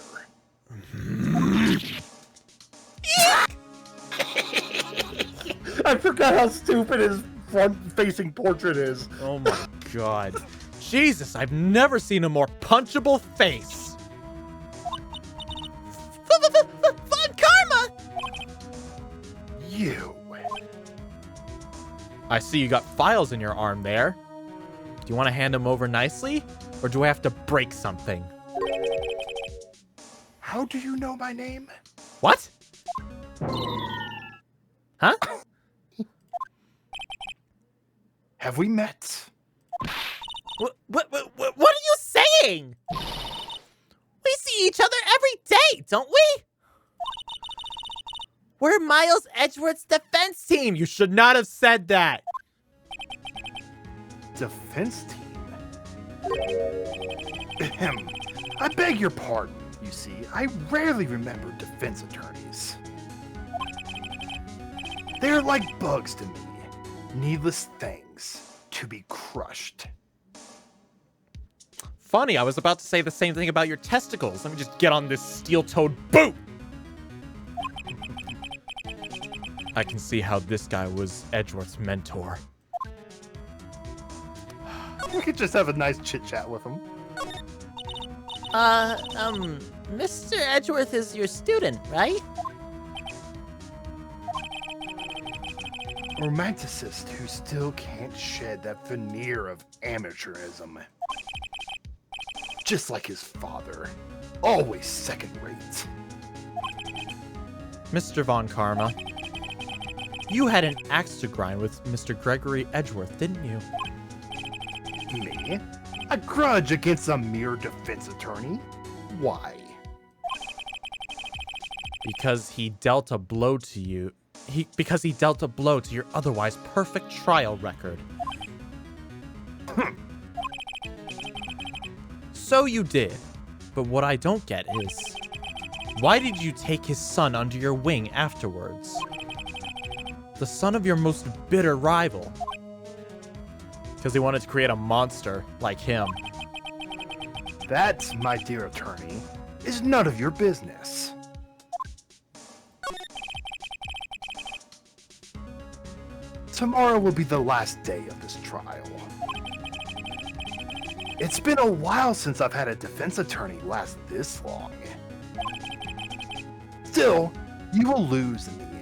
I forgot how stupid his front-facing portrait is. Oh my God. Jesus, I've never seen a more punchable face. Von Karma! You. I see you got files in your arm there. Do you want to hand them over nicely? Or do I have to break something? How do you know my name? What? Huh? Have we met? What are you saying? We see each other every day, don't we? We're Miles Edgeworth's defense team. You should not have said that. Defense team? Ahem. I beg your pardon. You see, I rarely remember defense attorneys. They're like bugs to me. Needless things to be crushed. Funny, I was about to say the same thing about your testicles. Let me just get on this steel-toed boot. I can see how this guy was Edgeworth's mentor. We could just have a nice chit-chat with him. Mr. Edgeworth is your student, right? Romanticist who still can't shed that veneer of amateurism. Just like his father. Always second rate. Mr. Von Karma, you had an axe to grind with Mr. Gregory Edgeworth, didn't you? Me? A grudge against a mere defense attorney? Why? Because he dealt a blow to you. Because he dealt a blow to your otherwise perfect trial record. So you did. But what I don't get is, why did you take his son under your wing afterwards? The son of your most bitter rival. Because he wanted to create a monster like him. That, my dear attorney, is none of your business. Tomorrow will be the last day of this trial. It's been a while since I've had a defense attorney last this long. Still, you will lose in the end.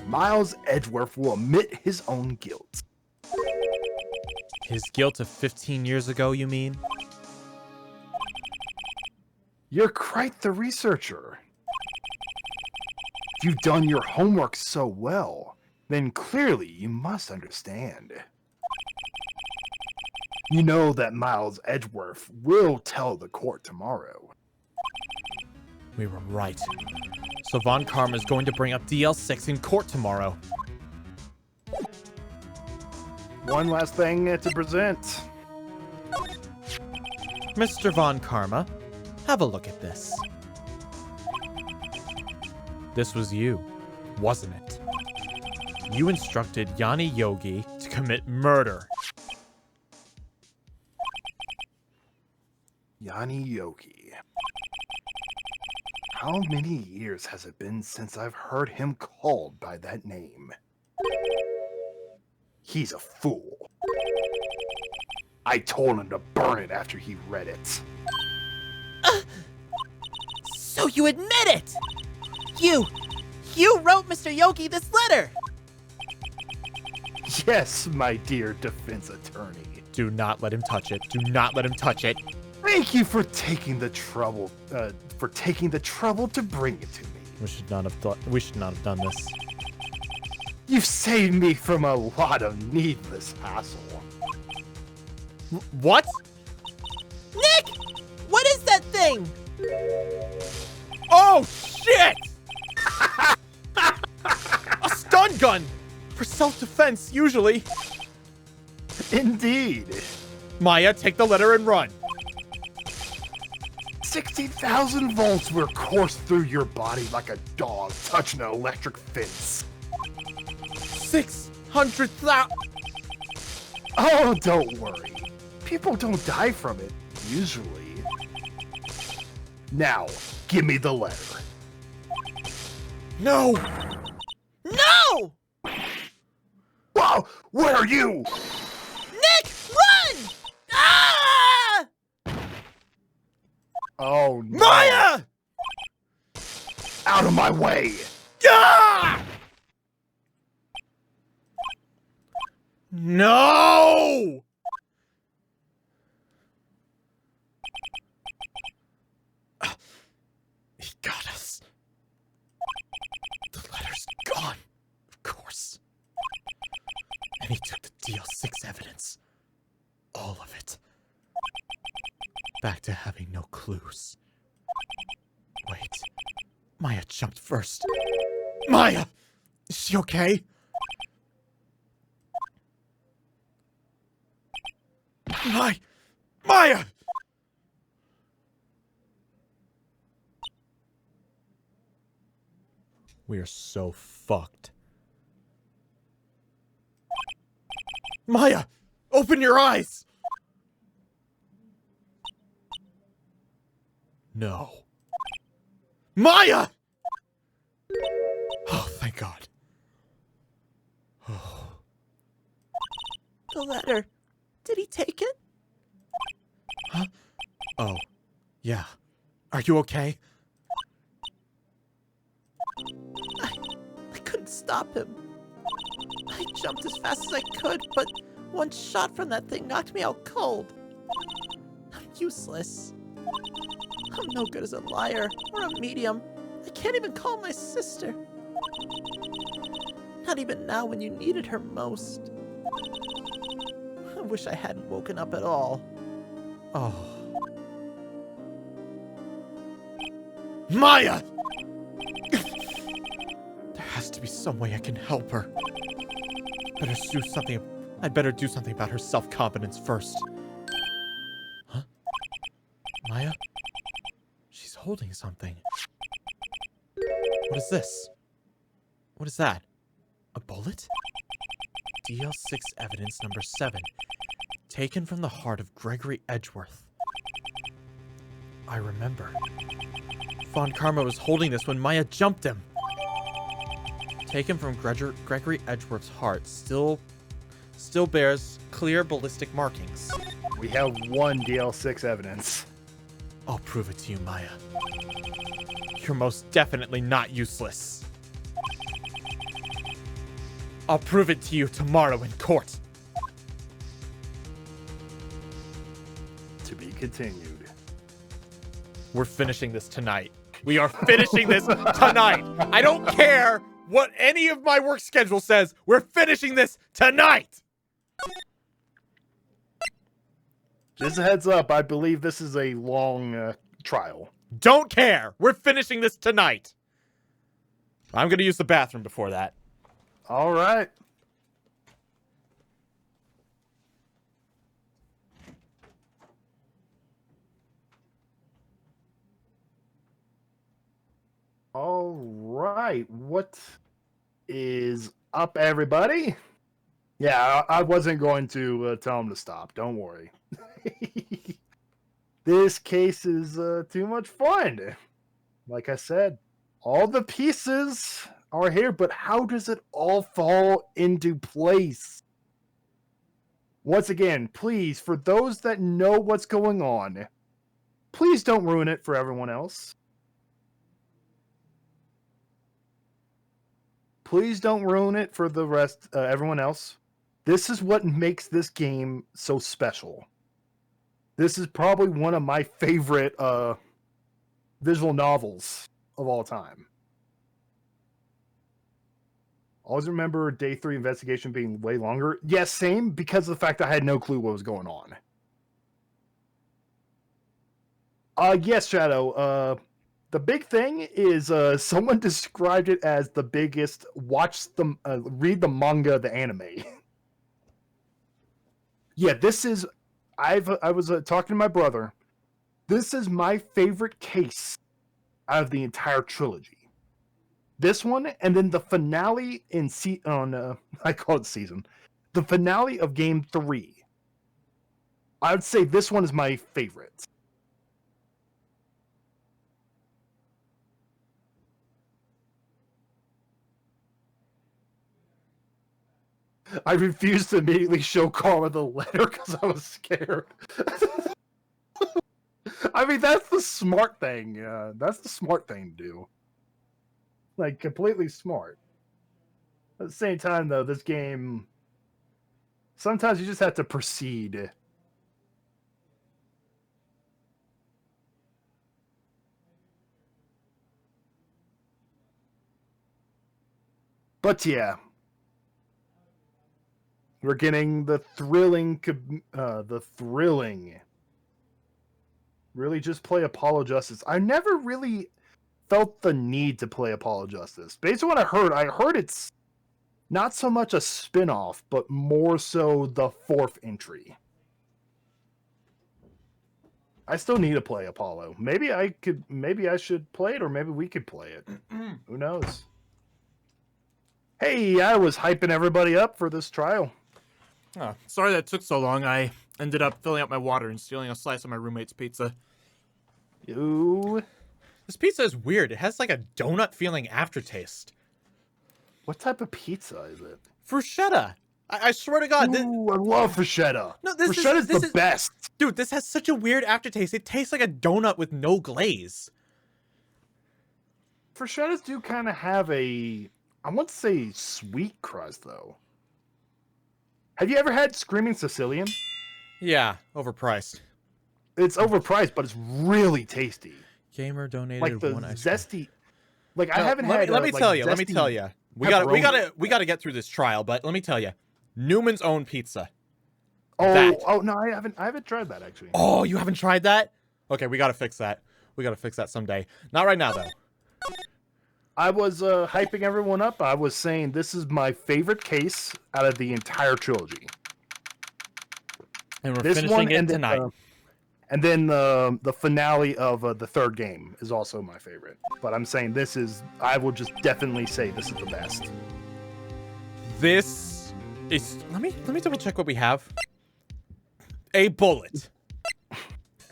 Miles Edgeworth will admit his own guilt. His guilt of 15 years ago, you mean? You're quite the researcher. If you've done your homework so well, then clearly you must understand. You know that Miles Edgeworth will tell the court tomorrow. We were right. So Von Karma is going to bring up DL6 in court tomorrow. One last thing to present. Mr. Von Karma, have a look at this. This was you, wasn't it? You instructed Yanni Yogi to commit murder. Yanni Yogi. How many years has it been since I've heard him called by that name? He's a fool. I told him to burn it after he read it. So you admit it! You wrote Mr. Yogi this letter! Yes, my dear defense attorney. Do not let him touch it. Do not let him touch it. Thank you for taking the trouble to bring it to me. We should not have done this. You've saved me from a lot of needless hassle. What? Nick! What is that thing? Oh, shit! A stun gun! For self-defense, usually. Indeed. Maya, take the letter and run. 60,000 volts will course through your body like a dog touching an electric fence. 600,000. Oh, don't worry. People don't die from it, usually. Now, give me the letter. No! No! Whoa! Where are you? Nick, run! Ah! Oh, no. Maya! Out of my way! Ah! No! He got us. The letter's gone, of course. And he took the DL6 evidence. All of it. Back to having no clues. Wait. Maya jumped first. Maya! Is she okay? Maya! We are so fucked. Maya! Open your eyes! No. Maya! Oh, thank God. Oh. The letter. Did he take it? Huh? Oh. Yeah. Are you okay? I couldn't stop him. I jumped as fast as I could, but one shot from that thing knocked me out cold. I'm useless. I'm no good as a liar or a medium. I can't even call my sister. Not even now when you needed her most. I wish I hadn't woken up at all. Oh. Maya! There has to be some way I can help her. I'd better do something about her self-confidence first. Huh? Maya? She's holding something. What is this? What is that? A bullet? DL6 evidence number 7. Taken from the heart of Gregory Edgeworth. I remember. Von Karma was holding this when Maya jumped him. Taken from Gregory Edgeworth's heart, still bears clear ballistic markings. We have one DL6 evidence. I'll prove it to you, Maya. You're most definitely not useless. I'll prove it to you tomorrow in court. To be continued. We're finishing this tonight. We are finishing this tonight. I don't care what any of my work schedule says. We're finishing this tonight. Just a heads up, I believe this is a long trial. Don't care. We're finishing this tonight. I'm going to use the bathroom before that. All right. All right. What is up, everybody? Yeah, I wasn't going to tell him to stop. Don't worry. This case is too much fun. Like I said, all the pieces are here, but how does it all fall into place? Once again, please, for those that know what's going on, please don't ruin it for everyone else. Please don't ruin it for the rest, everyone else. This is what makes this game so special. This is probably one of my favorite visual novels of all time. Always remember day 3 investigation being way longer. Yes, same, because of the fact I had no clue what was going on. Yes, Shadow. The big thing is someone described it as the biggest read the manga, the anime. Yeah, this is... I was talking to my brother. This is my favorite case out of the entire trilogy. This one, and then the finale I call it season. The finale of Game 3. I would say this one is my favorite. I refused to immediately show Karma the letter because I was scared. I mean, that's the smart thing. That's the smart thing to do. Like, completely smart. At the same time, though, this game... Sometimes you just have to proceed. But yeah. We're getting the thrilling... Really just play Apollo Justice. I never really felt the need to play Apollo Justice. Based on what I heard it's not so much a spin-off, but more so the 4th entry. I still need to play Apollo. Maybe I should play it, or maybe we could play it. Who knows? Hey, I was hyping everybody up for this trial. Oh, sorry that took so long. I ended up filling up my water and stealing a slice of my roommate's pizza. Ooh. This pizza is weird. It has like a donut feeling aftertaste. What type of pizza is it? Bruschetta. I swear to God. Ooh, I love bruschetta. No, Bruschetta's the best. Dude, this has such a weird aftertaste. It tastes like a donut with no glaze. Bruschettas do kind of have I want to say sweet crust, though. Have you ever had Screaming Sicilian? Yeah, overpriced. It's overpriced, but it's really tasty. Gamer donated Like the one ice zesty. Like No, I haven't let had. me, let me like, tell you. Let me zesty tell you. We pepperoni. gotta get through this trial. But let me tell you, Newman's Own Pizza. Oh, that. oh no, I haven't tried that actually. Oh, you haven't tried that? Okay, we gotta fix that. We gotta fix that someday. Not right now though. I was hyping everyone up. I was saying this is my favorite case out of the entire trilogy. And we're This finishing one it and tonight. And then the finale of the 3rd game is also my favorite. But I'm saying I will just definitely say this is the best. This is. Let me double check what we have. A bullet.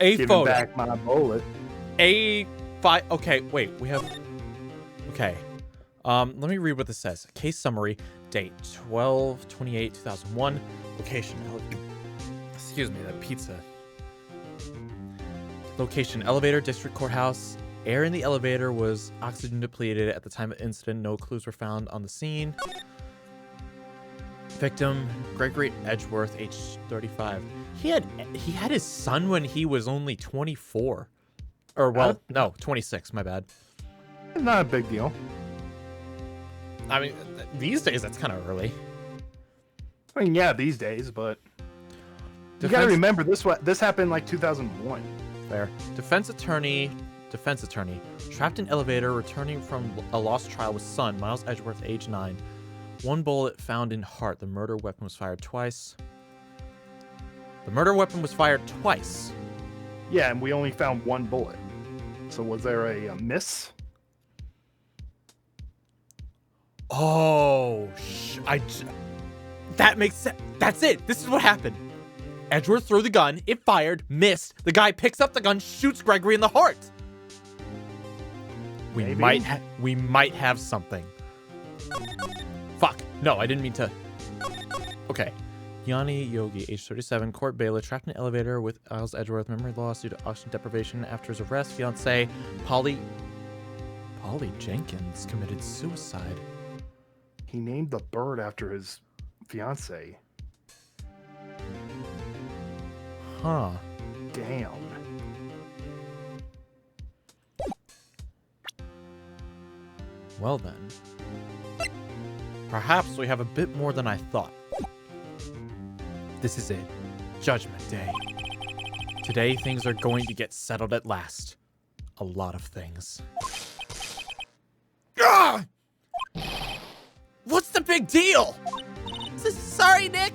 A Giving photo. back my bullet. A 5. Okay, wait. We have. Okay. Let me read what this says. Case summary. Date 12/28/2001. Location. Excuse me. That pizza. Location, elevator, district courthouse. Air in the elevator was oxygen depleted at the time of the incident. No clues were found on the scene. Victim, Gregory Edgeworth, age 35. He had his son when he was only 24. Or, well, no, 26, my bad. Not a big deal. I mean, these days, that's kind of early. I mean, yeah, these days, but you gotta remember this happened like 2001. Fair. Defense attorney, trapped in elevator, returning from a lost trial with son, Miles Edgeworth, age 9. 1 bullet found in heart. The murder weapon was fired twice. Yeah, and we only found 1 bullet. So was there a miss? Oh, that makes sense. That's it. This is what happened. Edgeworth threw the gun. It fired. Missed. The guy picks up the gun, shoots Gregory in the heart. We might have something. Fuck. No, I didn't mean to. Okay. Yanni Yogi, age 37, court bailiff, trapped in an elevator with Miles Edgeworth, memory loss due to oxygen deprivation after his arrest. Fiancée Polly Jenkins committed suicide. He named the bird after his fiance. Huh. Damn. Well then. Perhaps we have a bit more than I thought. This is it. Judgment Day. Today things are going to get settled at last. A lot of things. Ah! What's the big deal? Sorry, Nick.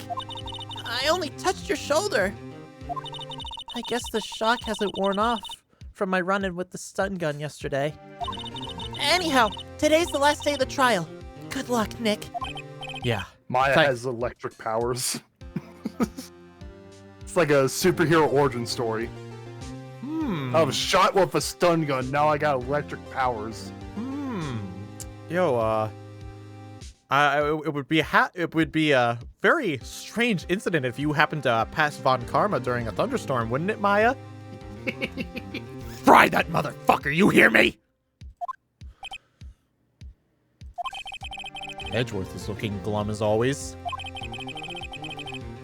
I only touched your shoulder. I guess the shock hasn't worn off from my run-in with the stun gun yesterday. Anyhow, today's the last day of the trial. Good luck, Nick. Yeah. Maya has electric powers. It's like a superhero origin story. I was shot with a stun gun. Now I got electric powers. Yo, it would be a very strange incident if you happened to pass Von Karma during a thunderstorm, wouldn't it, Maya? Fry that motherfucker, you hear me? Edgeworth is looking glum as always.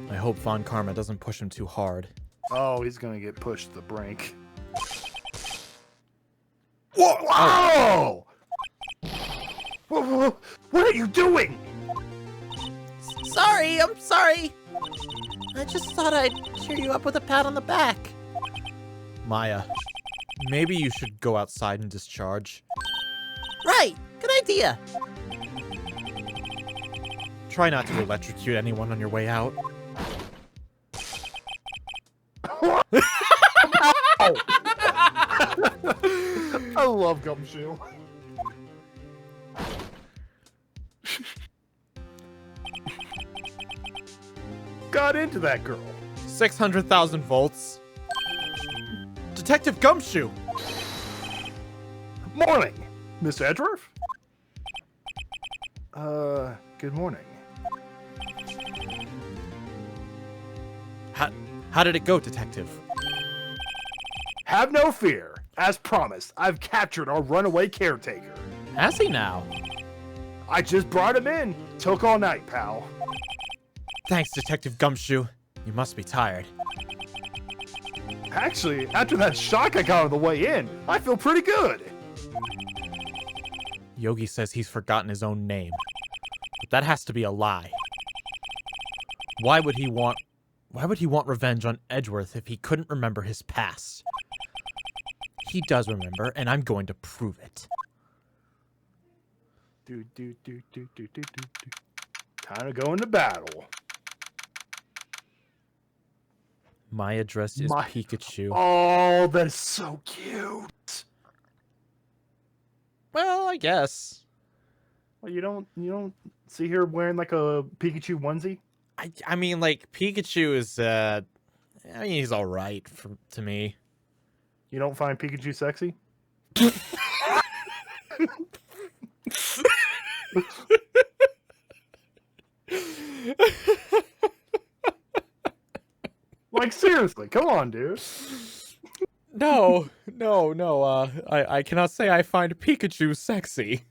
I hope Von Karma doesn't push him too hard. Oh, he's gonna get pushed to the brink. Whoa! Whoa! What are you doing? Sorry, I'm sorry. I just thought I'd cheer you up with a pat on the back. Maya, maybe you should go outside and discharge. Good idea. Try not to electrocute anyone on your way out. I love Gumshoe. Got into that girl. 600,000 volts. Detective Gumshoe! Morning, Mr. Edgeworth. Good morning. How did it go, Detective? Have no fear. As promised, I've captured our runaway caretaker. Has he now? I just brought him in. Took all night, pal. Thanks, Detective Gumshoe. You must be tired. Actually, after that shock I got on the way in, I feel pretty good. Yogi says he's forgotten his own name. But that has to be a lie. Why would he want revenge on Edgeworth if he couldn't remember his past? He does remember, and I'm going to prove it. Time to go into battle. My address is Pikachu. Oh, that is so cute. Well, I guess. Well, you don't see her wearing like a Pikachu onesie? I mean, like, Pikachu is, I mean, he's alright to me. You don't find Pikachu sexy? Like, seriously, come on, dude. No, I cannot say I find Pikachu sexy.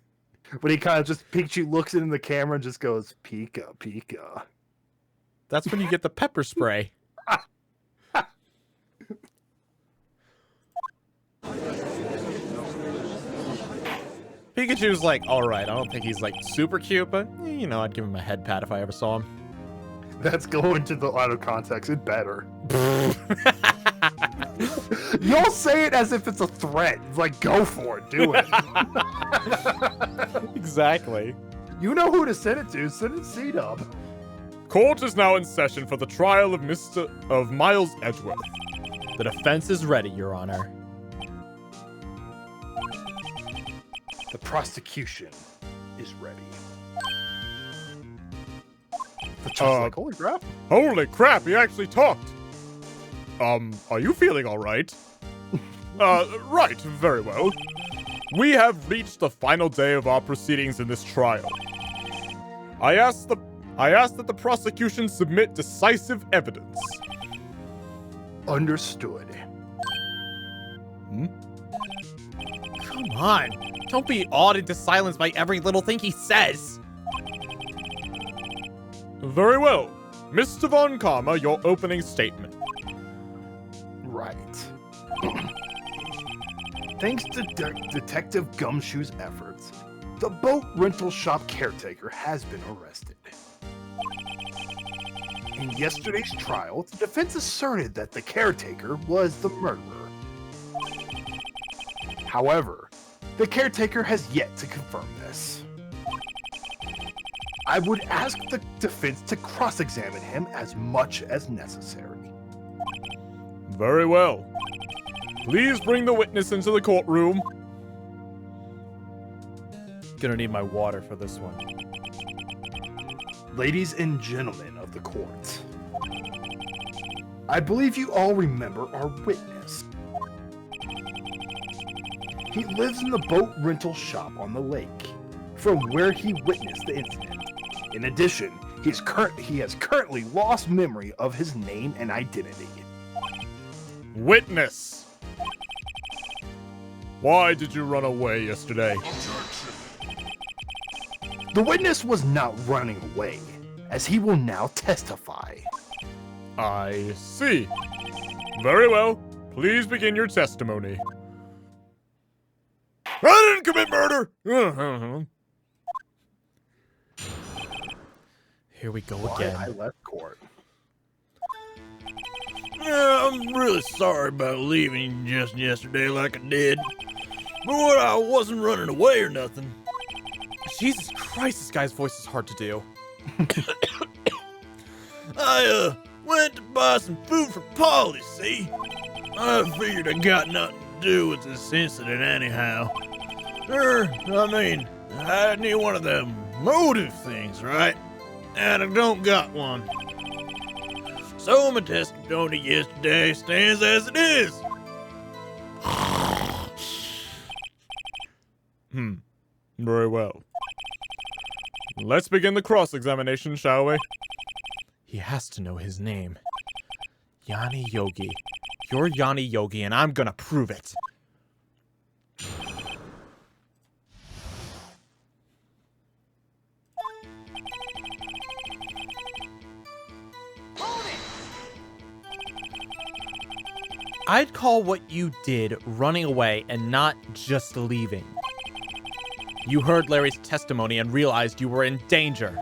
But he kind of just, Pikachu looks into the camera and just goes, Pika, Pika. That's when you get the pepper spray. Pikachu's like, alright, I don't think he's like super cute, but, you know, I'd give him a head pat if I ever saw him. That's going to the out of context. It better. You'll say it as if it's a threat. It's like, go for it. Do it. Exactly. You know who to send it to. Send it C-Dub. Court is now in session for the trial of Miles Edgeworth. The defense is ready, Your Honor. The prosecution is ready. The judge's like, holy crap. Holy crap, he actually talked! Are you feeling alright? Right, very well. We have reached the final day of our proceedings in this trial. I ask that the prosecution submit decisive evidence. Understood. Come on. Don't be awed into silence by every little thing he says. Very well. Mr. Von Karma, your opening statement. Right. Thanks to Detective Gumshoe's efforts, the boat rental shop caretaker has been arrested. In yesterday's trial, the defense asserted that the caretaker was the murderer. However, the caretaker has yet to confirm this. I would ask the defense to cross-examine him as much as necessary. Very well. Please bring the witness into the courtroom. Gonna need my water for this one. Ladies and gentlemen of the court, I believe you all remember our witness. He lives in the boat rental shop on the lake, from where he witnessed the incident. In addition, he has currently lost memory of his name and identity. Witness! Why did you run away yesterday? The witness was not running away, as he will now testify. I see. Very well. Please begin your testimony. I didn't commit murder! Here we go Why again. I left court. Yeah, I'm really sorry about leaving just yesterday like I did. But I wasn't running away or nothing. Jesus Christ, this guy's voice is hard to do. I went to buy some food for Polly, see? I figured I got nothing to do with this incident anyhow. I mean, I need one of them motive things, right? And I don't got one. So my testimony yesterday stands as it is. Very well. Let's begin the cross-examination, shall we? He has to know his name. Yanni Yogi. You're Yanni Yogi, and I'm gonna prove it. I'd call what you did running away and not just leaving. You heard Larry's testimony and realized you were in danger.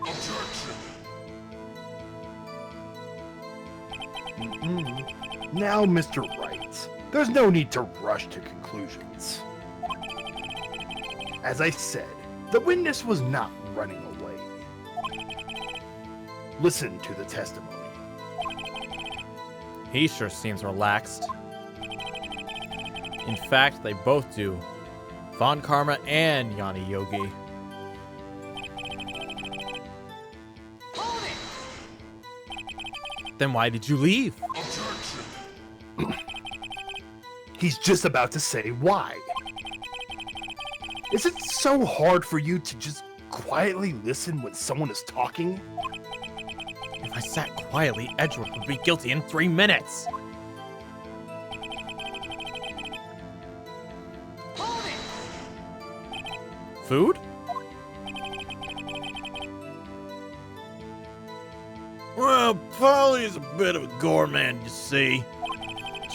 Now, Mr. Wright, there's no need to rush to conclusions. As I said, the witness was not running away. Listen to the testimony. He sure seems relaxed. In fact, they both do. Von Karma and Yanni Yogi. Then why did you leave? He's just about to say why. Is it so hard for you to just quietly listen when someone is talking? If I sat quietly, Edgeworth would be guilty in 3 minutes. Food? Well, Polly is a bit of a gourmand, you see.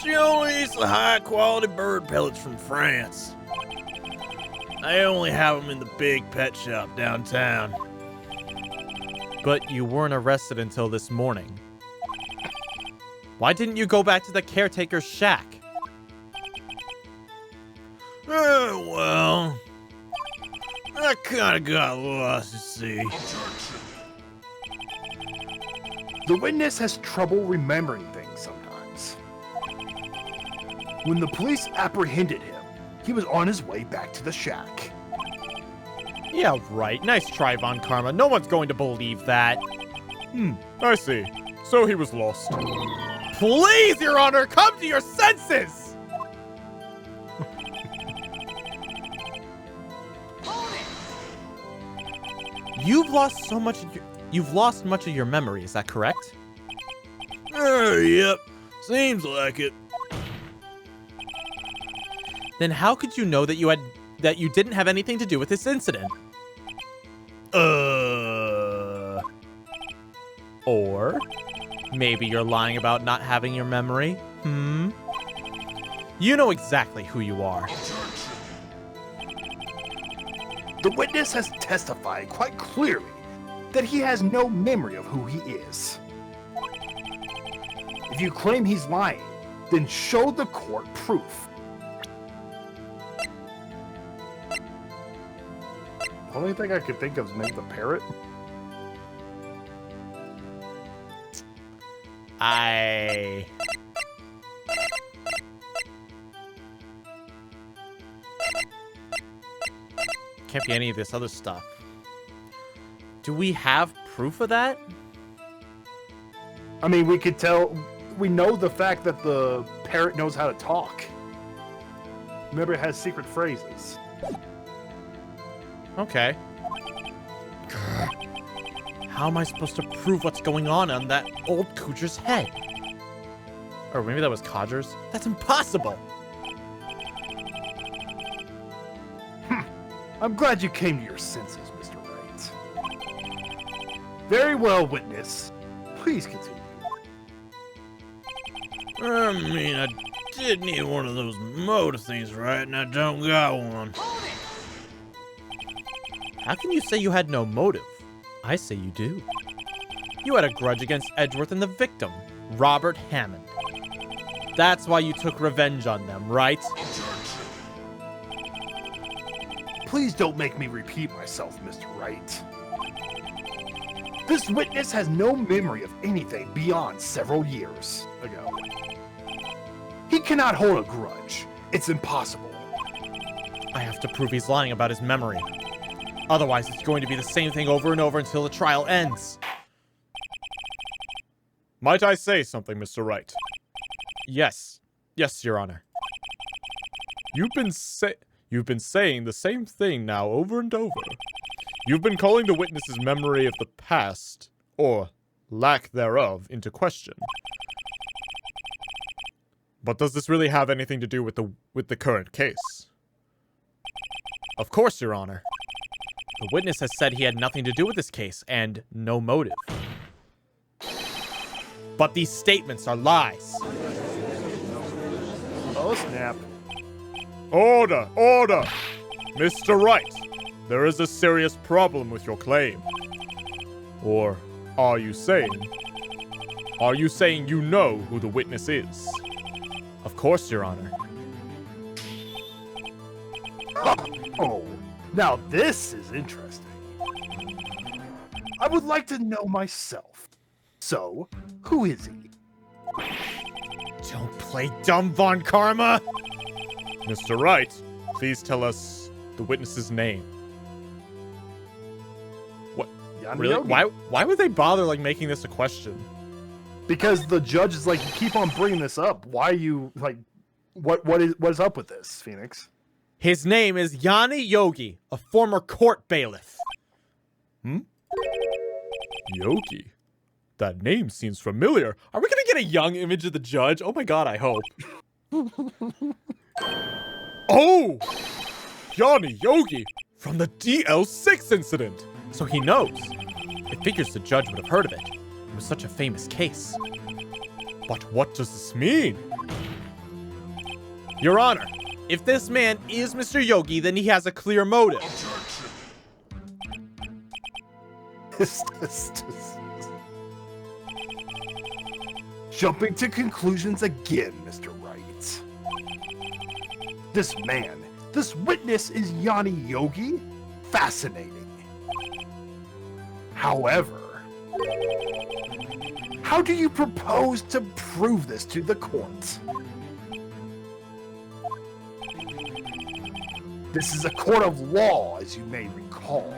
She only eats the high-quality bird pellets from France. They only have them in the big pet shop downtown. But you weren't arrested until this morning. Why didn't you go back to the caretaker's shack? Well, I kinda got lost, you see. The witness has trouble remembering things sometimes. When the police apprehended him, he was on his way back to the shack. Yeah, right. Nice try, Von Karma. No one's going to believe that. I see. So he was lost. Please, Your Honor, come to your senses! You've lost much of your memory, is that correct? Yep. Seems like it. Then how could you know that you didn't have anything to do with this incident? Or maybe you're lying about not having your memory? You know exactly who you are. The witness has testified quite clearly that he has no memory of who he is. If you claim he's lying, then show the court proof. The only thing I could think of is maybe the parrot. Can't be any of this other stuff. Do we have proof of that? I mean, we could tell. We know the fact that the parrot knows how to talk. Remember, it has secret phrases. Okay. How am I supposed to prove what's going on that old Cooger's head? Or maybe that was Codger's? That's impossible! I'm glad you came to your senses, Mr. Wright. Very well, witness. Please continue. I mean, I did need one of those motor things, right? And I don't got one. How can you say you had no motive? I say you do. You had a grudge against Edgeworth and the victim, Robert Hammond. That's why you took revenge on them, right? Please don't make me repeat myself, Mr. Wright. This witness has no memory of anything beyond several years ago. He cannot hold a grudge. It's impossible. I have to prove he's lying about his memory. Otherwise, it's going to be the same thing over and over until the trial ends. Might I say something, Mr. Wright? Yes. Yes, Your Honor. You've been saying the same thing now over and over. You've been calling the witness's memory of the past, or lack thereof, into question. But does this really have anything to do with the current case? Of course, Your Honor. The witness has said he had nothing to do with this case, and no motive. But these statements are lies. Oh, snap. Order! Order! Mr. Wright, there is a serious problem with your claim. Or are you saying you know who the witness is? Of course, Your Honor. Oh, now this is interesting. I would like to know myself. So, who is he? Don't play dumb, Von Karma! Mr. Wright, please tell us the witness's name. What? Yanni Really? Yogi. Why would they bother, like, making this a question? Because the judge is like, you keep on bringing this up. Why are you, like, what is up with this, Phoenix? His name is Yanni Yogi, a former court bailiff. Yogi? That name seems familiar. Are we gonna get a young image of the judge? Oh my god, I hope. Oh! Yanni Yogi! From the DL6 incident! So he knows. It figures the judge would have heard of it. It was such a famous case. But what does this mean? Your Honor, if this man is Mr. Yogi, then he has a clear motive. Jumping to conclusions again, Mr. Wright. This man, this witness is Yanni Yogi? Fascinating. However, how do you propose to prove this to the court? This is a court of law, as you may recall.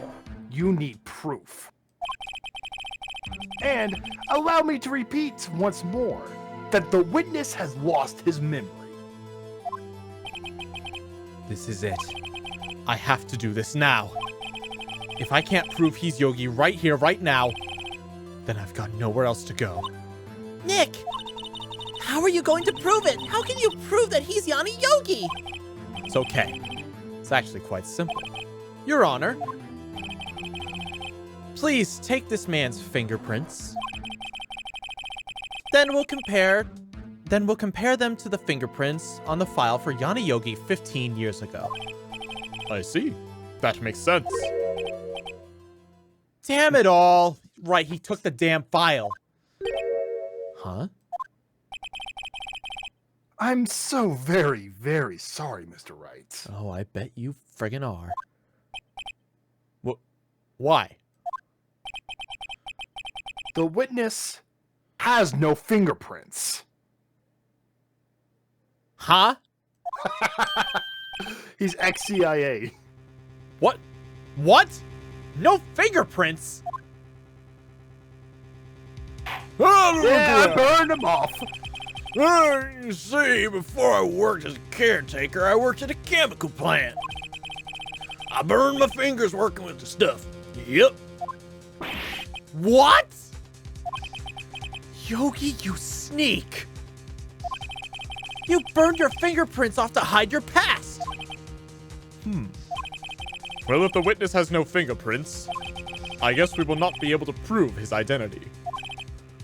You need proof. And allow me to repeat once more that the witness has lost his memory. This is it. I have to do this now. If I can't prove he's Yogi right here, right now, then I've got nowhere else to go. Nick! How are you going to prove it? How can you prove that he's Yanni Yogi? It's okay. It's actually quite simple. Your Honor, please take this man's fingerprints. Then we'll compare them to the fingerprints on the file for Yanni Yogi 15 years ago. I see. That makes sense. Damn it all! Right, he took the damn file. Huh? I'm so very, very sorry, Mr. Wright. Oh, I bet you friggin' are. Why? The witness has no fingerprints. Huh? He's ex-CIA. What? What? No fingerprints? Yeah, I burned him off. You see, before I worked as a caretaker, I worked at a chemical plant. I burned my fingers working with the stuff. Yep. What? Yogi, you sneak! You burned your fingerprints off to hide your past! Well, if the witness has no fingerprints, I guess we will not be able to prove his identity.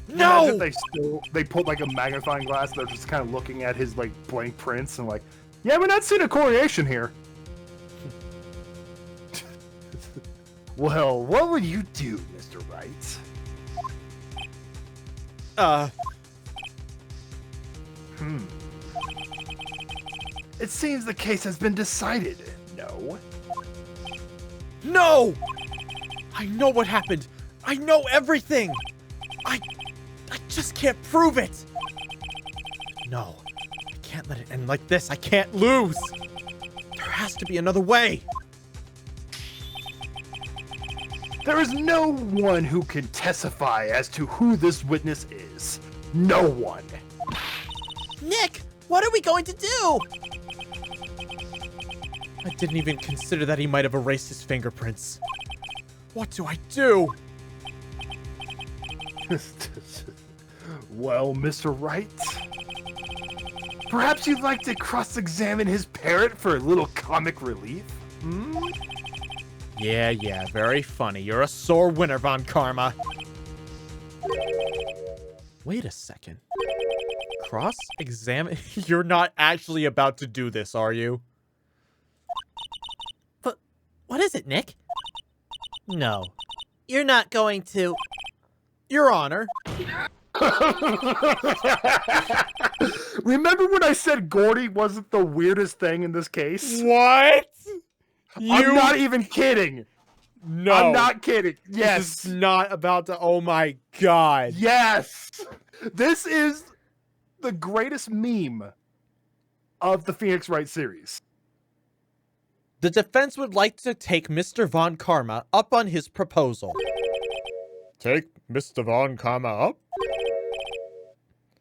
No! Imagine they put like a magnifying glass. They're just kind of looking at his like blank prints and like, yeah, we're not seeing a correlation here. Well, what will you do, Mr. Wright? It seems the case has been decided. No. No! I know what happened. I know everything. I just can't prove it. No, I can't let it end like this. I can't lose. There has to be another way. There is no one who can testify as to who this witness is. No one. Nick, what are we going to do? I didn't even consider that he might have erased his fingerprints. What do I do? Well, Mr. Wright, perhaps you'd like to cross-examine his parrot for a little comic relief? Hmm? Yeah, very funny. You're a sore winner, Von Karma. Wait a second. Cross-examine? You're not actually about to do this, are you? But what is it, Nick? No, you're not going to... Your Honor. Remember when I said Gordy wasn't the weirdest thing in this case? What? I'm not even kidding. No. I'm not kidding. Yes. This is not about to... Oh my god. Yes. This is the greatest meme of the Phoenix Wright series. The defense would like to take Mr. Von Karma up on his proposal. Take Mr. Von Karma up?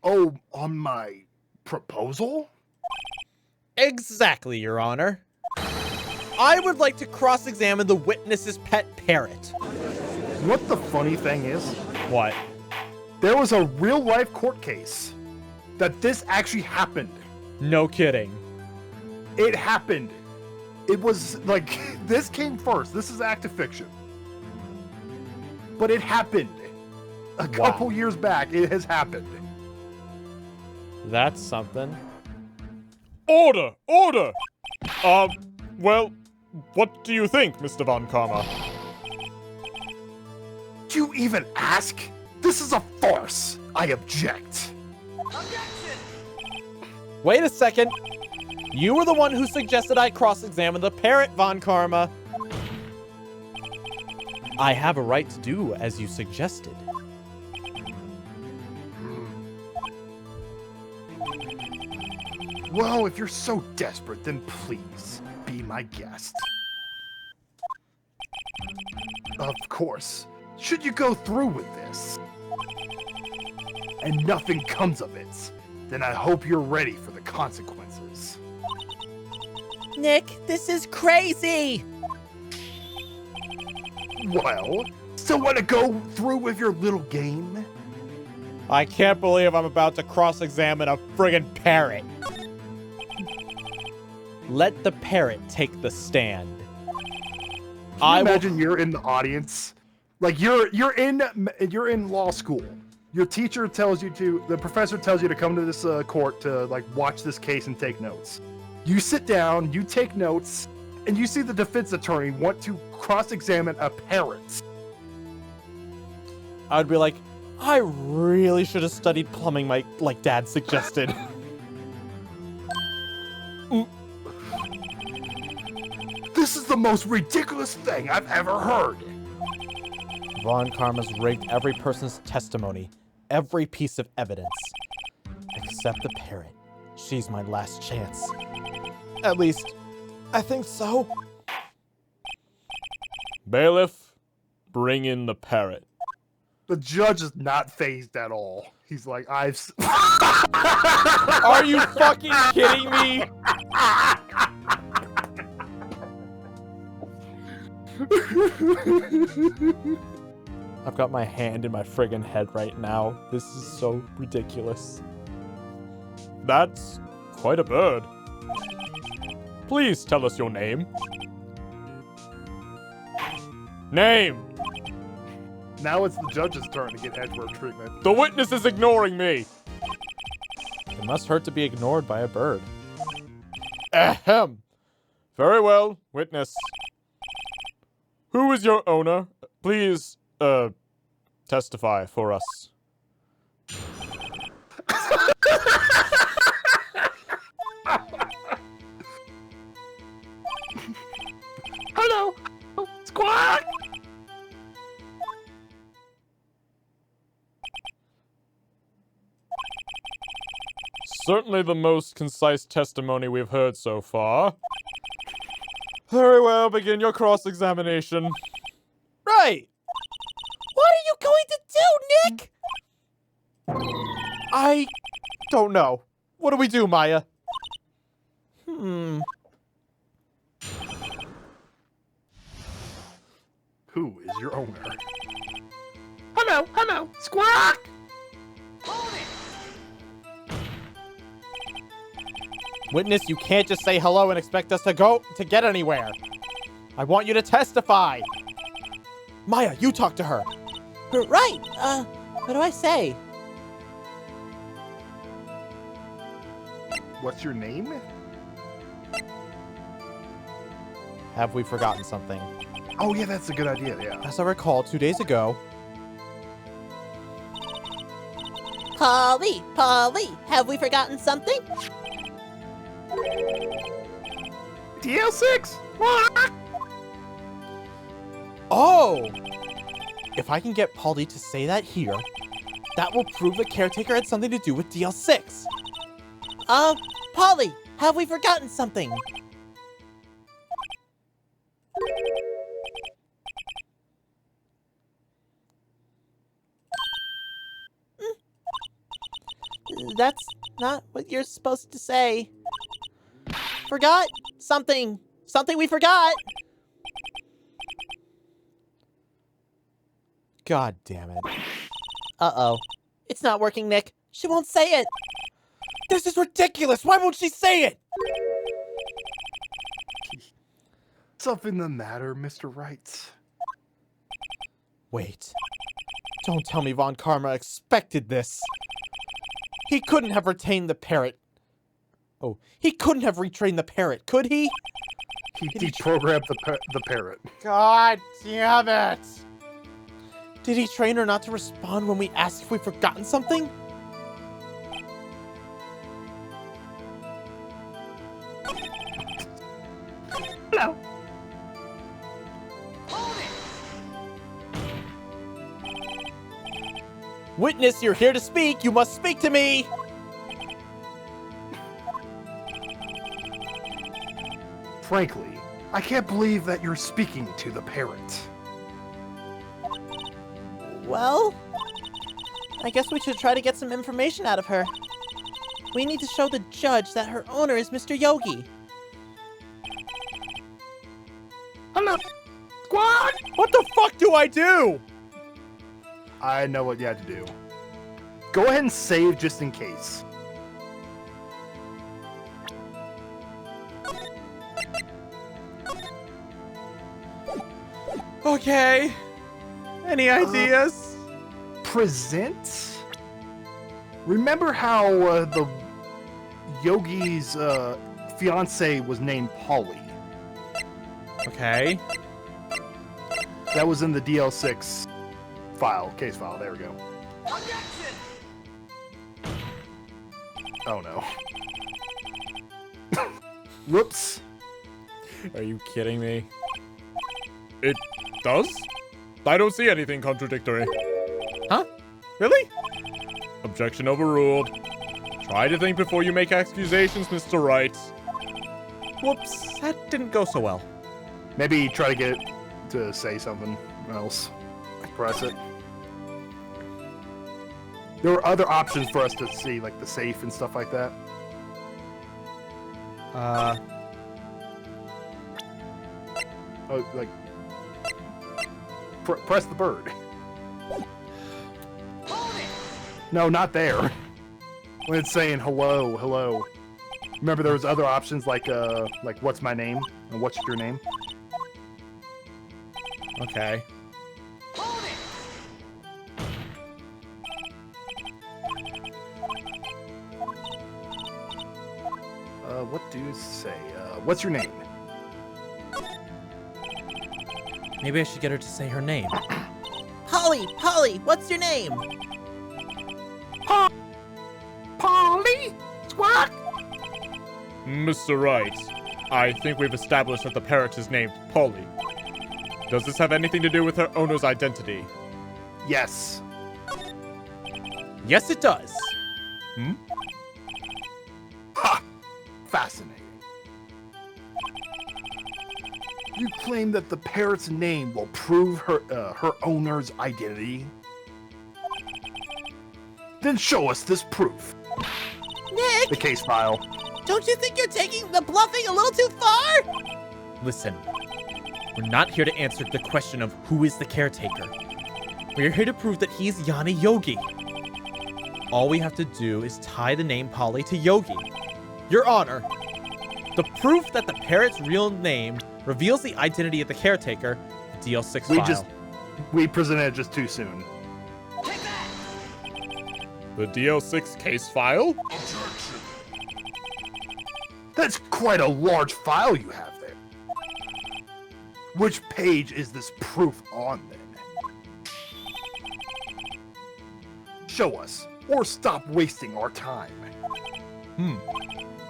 Oh, on my proposal? Exactly, Your Honor. I would like to cross-examine the witness's pet parrot. What the funny thing is, What? there was a real-life court case that this actually happened. No kidding. It happened. It was like, this came first. This is active fiction. But it happened. A couple years back, it has happened. That's something. Order! Order! Well, what do you think, Mr. Von Karma? Do you even ask? This is a farce. I object. Wait a second. You were the one who suggested I cross-examine the parrot, Von Karma. I have a right to do as you suggested. Well, if you're so desperate, then please be my guest. Of course. Should you go through with this, and nothing comes of it, then I hope you're ready for the consequences. Nick, this is crazy! Well, still want to go through with your little game? I can't believe I'm about to cross-examine a friggin' parrot. Let the parrot take the stand. I imagine you're in the audience, like you're in law school. Your teacher tells you to, the professor tells you to come to this court to like watch this case and take notes. You sit down, you take notes, and you see the defense attorney want to cross-examine a parrot. I would be like, I really should have studied plumbing like Dad suggested. This is the most ridiculous thing I've ever heard. Von Karma's rigged every person's testimony, every piece of evidence. Except the parrot. She's my last chance. At least, I think so. Bailiff, bring in the parrot. The judge is not fazed at all. He's like, Are you fucking kidding me? I've got my hand in my friggin' head right now. This is so ridiculous. That's quite a bird. Please tell us your name. Name! Now it's the judge's turn to get Edward treatment. The witness is ignoring me! It must hurt to be ignored by a bird. Ahem. Very well, witness. Who is your owner? Please, testify for us. Hello. Oh, it's Squawk! Certainly the most concise testimony we've heard so far. Very well, begin your cross-examination. Right! What are you going to do, Nick? I don't know. What do we do, Maya? Hmm. Who is your owner? Hello, Squawk! Witness, you can't just say hello and expect us to get anywhere. I want you to testify. Maya, you talk to her. Right, what do I say? What's your name? Have we forgotten something? Oh yeah, that's a good idea, yeah. As I recall, 2 days ago... Polly, have we forgotten something? DL6! Oh! If I can get Polly to say that here, that will prove the caretaker had something to do with DL6. Polly, have we forgotten something? That's not what you're supposed to say. Forgot something. Something we forgot. God damn it. Uh-oh. It's not working, Nick. She won't say it. This is ridiculous! Why won't she say it? Something the matter, Mr. Wright? Wait. Don't tell me Von Karma expected this. He couldn't have retained the parrot. Oh, he couldn't have retrained the parrot, could he? He deprogrammed the parrot. God damn it! Did he train her not to respond when we asked if we've forgotten something? Hello. Witness, you're here to speak. You must speak to me. Frankly, I can't believe that you're speaking to the parrot. Well, I guess we should try to get some information out of her. We need to show the judge that her owner is Mr. Yogi. Hello, Squad! What the fuck do I do? I know what you had to do. Go ahead and save just in case. Okay. Any ideas? Present? Remember how the Yogi's fiance was named Polly? Okay. That was in the DL6 case file. There we go. Oh no. Whoops. Are you kidding me? It does? I don't see anything contradictory. Huh? Really? Objection overruled. Try to think before you make accusations, Mr. Wright. Whoops, that didn't go so well. Maybe try to get it to say something else. Press it. There were other options for us to see, like the safe and stuff like that. Oh, like... press the bird. No, not there. When it's saying hello, hello. Remember there was other options like what's my name and what's your name? Okay. What do you say? What's your name? Maybe I should get her to say her name. Polly, what's your name? Polly? Squawk? Mr. Wright, I think we've established that the parrot is named Polly. Does this have anything to do with her owner's identity? Yes. Yes, it does. Ha! Fascinating. You claim that the parrot's name will prove her owner's identity? Then show us this proof. Nick, The case file. don't you think you're taking the bluffing a little too far? Listen, we're not here to answer the question of who is the caretaker. We're here to prove that he's Yanni Yogi. All we have to do is tie the name Polly to Yogi. Your Honor, the proof that the parrot's real name reveals the identity of the caretaker, the DL6 file. We presented it just too soon. The DL6 case file? That's quite a large file you have there. Which page is this proof on, then? Show us, or stop wasting our time.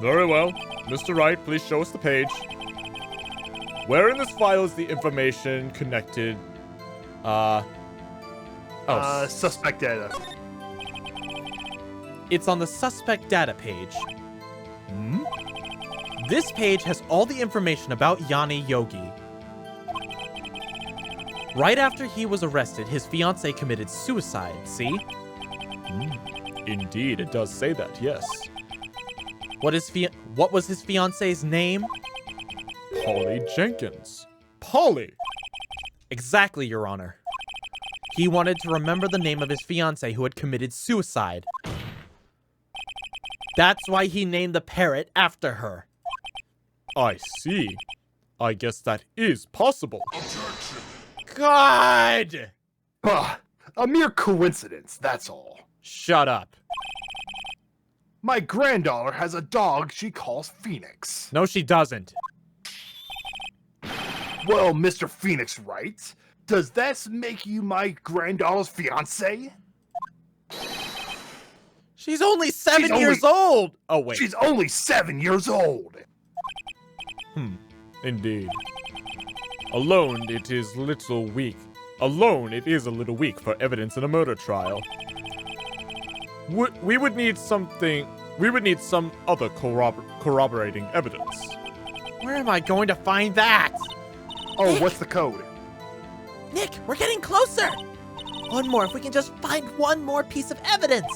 Very well. Mr. Wright, please show us the page. Where in this file is the information connected? Suspect data. It's on the suspect data page. This page has all the information about Yanni Yogi. Right after he was arrested, his fiancée committed suicide, see? Indeed, it does say that, yes. What was his fiancée's name? Polly Jenkins. Polly! Exactly, Your Honor. He wanted to remember the name of his fiancée who had committed suicide. That's why he named the parrot after her. I see. I guess that is possible. God! A mere coincidence, that's all. Shut up. My granddaughter has a dog she calls Phoenix. No, she doesn't. Well, Mr. Phoenix Wright, does that make you my granddaughter's fiancé? She's only 7 years old! Oh, wait. She's only 7 years old. Indeed. Alone, it is a little weak for evidence in a murder trial. We would need some other corroborating evidence. Where am I going to find that? Oh, what's the code? Nick, we're getting closer. One more, if we can just find one more piece of evidence.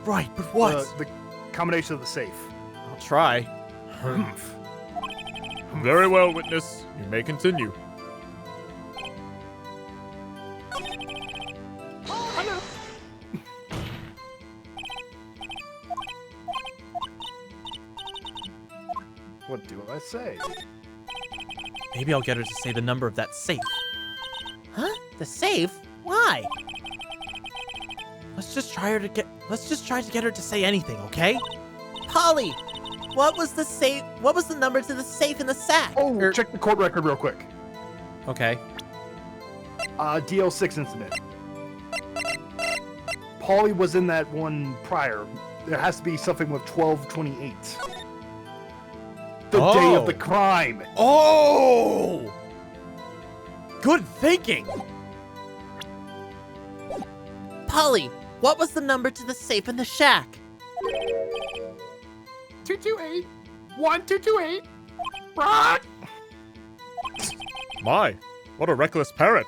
Right, but what? The combination of the safe. I'll try. Very well, witness. You may continue. What do I say? Maybe I'll get her to say the number of that safe. Huh? The safe? Why? Let's just try to get her to say anything, okay? Polly, what was the number to the safe in the sack? Oh, check the court record real quick. Okay. DL6 incident. Polly was in that one prior. There has to be something with 12/28. The day of the crime. Oh! Good thinking! Polly, what was the number to the safe in the shack? 228. 1228. Right. My, what a reckless parrot.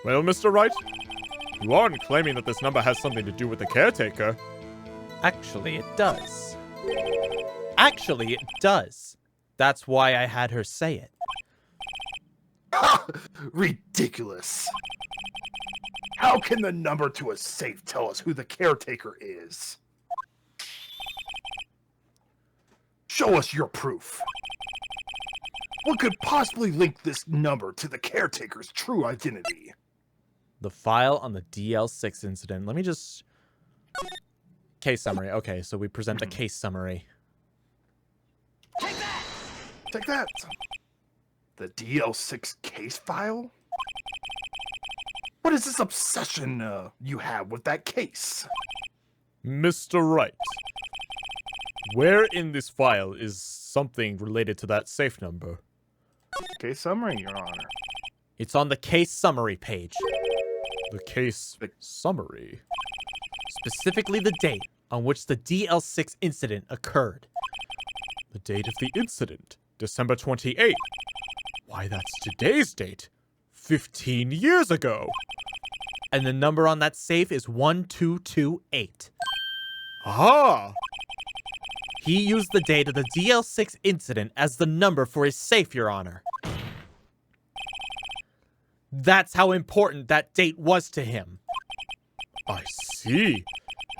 Well, Mr. Wright, you aren't claiming that this number has something to do with the caretaker. Actually, it does. Actually, it does. That's why I had her say it. Ridiculous. How can the number to a safe tell us who the caretaker is? Show us your proof. What could possibly link this number to the caretaker's true identity? The file on the DL6 incident. Let me just... Case summary. Okay, so we present the case summary. Take that. The DL6 case file? What is this obsession you have with that case? Mr. Wright, where in this file is something related to that safe number? Case summary, Your Honor. It's on the case summary page. The case summary. Specifically the date on which the DL6 incident occurred. The date of the incident, December 28th. Why, that's today's date. 15 years ago. And the number on that safe is 1228. Ah! He used the date of the DL6 incident as the number for his safe, Your Honor. That's how important that date was to him. I see.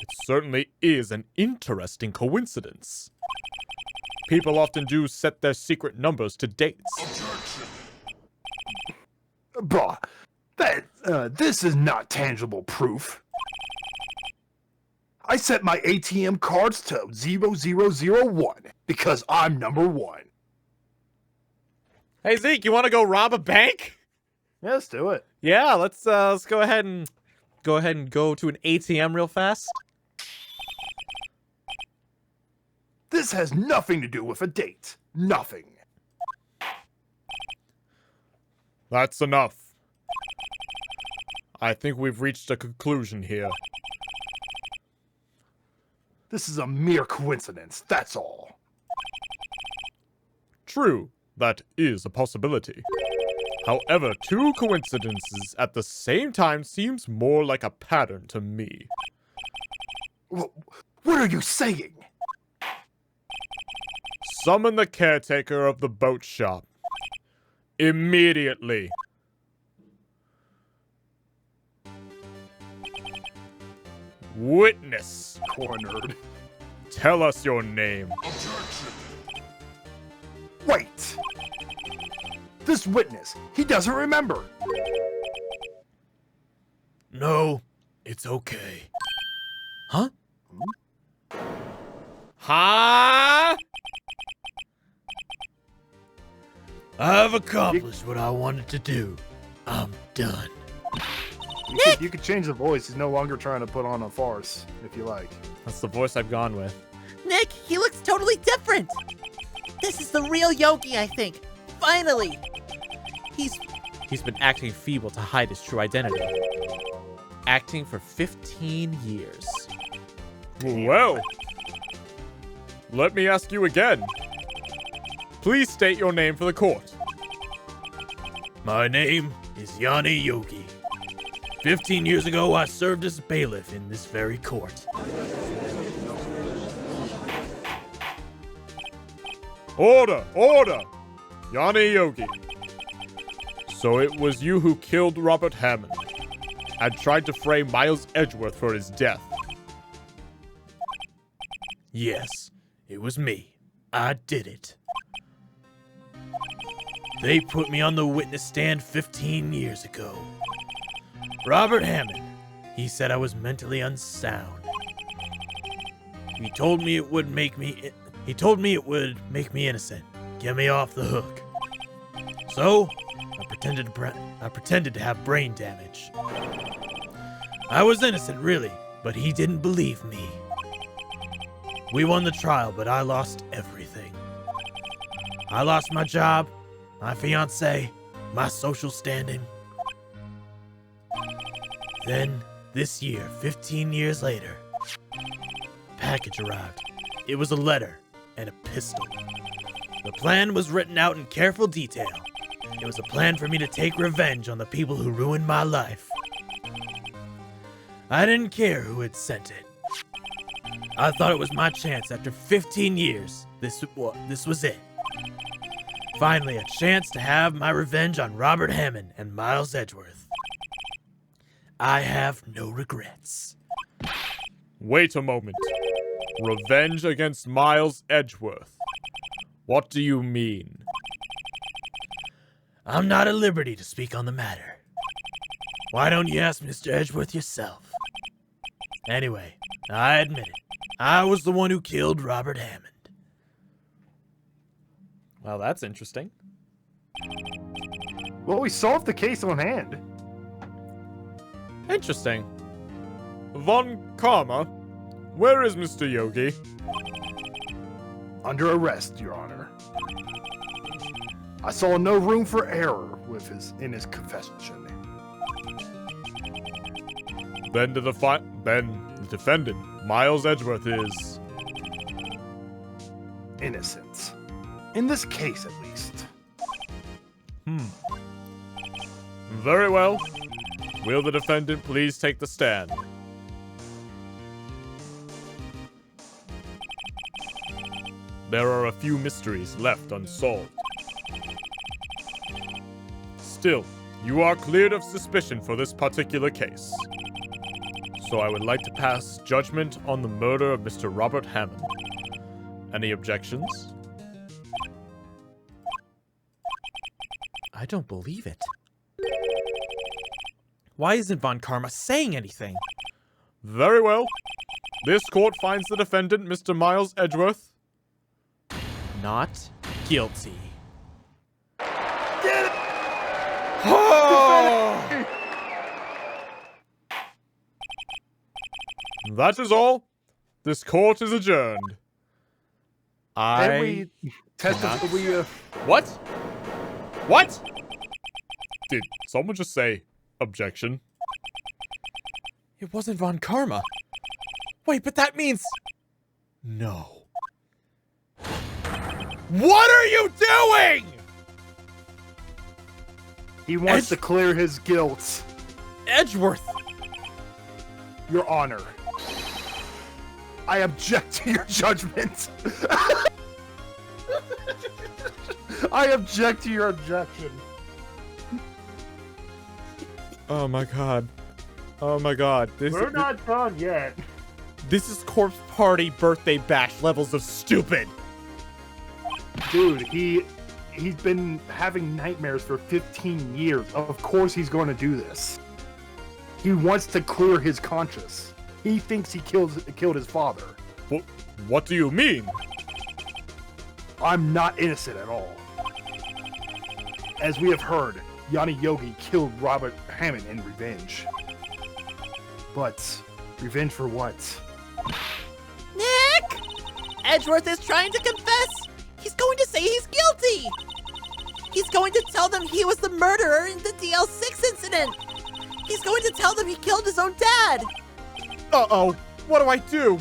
It certainly is an interesting coincidence. People often do set their secret numbers to dates. Bah, this is not tangible proof. I set my ATM cards to 0001 because I'm number 1. Hey, Zeke, you want to go rob a bank? Yeah, let's do it. Yeah, let's go ahead and go to an ATM real fast. This has nothing to do with a date. Nothing. That's enough. I think we've reached a conclusion here. This is a mere coincidence, that's all. True, that is a possibility. However, two coincidences at the same time seems more like a pattern to me. What are you saying? Summon the caretaker of the boat shop. Immediately. Witness. Poor nerd. Tell us your name. Wait! This witness, he doesn't remember. No, it's okay. Huh? Huh? I've accomplished what I wanted to do. I'm done. You could change the voice. He's no longer trying to put on a farce, if you like. That's the voice I've gone with. Nick, he looks totally different. This is the real Yogi, I think. Finally. He's been acting feeble to hide his true identity. Acting for 15 years. Well, let me ask you again. Please state your name for the court. My name is Yanni Yogi. 15 years ago, I served as bailiff in this very court. Order! Order! Yanni Yogi. So it was you who killed Robert Hammond and tried to frame Miles Edgeworth for his death. Yes, it was me. I did it. They put me on the witness stand 15 years ago. Robert Hammond, he said I was mentally unsound. He told me it would make me innocent, get me off the hook. So, I pretended to have brain damage. I was innocent, really, but he didn't believe me. We won the trial, but I lost everything. I lost my job, my fiancé, my social standing. Then, this year, 15 years later, a package arrived. It was a letter and a pistol. The plan was written out in careful detail. It was a plan for me to take revenge on the people who ruined my life. I didn't care who had sent it. I thought it was my chance after 15 years. This was it. Finally, a chance to have my revenge on Robert Hammond and Miles Edgeworth. I have no regrets. Wait a moment. Revenge against Miles Edgeworth. What do you mean? I'm not at liberty to speak on the matter. Why don't you ask Mr. Edgeworth yourself? Anyway, I admit it. I was the one who killed Robert Hammond. Well, that's interesting. Well, we solved the case on hand. Interesting. Von Karma, where is Mr. Yogi? Under arrest, Your Honor. I saw no room for error in his confession. Then the defendant, Miles Edgeworth, is innocent. In this case, at least. Very well. Will the defendant please take the stand? There are a few mysteries left unsolved. Still, you are cleared of suspicion for this particular case. So I would like to pass judgment on the murder of Mr. Robert Hammond. Any objections? I don't believe it. Why isn't Von Karma saying anything? Very well. This court finds the defendant, Mr. Miles Edgeworth, not guilty. Get it! That is all. This court is adjourned. Can we testify? What? What? Did someone just say objection? It wasn't Von Karma. Wait, but that means... No. What are you doing? He wants to clear his guilt. Edgeworth. Your Honor, I object to your judgment. I object to your objection. Oh my god. Oh my god. We're not done yet. This is corpse party birthday bash levels of stupid. Dude, he's been having nightmares for 15 years. Of course he's going to do this. He wants to clear his conscience. He thinks he killed his father. What do you mean? I'm not innocent at all. As we have heard, Yanni Yogi killed Robert Hammond in revenge. But revenge for what? Nick! Edgeworth is trying to confess! He's going to say he's guilty! He's going to tell them he was the murderer in the DL6 incident! He's going to tell them he killed his own dad! Uh-oh. What do I do?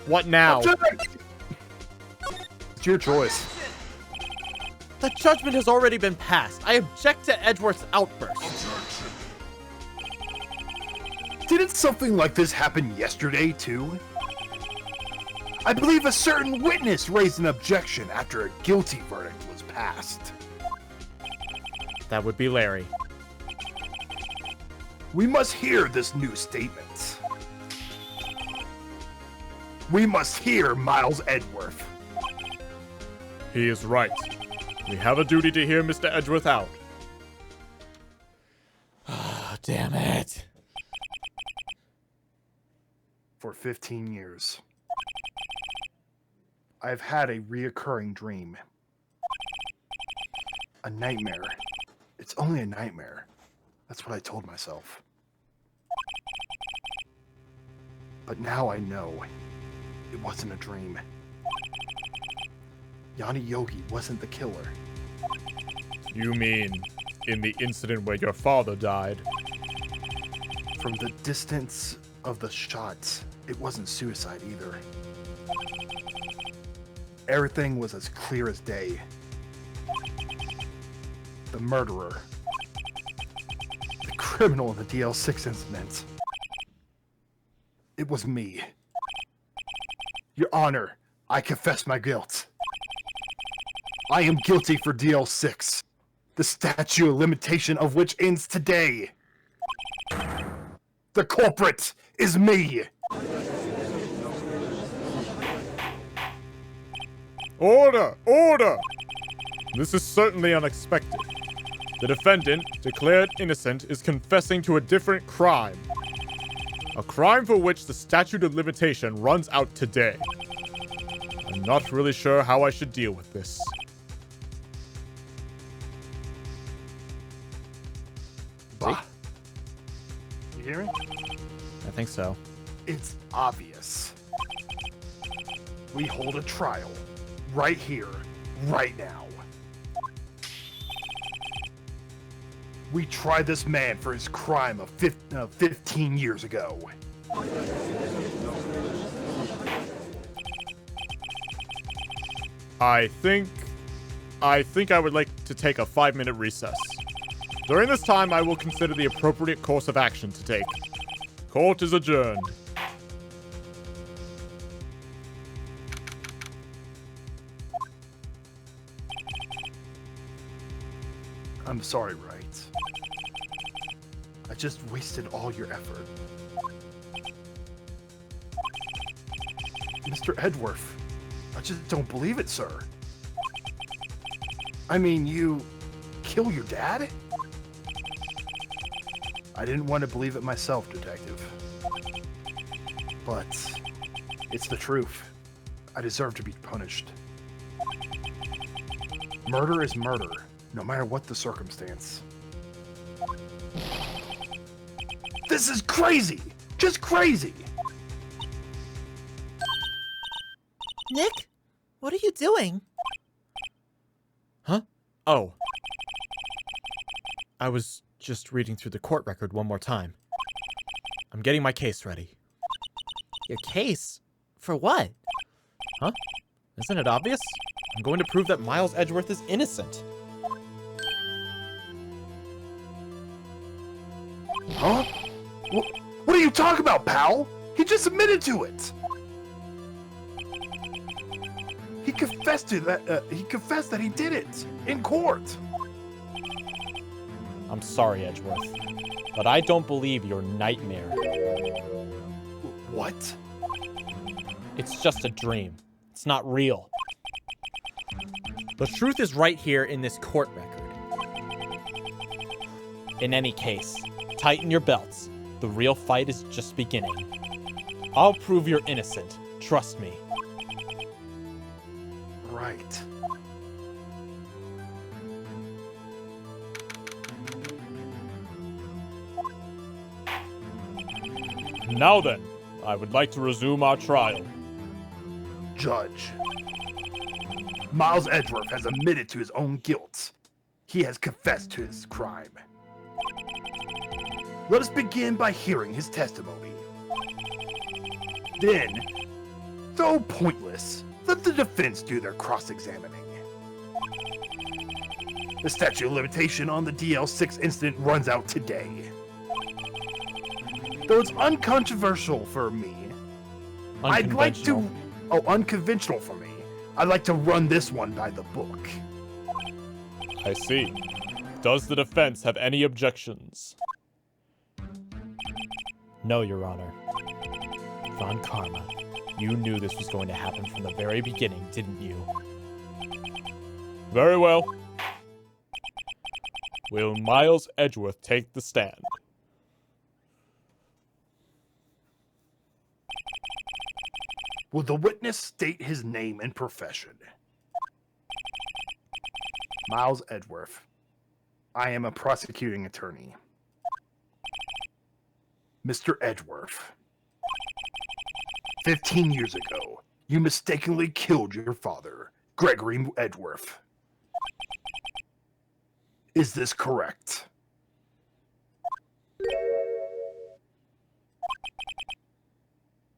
What now? It's your choice. The judgment has already been passed. I object to Edgeworth's outburst. Didn't something like this happen yesterday, too? I believe a certain witness raised an objection after a guilty verdict was passed. That would be Larry. We must hear this new statement. We must hear Miles Edgeworth. He is right. We have a duty to hear Mr. Edgeworth out. Oh, damn it. For 15 years, I've had a reoccurring dream. A nightmare. It's only a nightmare. That's what I told myself. But now I know it wasn't a dream. Yanni Yogi wasn't the killer. You mean in the incident where your father died? From the distance of the shots, it wasn't suicide either. Everything was as clear as day. The murderer. The criminal in the DL6 incident. It was me. Your Honor, I confess my guilt. I am guilty for DL6, the statute of limitation of which ends today. The culprit is me. Order! Order! This is certainly unexpected. The defendant, declared innocent, is confessing to a different crime. A crime for which the statute of limitation runs out today. I'm not really sure how I should deal with this. Bah. You hear me? I think so. It's obvious. we hold a trial. Right here, right now. We try this man for his crime of 15 years ago. I think I would like to take a 5-minute recess. During this time, I will consider the appropriate course of action to take. Court is adjourned. I'm sorry, Wright. I just wasted all your effort. Mr. Edgeworth, I just don't believe it, sir. I mean, you kill your dad? I didn't want to believe it myself, Detective. But it's the truth. I deserve to be punished. Murder is murder, no matter what the circumstance. This is crazy! Just crazy! Nick, what are you doing? Huh? Oh. I was just reading through the court record one more time. I'm getting my case ready. Your case? For what? Huh? Isn't it obvious? I'm going to prove that Miles Edgeworth is innocent. Huh? What are you talking about, pal? He just admitted to it! He confessed to that. He confessed that he did it in court. I'm sorry, Edgeworth, but I don't believe your nightmare. What? It's just a dream. It's not real. The truth is right here in this court record. In any case, tighten your belts. The real fight is just beginning. I'll prove you're innocent. Trust me. Right. Now then, I would like to resume our trial. Judge. Miles Edgeworth has admitted to his own guilt. He has confessed to his crime. Let us begin by hearing his testimony. Then, though pointless, let the defense do their cross-examining. The statute of limitation on the DL6 incident runs out today. Though it's uncontroversial for me, I'd like to... Oh, unconventional for me. I'd like to run this one by the book. I see. Does the defense have any objections? No, Your Honor. Von Karma, you knew this was going to happen from the very beginning, didn't you? Very well. Will Miles Edgeworth take the stand? Will the witness state his name and profession? Miles Edgeworth. I am a prosecuting attorney. Mr. Edgeworth. 15 years ago, you mistakenly killed your father, Gregory Edgeworth. Is this correct?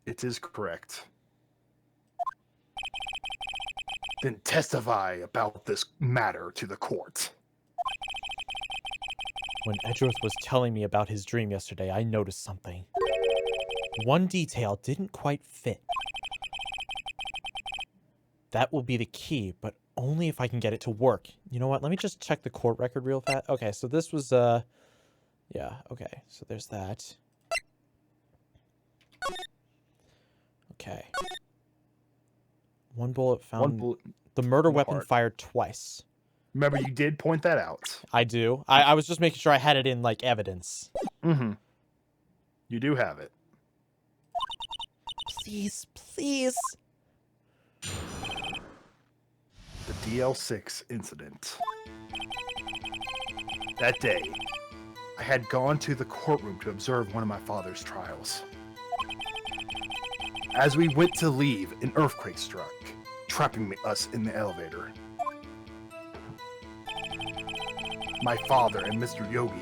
It is correct. Then testify about this matter to the court. When Edgeworth was telling me about his dream yesterday, I noticed something. One detail didn't quite fit. That will be the key, but only if I can get it to work. You know what? Let me just check the court record real fast. Okay, so this was, yeah, okay. So there's that. Okay. One bullet found. The murder weapon fired twice. Remember, you did point that out. I do. I was just making sure I had it in, like, evidence. Mm-hmm. You do have it. Please, please. The DL6 incident. That day, I had gone to the courtroom to observe one of my father's trials. As we went to leave, an earthquake struck, trapping us in the elevator. My father and Mr. Yogi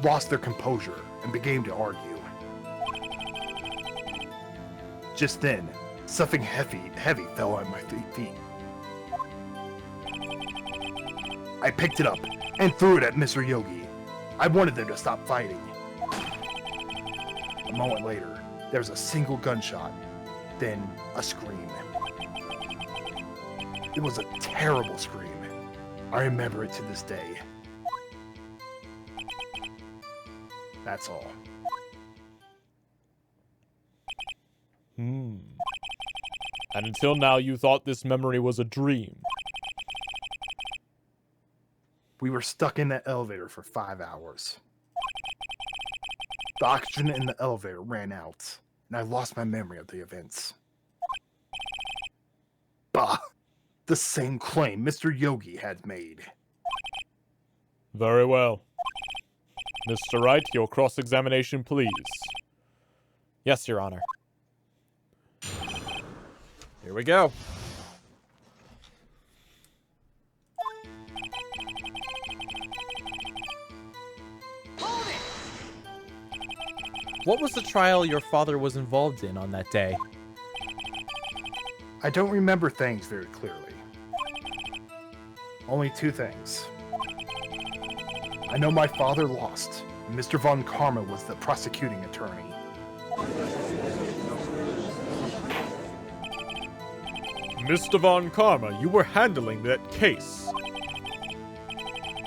lost their composure and began to argue. Just then, something heavy fell on my feet. I picked it up and threw it at Mr. Yogi. I wanted them to stop fighting. A moment later, there was a single gunshot, then a scream. It was a terrible scream. I remember it to this day. That's all. And until now, you thought this memory was a dream. We were stuck in that elevator for 5 hours. The oxygen in the elevator ran out, and I lost my memory of the events. Bah! The same claim Mr. Yogi had made. Very well. Mr. Wright, your cross-examination, please. Yes, Your Honor. Here we go. What was the trial your father was involved in on that day? I don't remember things very clearly. Only 2 things. I know my father lost, and Mr. Von Karma was the prosecuting attorney. Mr. Von Karma, you were handling that case.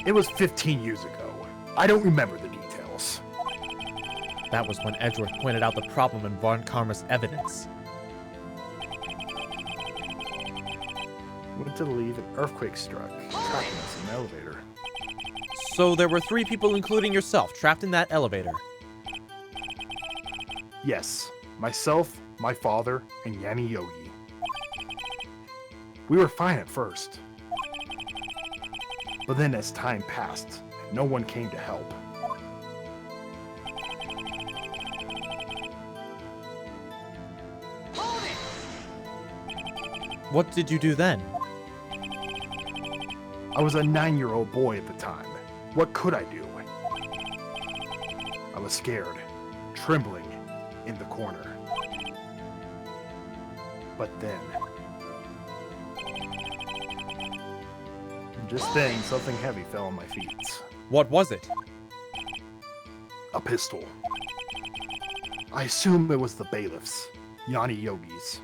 It was 15 years ago. I don't remember the details. That was when Edgeworth pointed out the problem in Von Karma's evidence. Went to leave, an earthquake struck, trapping us in the elevator. So there were 3 people, including yourself, trapped in that elevator. Yes, myself, my father, and Yanni Yogi. We were fine at first. But then as time passed, no one came to help. What did you do then? I was a 9-year-old boy at the time. What could I do? I was scared, trembling in the corner. But then... just then, something heavy fell on my feet. What was it? A pistol. I assume it was the bailiff's, Yanni Yogi's.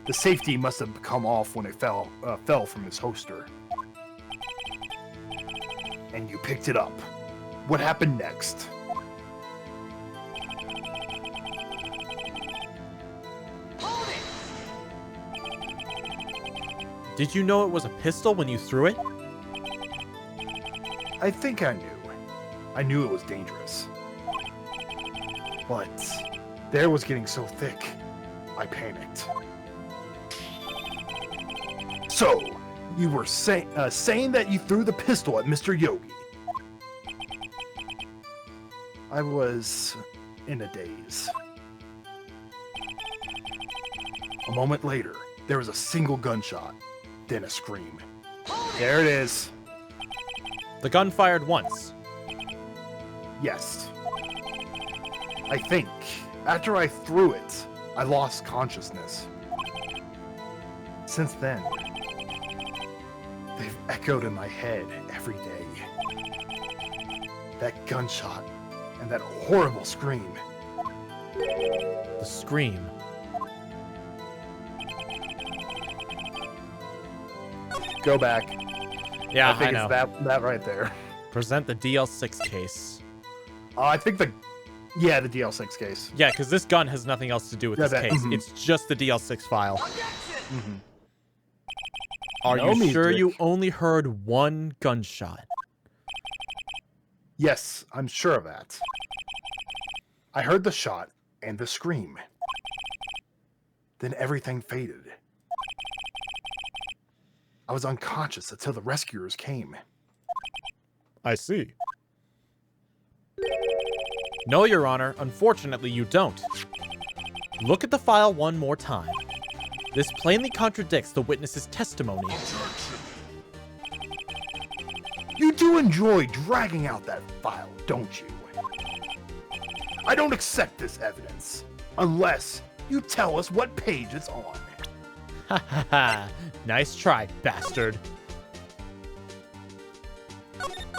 The safety must have come off when it fell from his holster. And you picked it up. What happened next? Did you know it was a pistol when you threw it? I think I knew. I knew it was dangerous. But the air was getting so thick, I panicked. So, you were saying that you threw the pistol at Mr. Yogi. I was in a daze. A moment later, there was a single gunshot, then a scream. There it is. The gun fired once. Yes. I think, after I threw it, I lost consciousness. Since then, they've echoed in my head every day. That gunshot and that horrible scream. The scream. Go back. Yeah, I think know. it's that right there. Present the DL6 case. I think the DL6 case. Yeah, because this gun has nothing else to do with Yeah, this that- case. mhm. It's just the DL6 file. Mhm. Are No, you me, sure Dick. you only heard one gunshot? Yes, I'm sure of that. I heard the shot and the scream. Then everything faded. I was unconscious until the rescuers came. I see. No, Your Honor. Unfortunately, you don't. Look at the file one more time. This plainly contradicts the witness's testimony. You do enjoy dragging out that file, don't you? I don't accept this evidence, unless you tell us what page it's on. Ha ha ha. Nice try, bastard.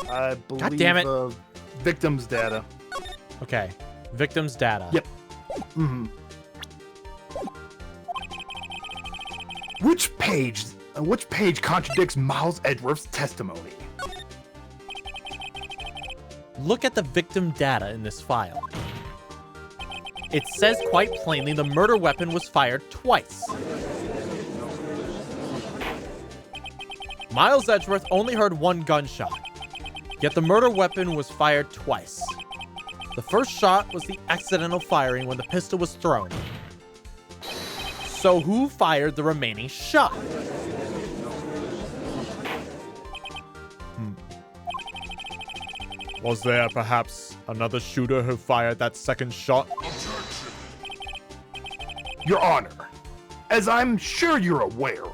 I believe, God damn it. Victim's data. Okay. Victim's data. Yep. Mm-hmm. Which page contradicts Miles Edgeworth's testimony? Look at the victim data in this file. It says quite plainly the murder weapon was fired twice. Miles Edgeworth only heard one gunshot, yet the murder weapon was fired twice. The first shot was the accidental firing when the pistol was thrown. So who fired the remaining shot? Was there perhaps another shooter who fired that second shot? Your Honor, as I'm sure you're aware,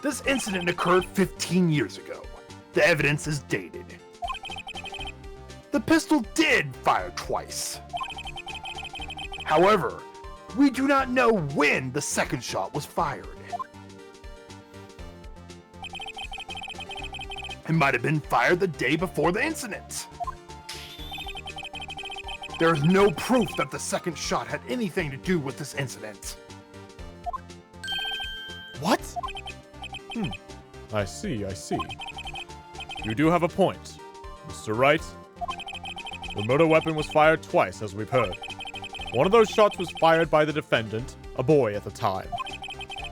this incident occurred 15 years ago. The evidence is dated. The pistol did fire twice. However, we do not know when the second shot was fired. It might have been fired the day before the incident. There is no proof that the second shot had anything to do with this incident. What? I see. You do have a point, Mr. Wright. The murder weapon was fired twice, as we've heard. One of those shots was fired by the defendant, a boy at the time.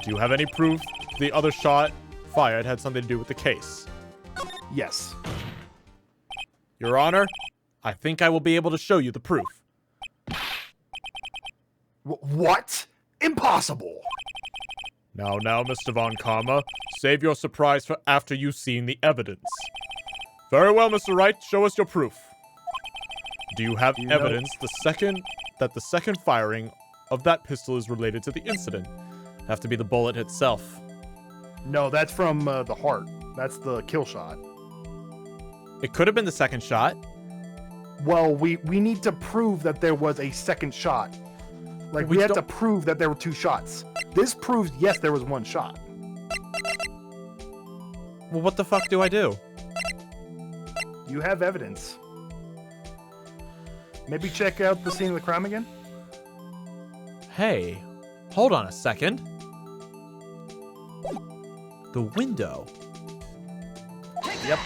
Do you have any proof the other shot fired had something to do with the case? Yes. Your Honor, I think I will be able to show you the proof. What? Impossible! Now, Mr. Von Karma, save your surprise for after you've seen the evidence. Very well, Mr. Wright, show us your proof. Do you have evidence that the second firing of that pistol is related to the incident? Have to be the bullet itself. No, that's from the heart. That's the kill shot. It could have been the second shot. Well, we need to prove that there was a second shot. Like, we have to prove that there were two shots. This proves, yes, there was one shot. Well, what the fuck do I do? You have evidence. Maybe check out the scene of the crime again? Hey, hold on a second. The window. Yep.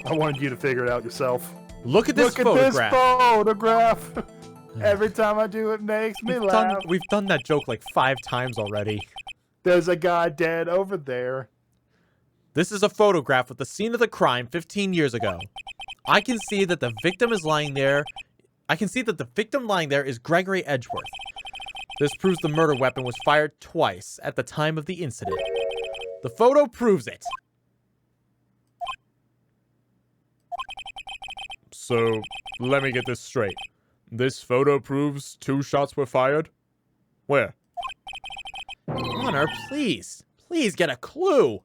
I wanted you to figure it out yourself. Look at this photograph. Look at this photograph. Every time I do, it makes me laugh. We've done that joke like 5 times already. There's a guy dead over there. This is a photograph with the scene of the crime 15 years ago. I can see that the victim is lying there. I can see that the victim lying there is Gregory Edgeworth. This proves the murder weapon was fired twice at the time of the incident. The photo proves it. So, let me get this straight. This photo proves 2 shots were fired? Where? Connor, please. Please get a clue.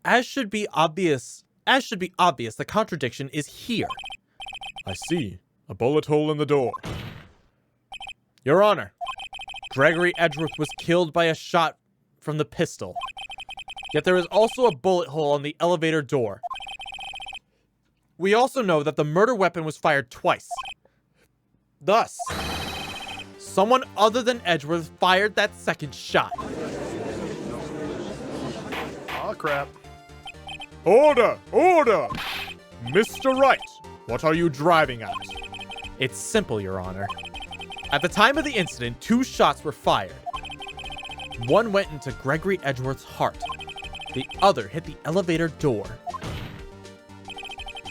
As should be obvious, the contradiction is here. I see. A bullet hole in the door. Your Honor, Gregory Edgeworth was killed by a shot from the pistol. Yet there is also a bullet hole on the elevator door. We also know that the murder weapon was fired twice. Thus, someone other than Edgeworth fired that second shot. Oh, crap. Order! Order! Mr. Wright, what are you driving at? It's simple, Your Honor. At the time of the incident, 2 shots were fired. One went into Gregory Edgeworth's heart. The other hit the elevator door.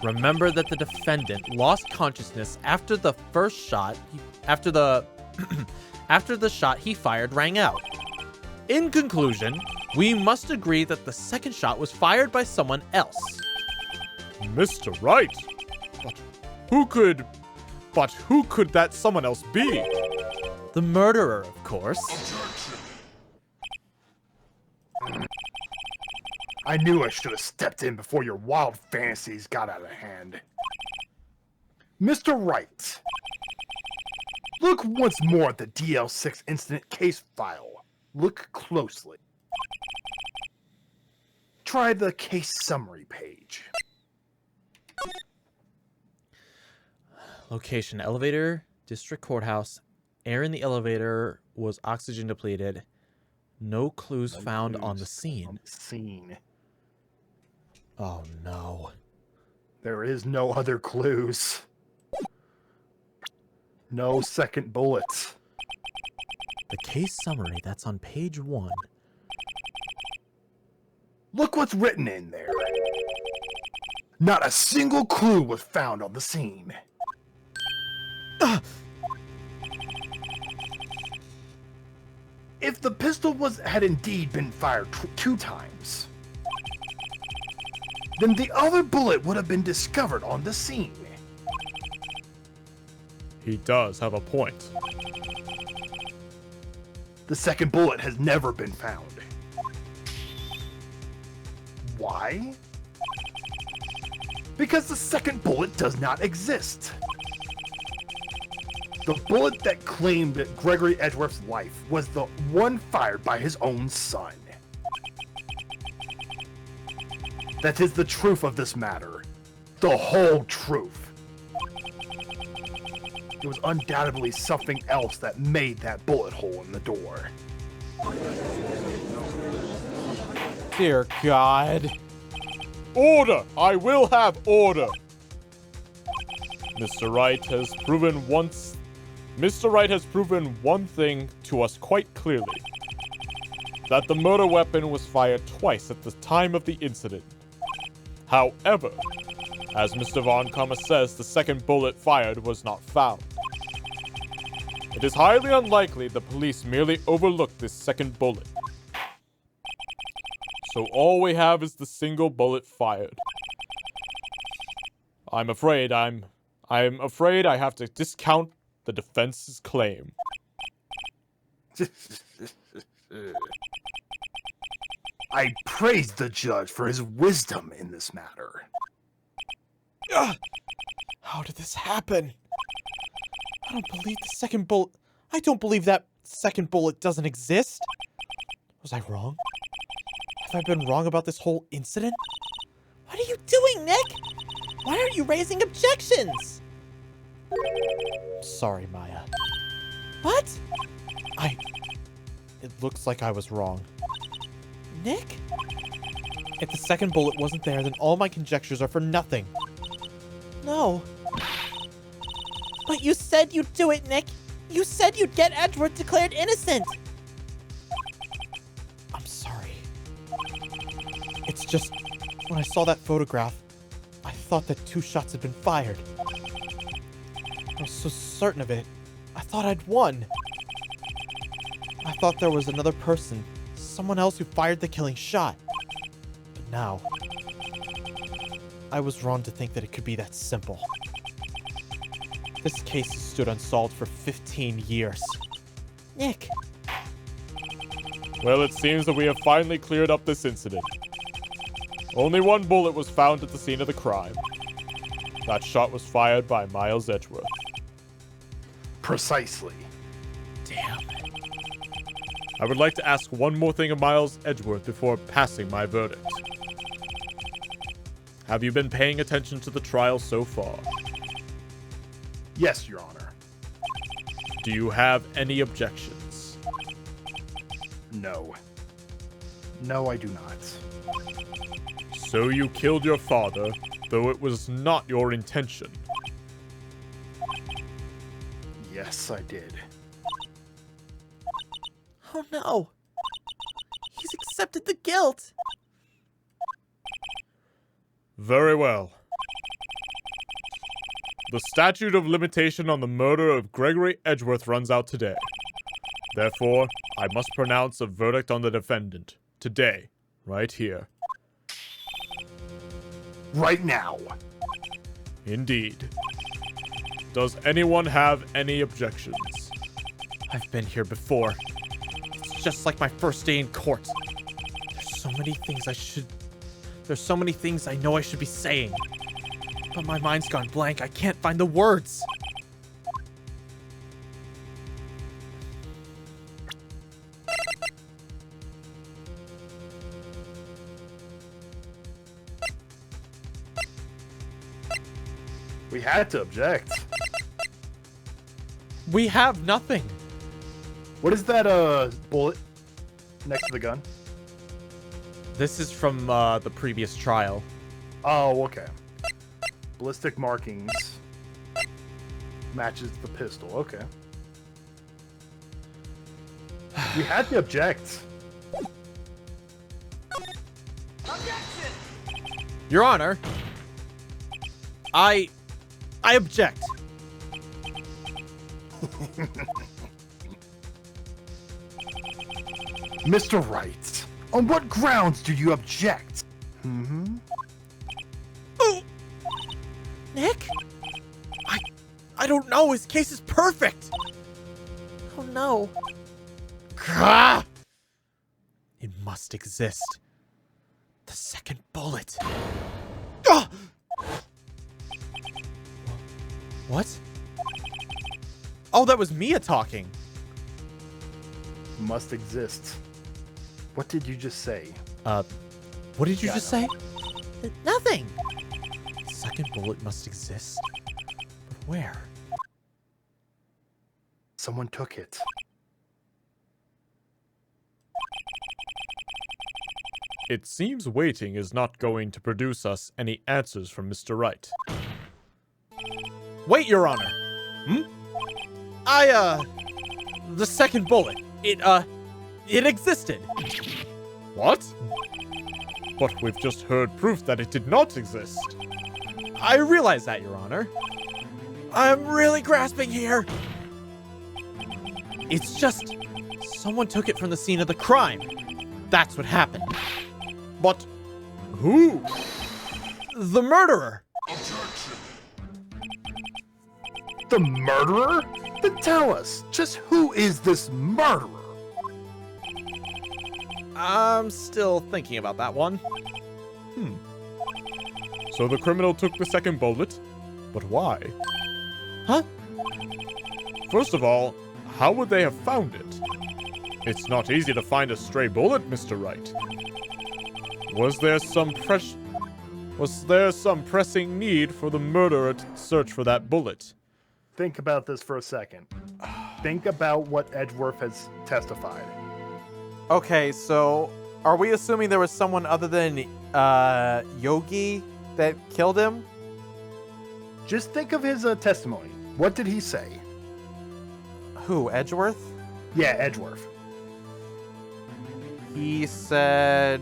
Remember that the defendant lost consciousness after the first shot, after the shot he fired rang out. In conclusion, We must agree that the second shot was fired by someone else. Mr. Wright? But who could that someone else be? The murderer, of course. I knew I should have stepped in before your wild fantasies got out of hand. Mr. Wright, look once more at the DL6 incident case file. Look closely. Try the case summary page. Location: elevator, district courthouse. Air in the elevator was oxygen depleted. No clues found on the scene. Oh no. There is no other clues. No second bullets. The case summary, that's on page 1. Look what's written in there. Not a single clue was found on the scene. If the pistol had indeed been fired 2 times, then the other bullet would have been discovered on the scene. He does have a point. The second bullet has never been found. Why? Because the second bullet does not exist. The bullet that claimed Gregory Edgeworth's life was the one fired by his own son. That is the truth of this matter. The whole truth. It was undoubtedly something else that made that bullet hole in the door. Dear God. Order! I will have order! Mr. Wright has proven one thing to us quite clearly. That the murder weapon was fired twice at the time of the incident. However, as Mr. Von Karma says, the second bullet fired was not found. It is highly unlikely the police merely overlooked this second bullet. So all we have is the single bullet fired. I'm afraid I have to discount the defense's claim. I praise the judge for his wisdom in this matter. How did this happen? I don't believe the second bullet. I don't believe that second bullet doesn't exist. Was I wrong? Have I been wrong about this whole incident? What are you doing, Nick? Why aren't you raising objections? Sorry, Maya. What? It looks like I was wrong. Nick? If the second bullet wasn't there, then all my conjectures are for nothing. No. But you said you'd do it, Nick. You said you'd get Edgeworth declared innocent. I'm sorry. It's just, when I saw that photograph, I thought that 2 shots had been fired. I was so certain of it. I thought I'd won. I thought there was another person, someone else who fired the killing shot. But now, I was wrong to think that it could be that simple. This case has stood unsolved for 15 years. Nick. Well, it seems that we have finally cleared up this incident. Only 1 bullet was found at the scene of the crime. That shot was fired by Miles Edgeworth. Precisely. Damn. I would like to ask one more thing of Miles Edgeworth before passing my verdict. Have you been paying attention to the trial so far? Yes, Your Honor. Do you have any objections? No. No, I do not. So you killed your father, though it was not your intention. Yes, I did. Oh no. He's accepted the guilt. Very well. The statute of limitation on the murder of Gregory Edgeworth runs out today. Therefore, I must pronounce a verdict on the defendant, Today. Right here. Right now. Indeed. Does anyone have any objections? I've been here before. It's just like my first day in court. There's so many things I know I should be saying. But my mind's gone blank. I can't find the words. We had to object. We have nothing. What is that bullet next to the gun? This is from the previous trial. Oh, okay. Ballistic markings matches the pistol. Okay. We had to object. Your Honor, I object. Mr. Wright, on what grounds do you object? Mm-hmm. Nick? I don't know. His case is perfect. Oh no. Gah! It must exist. The second bullet. Ah! What? Oh, that was Mia talking. Must exist. What did you just say? What did you Yeah, just say? Nothing. The second bullet must exist. But where? Someone took it. It seems waiting is not going to produce us any answers from Mr. Wright. Wait, Your Honor. The second bullet. It existed. What? But we've just heard proof that it did not exist. I realize that, Your Honor. I'm really grasping here. It's just someone took it from the scene of the crime. That's what happened. But who? The murderer. The murderer? Then tell us, just who is this murderer? I'm still thinking about that one. So the criminal took the second bullet? But why? Huh? First of all, how would they have found it? It's not easy to find a stray bullet, Mr. Wright. Was there some pressing need for the murderer to search for that bullet? Think about this for a second. Think about what Edgeworth has testified. Okay, so are we assuming there was someone other than Yogi that killed him? Just think of his testimony. What did he say? Who, Edgeworth? Yeah, Edgeworth. He said...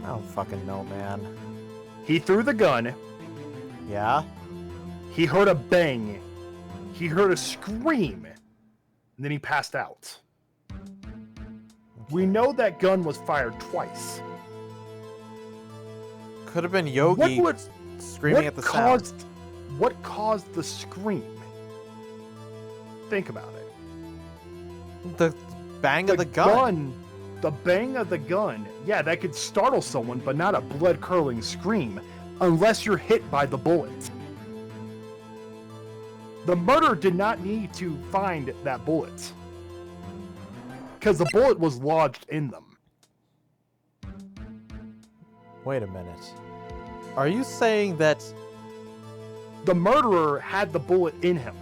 I don't fucking know, man. He threw the gun. Yeah? He heard a bang. He heard a scream. And then he passed out. We know that gun was fired twice. Could have been Yogi screaming at the sound. What caused the scream? Think about it. The bang of the gun. The bang of the gun. Yeah, that could startle someone, but not a blood-curdling scream, unless you're hit by the bullet. The murderer did not need to find that bullet, because the bullet was lodged in them. Wait a minute. Are you saying that... The murderer had the bullet in him.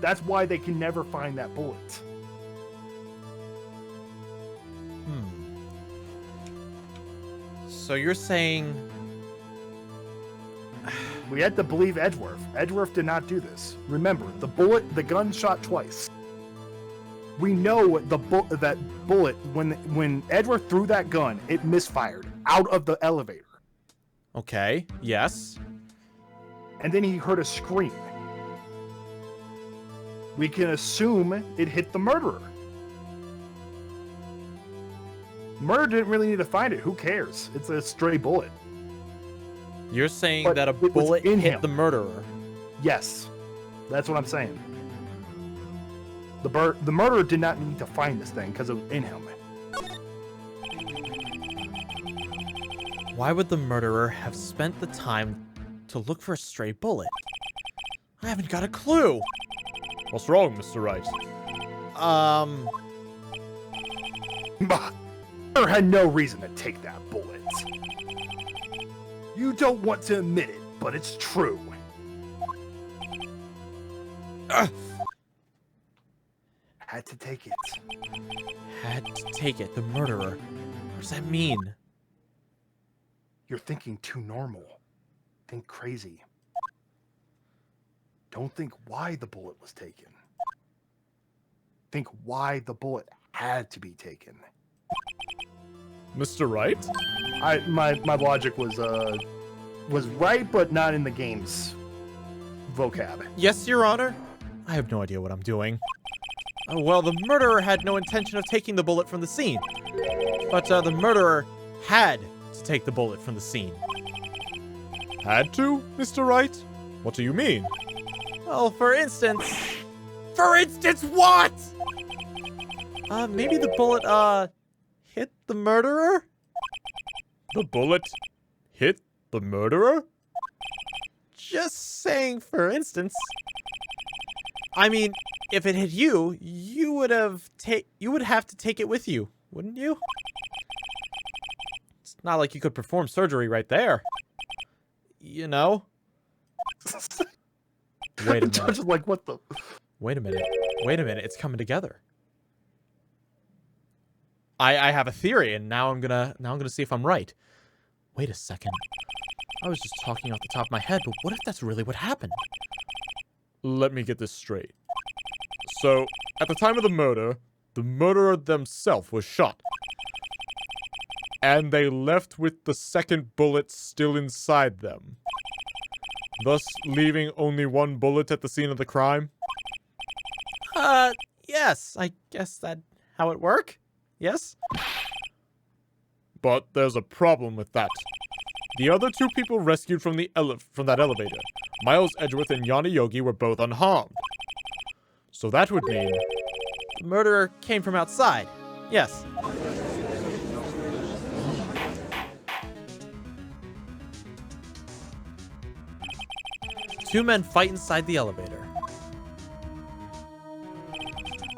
That's why they can never find that bullet. So you're saying... We had to believe Edgeworth. Edgeworth did not do this. Remember, the gun shot twice. We know that bullet, when Edgeworth threw that gun, it misfired out of the elevator. Okay, yes. And then he heard a scream. We can assume it hit the murderer. Murder didn't really need to find it. Who cares? It's a stray bullet. You're saying But that a it was bullet in hit him. the murderer. Yes, that's what I'm saying. The murderer did not need to find this thing because it was in him. Why would the murderer have spent the time to look for a stray bullet? I haven't got a clue. What's wrong, Mr. Wright? Bah, murderer had no reason to take that bullet. You don't want to admit it, but it's true. Had to take it. Had to take it. The murderer. What does that mean? You're thinking too normal. Think crazy. Don't think why the bullet was taken. Think why the bullet had to be taken. Mr. Wright? My logic was right, but not in the game's vocab. Yes, Your Honor. I have no idea what I'm doing. Well, the murderer had no intention of taking the bullet from the scene. But the murderer had to take the bullet from the scene. Had to, Mr. Wright? What do you mean? Well, for instance... For instance what? Maybe the bullet, hit the murderer? The bullet hit the murderer? Just saying, for instance. I mean, if it hit you, you would have to take it with you, wouldn't you? It's not like you could perform surgery right there. You know? Wait a Judge minute. is like, what the? Wait a minute. Wait a minute. It's coming together. I have a theory, and now I'm gonna see if I'm right. Wait a second. I was just talking off the top of my head, but what if that's really what happened? Let me get this straight. So, at the time of the murderer themselves was shot. And they left with the second bullet still inside them. Thus, leaving only one bullet at the scene of the crime? Yes. I guess that's how it work? Yes? But there's a problem with that. The other two people rescued from that elevator, Miles Edgeworth and Yanni Yogi, were both unharmed. So that would mean... The murderer came from outside. Yes. Two men fight inside the elevator.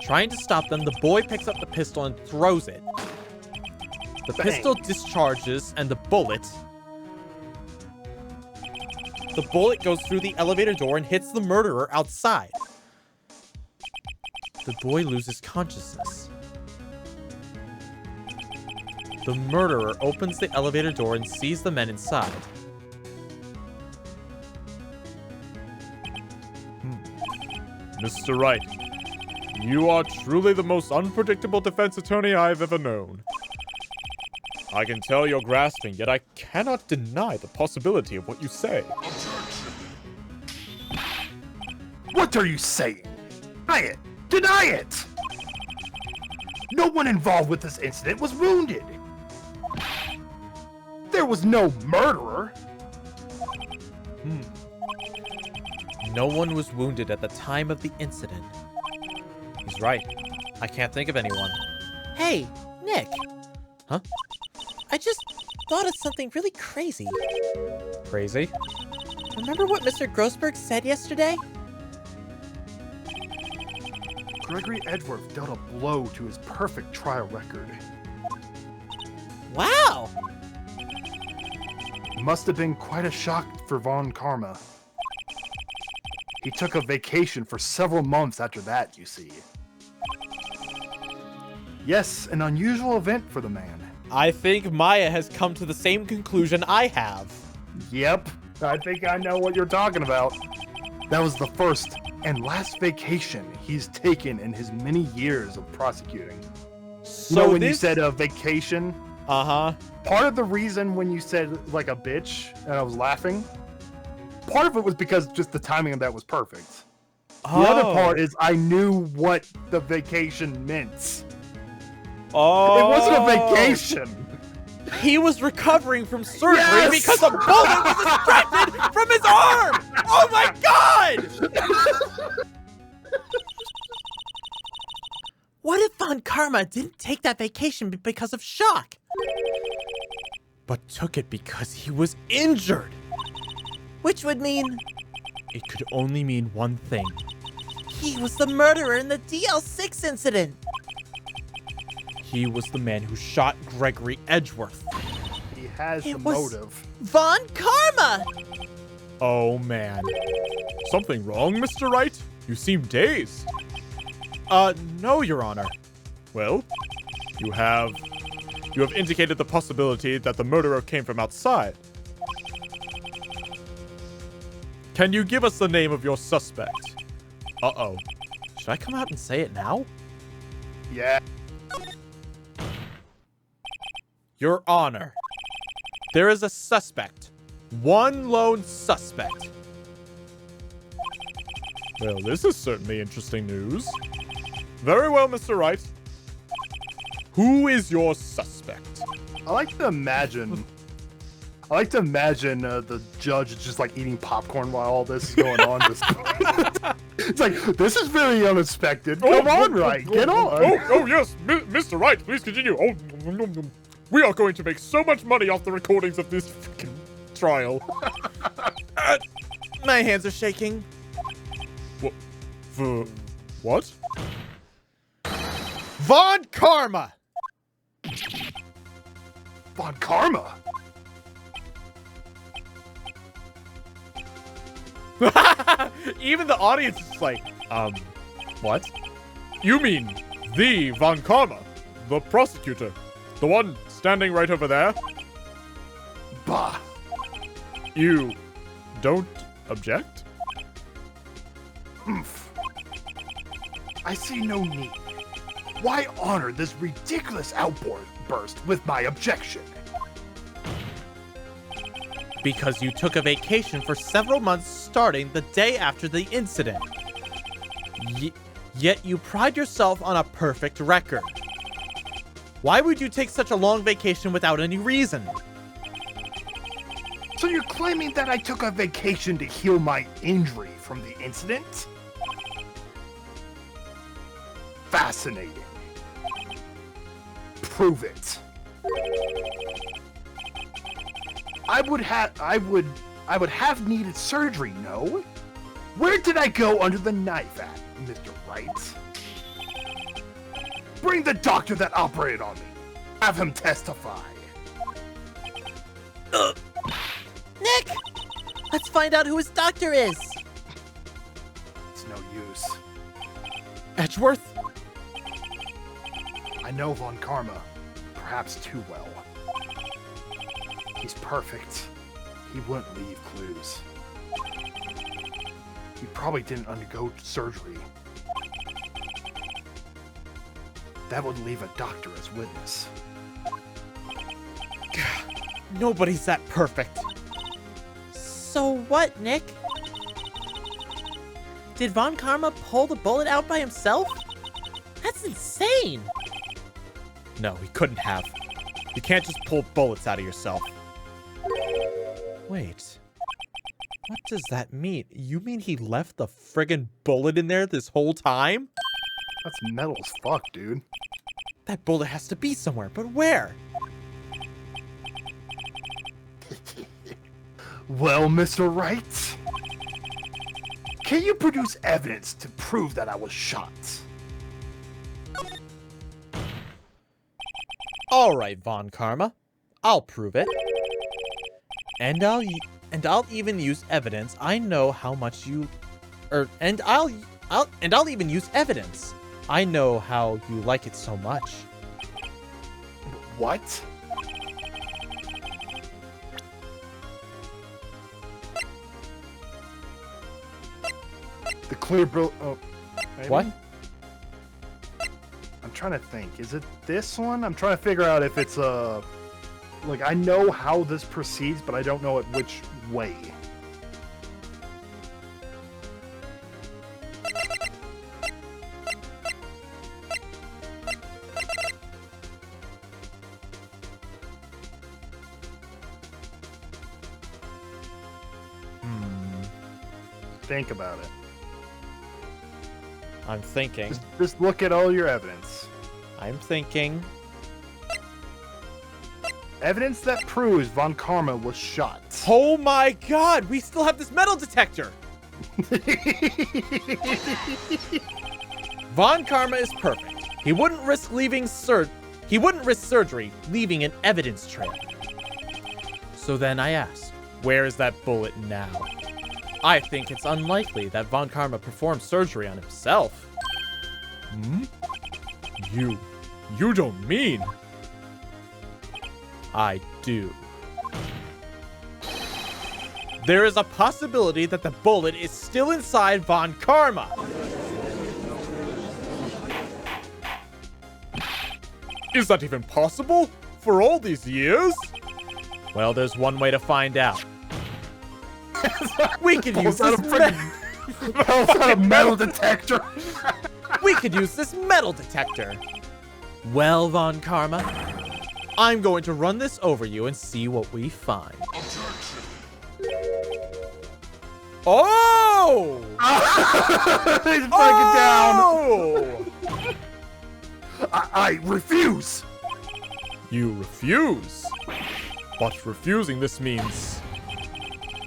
Trying to stop them, the boy picks up the pistol and throws it. The Bang. pistol discharges, and the bullet goes through the elevator door and hits the murderer outside. The boy loses consciousness. The murderer opens the elevator door and sees the men inside. Mr. Wright, you are truly the most unpredictable defense attorney I've ever known. I can tell you're grasping, yet I cannot deny the possibility of what you say. What are you saying? Deny it! Deny it! No one involved with this incident was wounded. There was no murderer. No one was wounded at the time of the incident. He's right. I can't think of anyone. Hey, Nick. Huh? I just thought of something really crazy. Crazy? Remember what Mr. Grossberg said yesterday? Gregory Edgeworth dealt a blow to his perfect trial record. Wow! Must have been quite a shock for Von Karma. He took a vacation for several months after that, you see. Yes, an unusual event for the man. I think Maya has come to the same conclusion I have. Yep, I think I know what you're talking about. That was the first and last vacation he's taken in his many years of prosecuting. So when you said a vacation, Uh-huh. part of the reason when you said like a bitch and I was laughing, part of it was because just the timing of that was perfect. The other part is I knew what the vacation meant. Oh. It wasn't a vacation. He was recovering from surgery Yes! because a bullet was extracted from his arm! Oh my god! What if Von Karma didn't take that vacation because of shock? But took it because he was injured. Which would mean It could only mean one thing. he was the murderer in the DL6 incident. He was the man who shot Gregory Edgeworth. He has It the was- motive. Von Karma! Oh man. Something wrong, Mr. Wright? You seem dazed. No, Your Honor. Well, you have indicated the possibility that the murderer came from outside. Can you give us the name of your suspect? Uh-oh. Should I come out and say it now? Yeah. Your Honor, there is a suspect. One lone suspect. Well, this is certainly interesting news. Very well, Mr. Wright. Who is your suspect? I like to imagine the judge is just like eating popcorn while all this is going on. Just it's like, this is very unexpected. Come on, Wright, get on. Oh, yes, Mr. Wright, please continue. Oh, we are going to make so much money off the recordings of this freaking trial. My hands are shaking. What? Von Karma! Von Karma. Even the audience is like, What? You mean the Von Karma, the prosecutor, the one standing right over there? Bah. You don't object? Oomph. I see no need. Why honor this ridiculous outburst with my objection? because you took a vacation for several months starting the day after the incident. Yet you pride yourself on a perfect record. Why would you take such a long vacation without any reason? So you're claiming that I took a vacation to heal my injury from the incident? Fascinating. Prove it. I would have needed surgery, no? Where did I go under the knife at, Mr. Wright? Bring the doctor that operated on me. Have him testify. Nick! Let's find out who his doctor is! It's no use. Edgeworth? I know Von Karma, perhaps too well. He's perfect. He wouldn't leave clues. He probably didn't undergo surgery. That would leave a doctor as witness. Nobody's that perfect. So what, Nick? Did Von Karma pull the bullet out by himself? That's insane! No, he couldn't have. You can't just pull bullets out of yourself. Wait. What does that mean? You mean he left the friggin' bullet in there this whole time? That's metal as fuck, dude. That bullet has to be somewhere, but where? Well, Mr. Wright, can you produce evidence to prove that I was shot? All right, Von Karma. I'll prove it. And I'll even use evidence. I know how much you and I'll even use evidence. I know how you like it so much. What? The clear bro. Oh, maybe? What? I'm trying to think. Is it this one? I'm trying to figure out if it's like, I know how this proceeds, but I don't know it which way. Think about it. I'm thinking. Just look at all your evidence. I'm thinking. Evidence that proves Von Karma was shot. Oh my god, we still have this metal detector! Von Karma is perfect. He wouldn't risk surgery leaving an evidence trail. So then I ask, where is that bullet now? I think it's unlikely that Von Karma performed surgery on himself. Hmm? You don't mean... I do. There is a possibility that the bullet is still inside Von Karma. Is that even possible? For all these years? Well, there's one way to find out. We could use Pulls out this pulls out a metal detector. We could use this metal detector. Well, Von Karma, I'm going to run this over you and see what we find. Oh! He's breaking down. Oh! I refuse. You refuse. But refusing this means...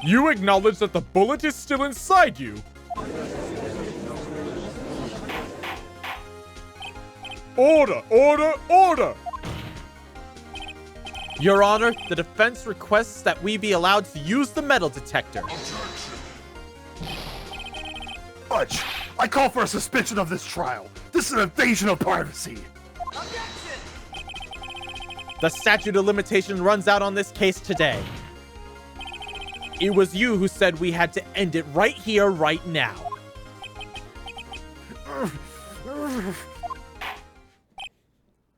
You acknowledge that the bullet is still inside you. Order! Order! Order! Your Honor, the defense requests that we be allowed to use the metal detector. Judge, I call for a suspension of this trial. This is an invasion of privacy. The statute of limitation runs out on this case today. It was you who said we had to end it right here, right now.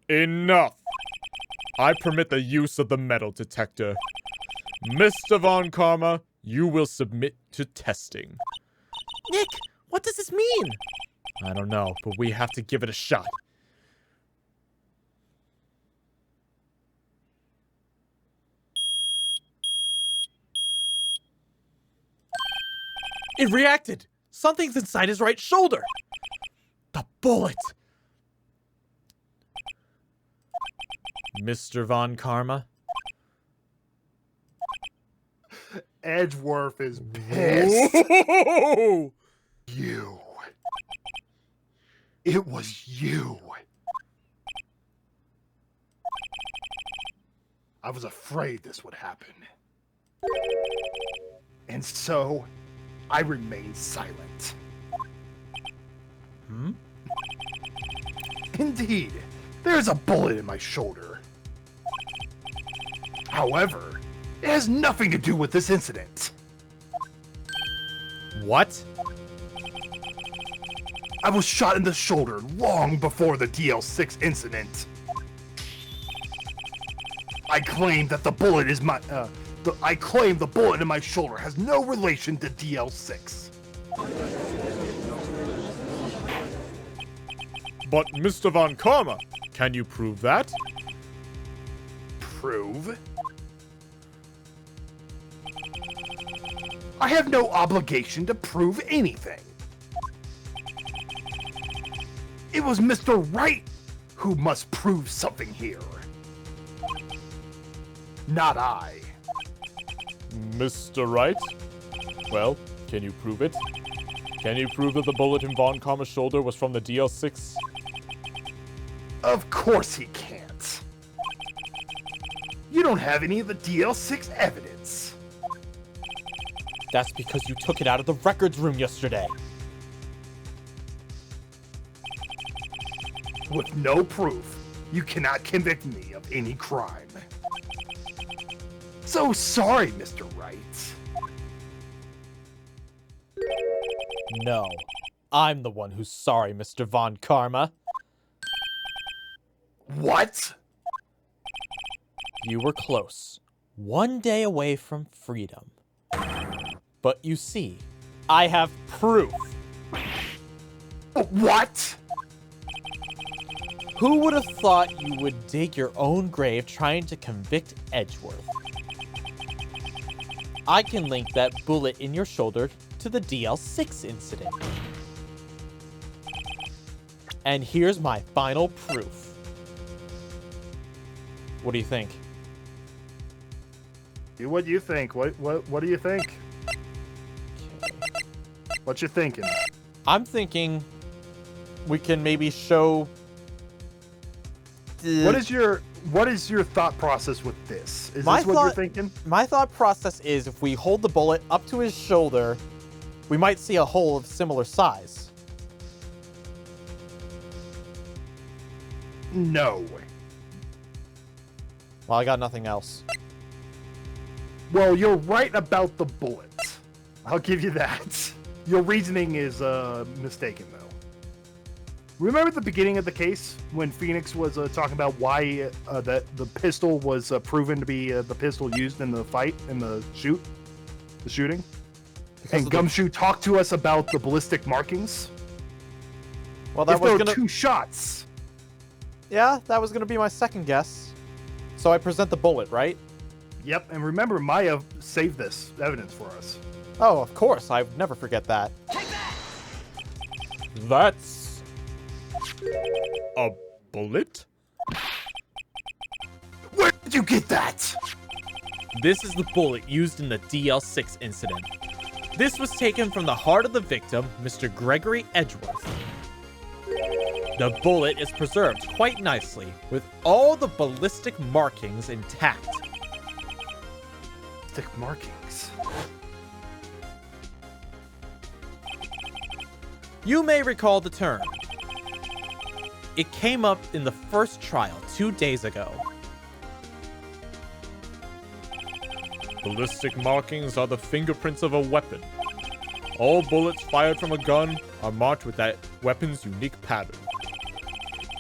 Enough. I permit the use of the metal detector. Mr. Von Karma, you will submit to testing. Nick, what does this mean? I don't know, but we have to give it a shot. It reacted. Something's inside his right shoulder. The bullet. Mr. Von Karma? Edgeworth is pissed. Whoa! You. It was you. I was afraid this would happen. And so, I remained silent. Hmm? Indeed, there's a bullet in my shoulder. However, it has nothing to do with this incident. What? I was shot in the shoulder long before the DL6 incident. I claim that the bullet is my, I claim the bullet in my shoulder has no relation to DL6. But Mr. Von Karma, can you prove that? Prove? I have no obligation to prove anything. It was Mr. Wright who must prove something here. Not I. Mr. Wright? Well, can you prove it? Can you prove that the bullet in Von Karma's shoulder was from the DL6? Of course he can't. You don't have any of the DL6 evidence. That's because you took it out of the records room yesterday. With no proof, you cannot convict me of any crime. So sorry, Mr. Wright. No. I'm the one who's sorry, Mr. Von Karma. What? You were close. One day away from freedom. But you see, I have proof. What? Who would have thought you would dig your own grave trying to convict Edgeworth? I can link that bullet in your shoulder to to the DL6 incident. And here's my final proof. What do you think? What do you think? What do you think? What you thinking? I'm thinking we can maybe show. What is your thought process with this? Is My this what you're thinking? My thought process is if we hold the bullet up to his shoulder, we might see a hole of similar size. No. Well, I got nothing else. Well, you're right about the bullet. I'll give you that. Your reasoning is mistaken, though. Remember at the beginning of the case when Phoenix was talking about why that the pistol was proven to be the pistol used in the fight, in the shooting? And Gumshoe talked to us about the ballistic markings. Well, that if was there gonna. were 2 shots. Yeah, that was gonna be my second guess. So I present the bullet, right? Yep, and remember, Maya saved this evidence for us. Oh, of course. I would never forget that. That's a bullet? Where did you get that? This is the bullet used in the DL6 incident. This was taken from the heart of the victim, Mr. Gregory Edgeworth. The bullet is preserved quite nicely, with all the ballistic markings intact. Thick markings. You may recall the term. It came up in the first trial 2 days ago. Ballistic markings are the fingerprints of a weapon. All bullets fired from a gun are marked with that weapon's unique pattern.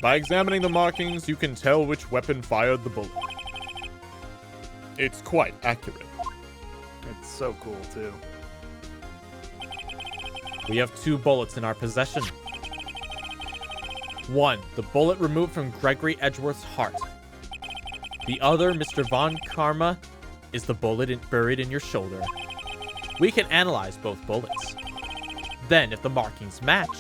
By examining the markings, you can tell which weapon fired the bullet. It's quite accurate. It's so cool, too. We have 2 bullets in our possession. One, the bullet removed from Gregory Edgeworth's heart. The other, Mr. Von Karma, is the bullet buried in your shoulder. We can analyze both bullets. Then, if the markings match,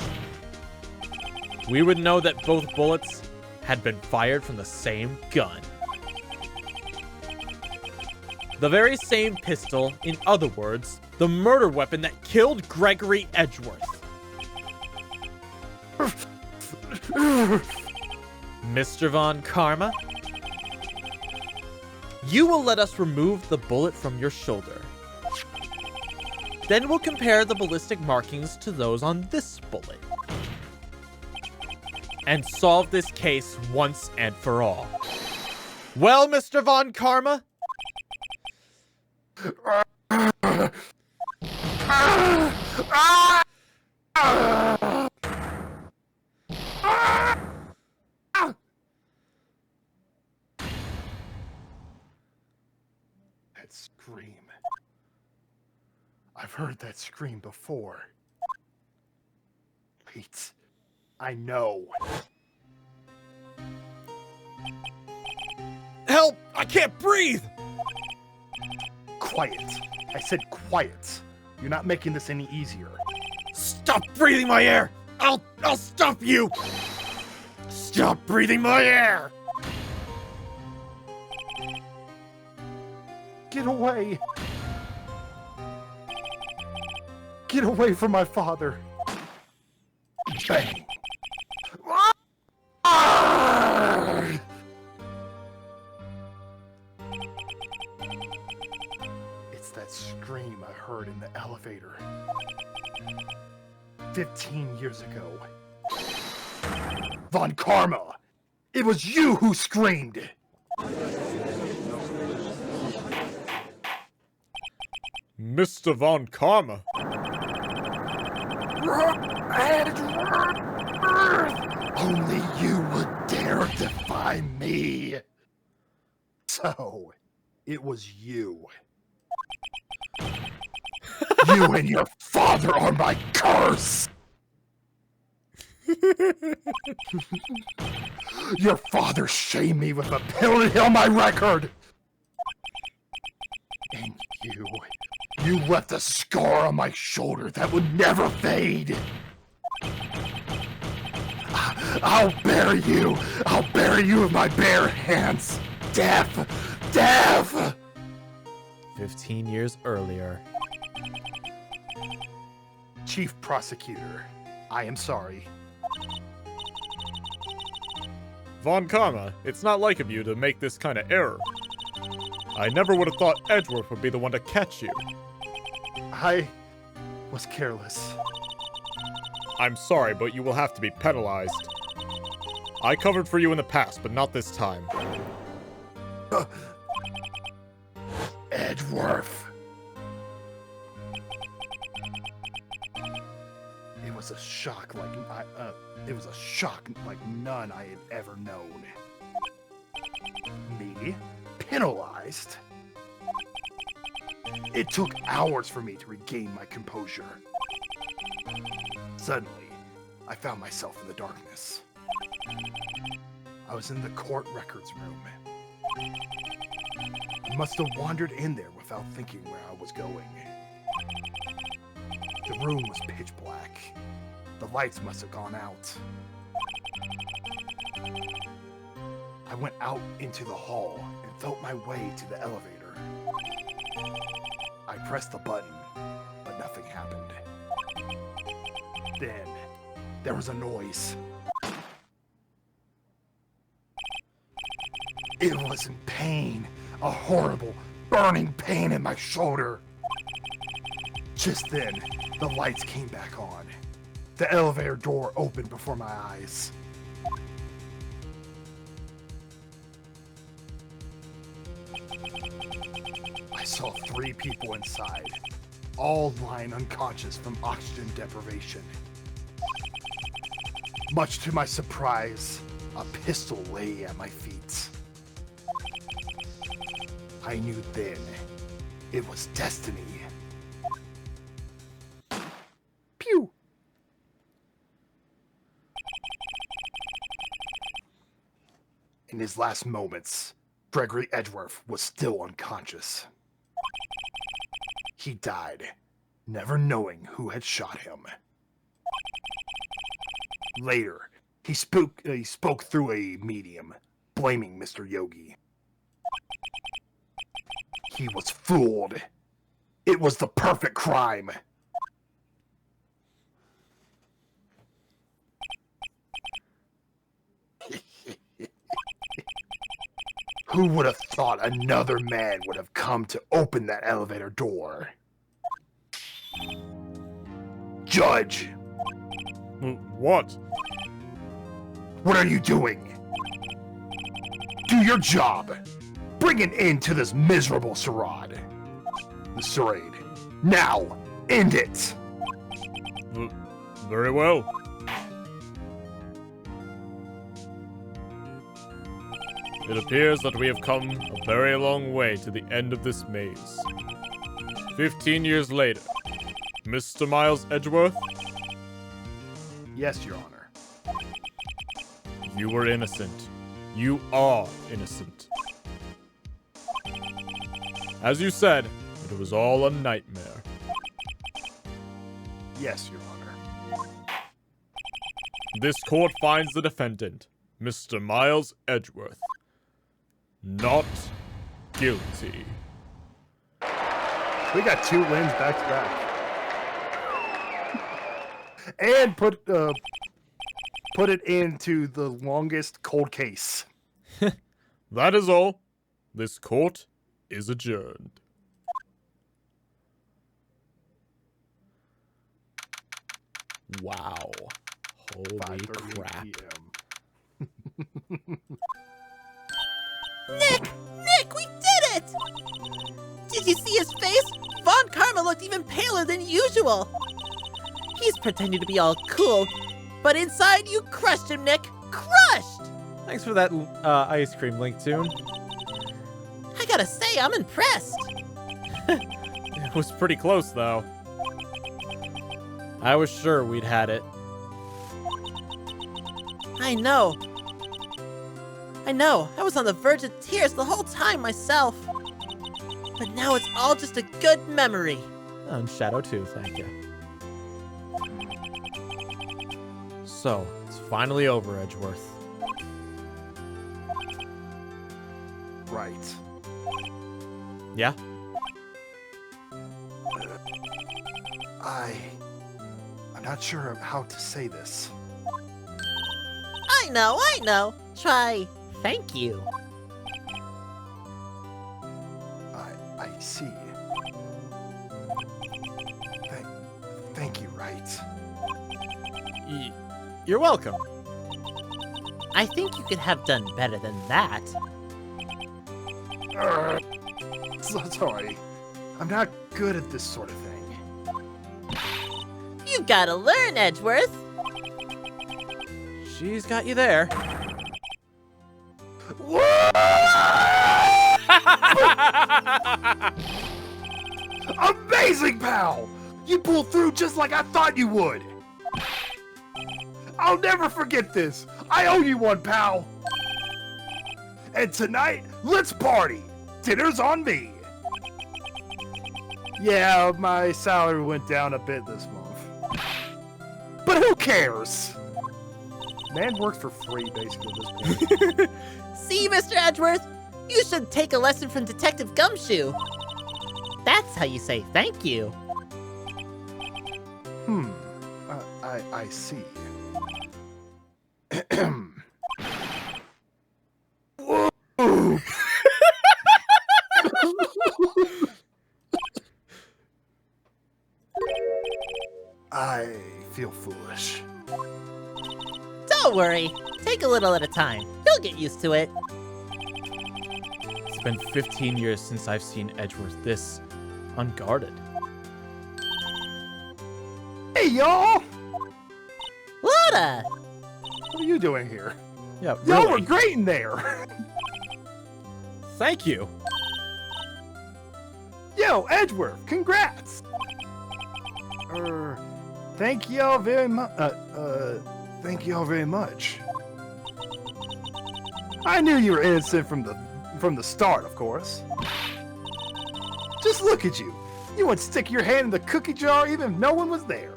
we would know that both bullets had been fired from the same gun. The very same pistol, in other words, the murder weapon that killed Gregory Edgeworth. Mr. Von Karma, you will let us remove the bullet from your shoulder. Then we'll compare the ballistic markings to those on this bullet. And solve this case once and for all. Well, Mr. Von Karma? That scream. I've heard that scream before. Wait. I know. Help! I can't breathe! Quiet. I said quiet. You're not making this any easier. Stop breathing my air! I'll stop you! Stop breathing my air! Get away! Get away from my father! Bang! It's that scream I heard in the elevator 15 years ago. Von Karma! It was you who screamed! Mr. Von Karma. Only you would dare defy me. So, it was you. You and your father are my curse! Your father shamed me with a penalty on my record! And You left a scar on my shoulder that would never fade. I'll bury you. I'll bury you with my bare hands. Death. Death. 15 years earlier. Chief Prosecutor, I am sorry. Von Karma, it's not like of you to make this kind of error. I never would have thought Edgeworth would be the one to catch you. I was careless. I'm sorry, but you will have to be penalized. I covered for you in the past, but not this time. Edgeworth. It was a shock like none I had ever known. Me? Penalized? It took hours for me to regain my composure. Suddenly, I found myself in the darkness. I was in the court records room. I must have wandered in there without thinking where I was going. The room was pitch black. The lights must have gone out. I went out into the hall and felt my way to the elevator. I pressed the button, but nothing happened. Then, there was a noise. It was in pain, a horrible, burning pain in my shoulder. Just then, the lights came back on. The elevator door opened before my eyes. I saw 3 people inside, all lying unconscious from oxygen deprivation. Much to my surprise, a pistol lay at my feet. I knew then it was destiny. Pew! In his last moments, Gregory Edgeworth was still unconscious. He died, never knowing who had shot him. Later, he spoke through a medium, blaming Mr. Yogi. He was fooled. It was the perfect crime. Who would have thought another man would have come to open that elevator door? Judge! What? What are you doing? Do your job! Bring an end to this miserable charade. Now! End it! Very well. It appears that we have come a very long way to the end of this maze. 15 years later, Mr. Miles Edgeworth, Yes, Your Honor. you were innocent. You are innocent. As you said, it was all a nightmare. Yes, Your Honor. This court finds the defendant, Mr. Miles Edgeworth, not guilty. We got 2 wins back to back. And put it into the longest cold case. That is all. This court is adjourned. Wow. Holy 5:30 crap. PM. Nick, we did it! Did you see his face? Von Karma looked even paler than usual. He's pretending to be all cool, but inside you crushed him, Nick. Crushed! Thanks for that ice cream, LinkToon. I gotta say, I'm impressed. It was pretty close, though. I was sure we'd had it. I know. I was on the verge of tears the whole time myself. But now it's all just a good memory. And Shadow too, thank you. So, it's finally over, Edgeworth. Right. Yeah? I'm not sure of how to say this. I know. Try thank you. I see. Thank you, Wright. You're welcome. I think you could have done better than that. Sorry. I'm not good at this sort of thing. You gotta learn, Edgeworth. She's got you there. Amazing, pal! You pulled through just like I thought you would. I'll never forget this. I owe you one, pal. And tonight, let's party. Dinner's on me. Yeah, my salary went down a bit this month. But who cares? Man works for free, basically, at this point. See, Mr. Edgeworth? You should take a lesson from Detective Gumshoe. That's how you say thank you. I see. Whoa! I feel foolish. Don't worry. Take a little at a time. You'll get used to it. It's been 15 years since I've seen Edgeworth this unguarded. Hey, y'all! Lotta! What are you doing here? Yeah, Y'all really. were great in there! Thank you. Yo, Edgeworth, congrats! Thank y'all very much. Thank y'all very much. I knew you were innocent from the start, of course. Just look at you. You would stick your hand in the cookie jar even if no one was there.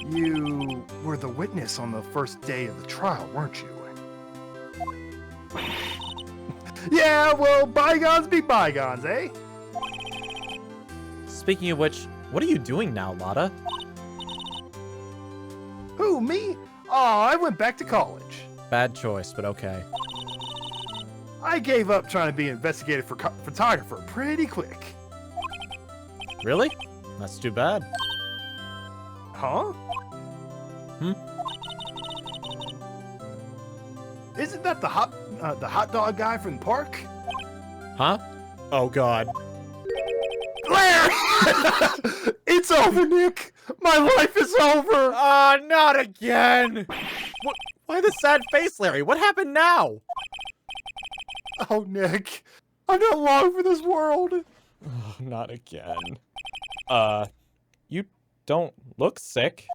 You were the witness on the first day of the trial, weren't you? Yeah, well, bygones be bygones, eh? Speaking of which, what are you doing now, Lotta? Who, me? Oh, I went back to college. Bad choice, but okay. I gave up trying to be an investigative photographer pretty quick. Really? That's too bad. Huh? Isn't that the hot dog guy from the park? Huh? Oh god. Blair! It's over, Nick. My life is over. Not again! What? Why the sad face, Larry? What happened now? Oh, Nick. I'm not long for this world. Oh, not again. You don't look sick.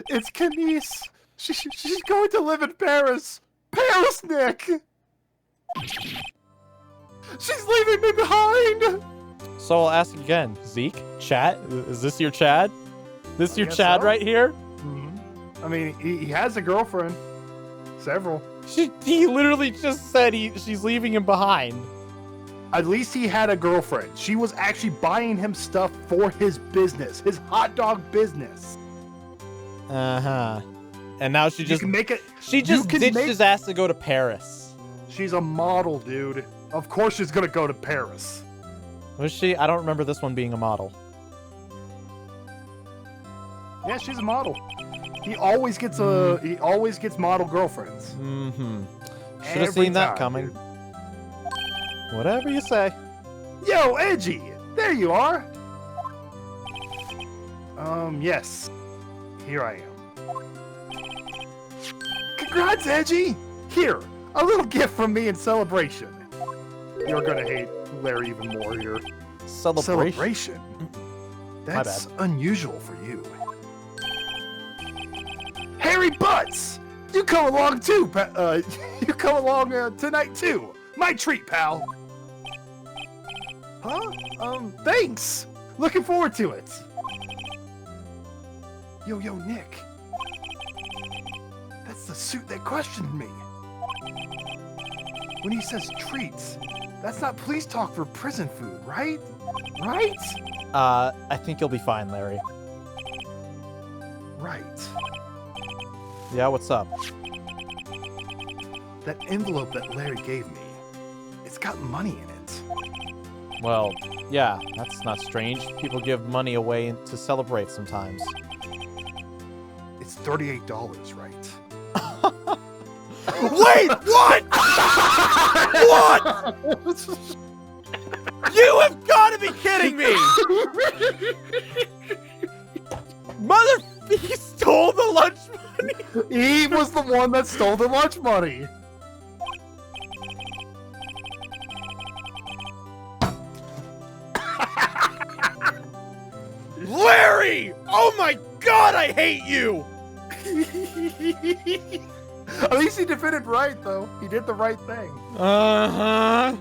It's Kenise. She's going to live in Paris. Paris, Nick. She's leaving me behind. So I'll ask again. Zeke? Chat? Is this your Chad? This your guess Chad so. right here? I mean, he has a girlfriend. Several. He literally just said she's leaving him behind. At least he had a girlfriend. She was actually buying him stuff for his business, his hot dog business. Uh-huh. And now she You just can make it. she just you can ditched make- his ass to go to Paris. She's a model, dude. Of course she's gonna go to Paris. Was she? I don't remember this one being a model. Yeah, she's a model. He always gets model girlfriends. Mm-hmm. Should have Every seen that time, coming. dude. Whatever you say. Yo, Edgy! There you are! Yes. Here I am. Congrats, Edgy! Here, a little gift from me in celebration. You're gonna hate Larry even more here. Celebration. That's unusual for you. Harry Butts! You come along too, you come along tonight too. My treat, pal. Huh? Thanks! Looking forward to it! Yo, Nick. That's the suit that questioned me. When he says treats, that's not police talk for prison food, right? Right? I think you'll be fine, Larry. Right. Yeah, what's up? That envelope that Larry gave me, it's got money in it. Well, yeah, that's not strange. People give money away to celebrate sometimes. It's $38, right? Wait, what? What? You have got to be kidding me! Mother, he stole the lunch money. He was the one that stole the lunch money. Larry! Oh my God, I hate you! At least he defended Wright, though. He did the right thing. Uh-huh.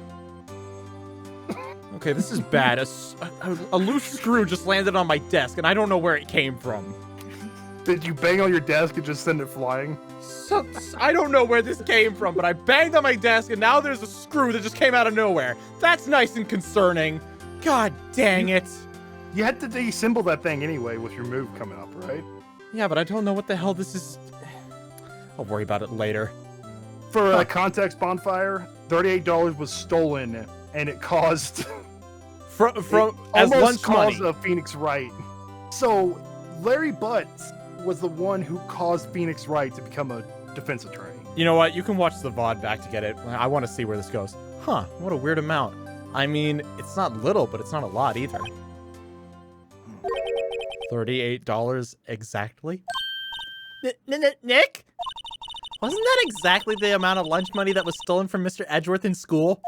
Okay, this is bad. A loose screw just landed on my desk, and I don't know where it came from. Did you bang on your desk and just send it flying? So, I don't know where this came from, but I banged on my desk, and now there's a screw that just came out of nowhere. That's nice and concerning. God dang it. You had to deassemble that thing anyway with your move coming up, right? Yeah, but I don't know what the hell this is. I'll worry about it later. For context, Bonfire, $38 was stolen, and it caused... From as lunch caused money. a Phoenix Wright. So, Larry Butts was the one who caused Phoenix Wright to become a defense attorney. You know what? You can watch the VOD back to get it. I want to see where this goes. Huh, what a weird amount. I mean, it's not little, but it's not a lot either. $38 exactly? Nick? Wasn't that exactly the amount of lunch money that was stolen from Mr. Edgeworth in school?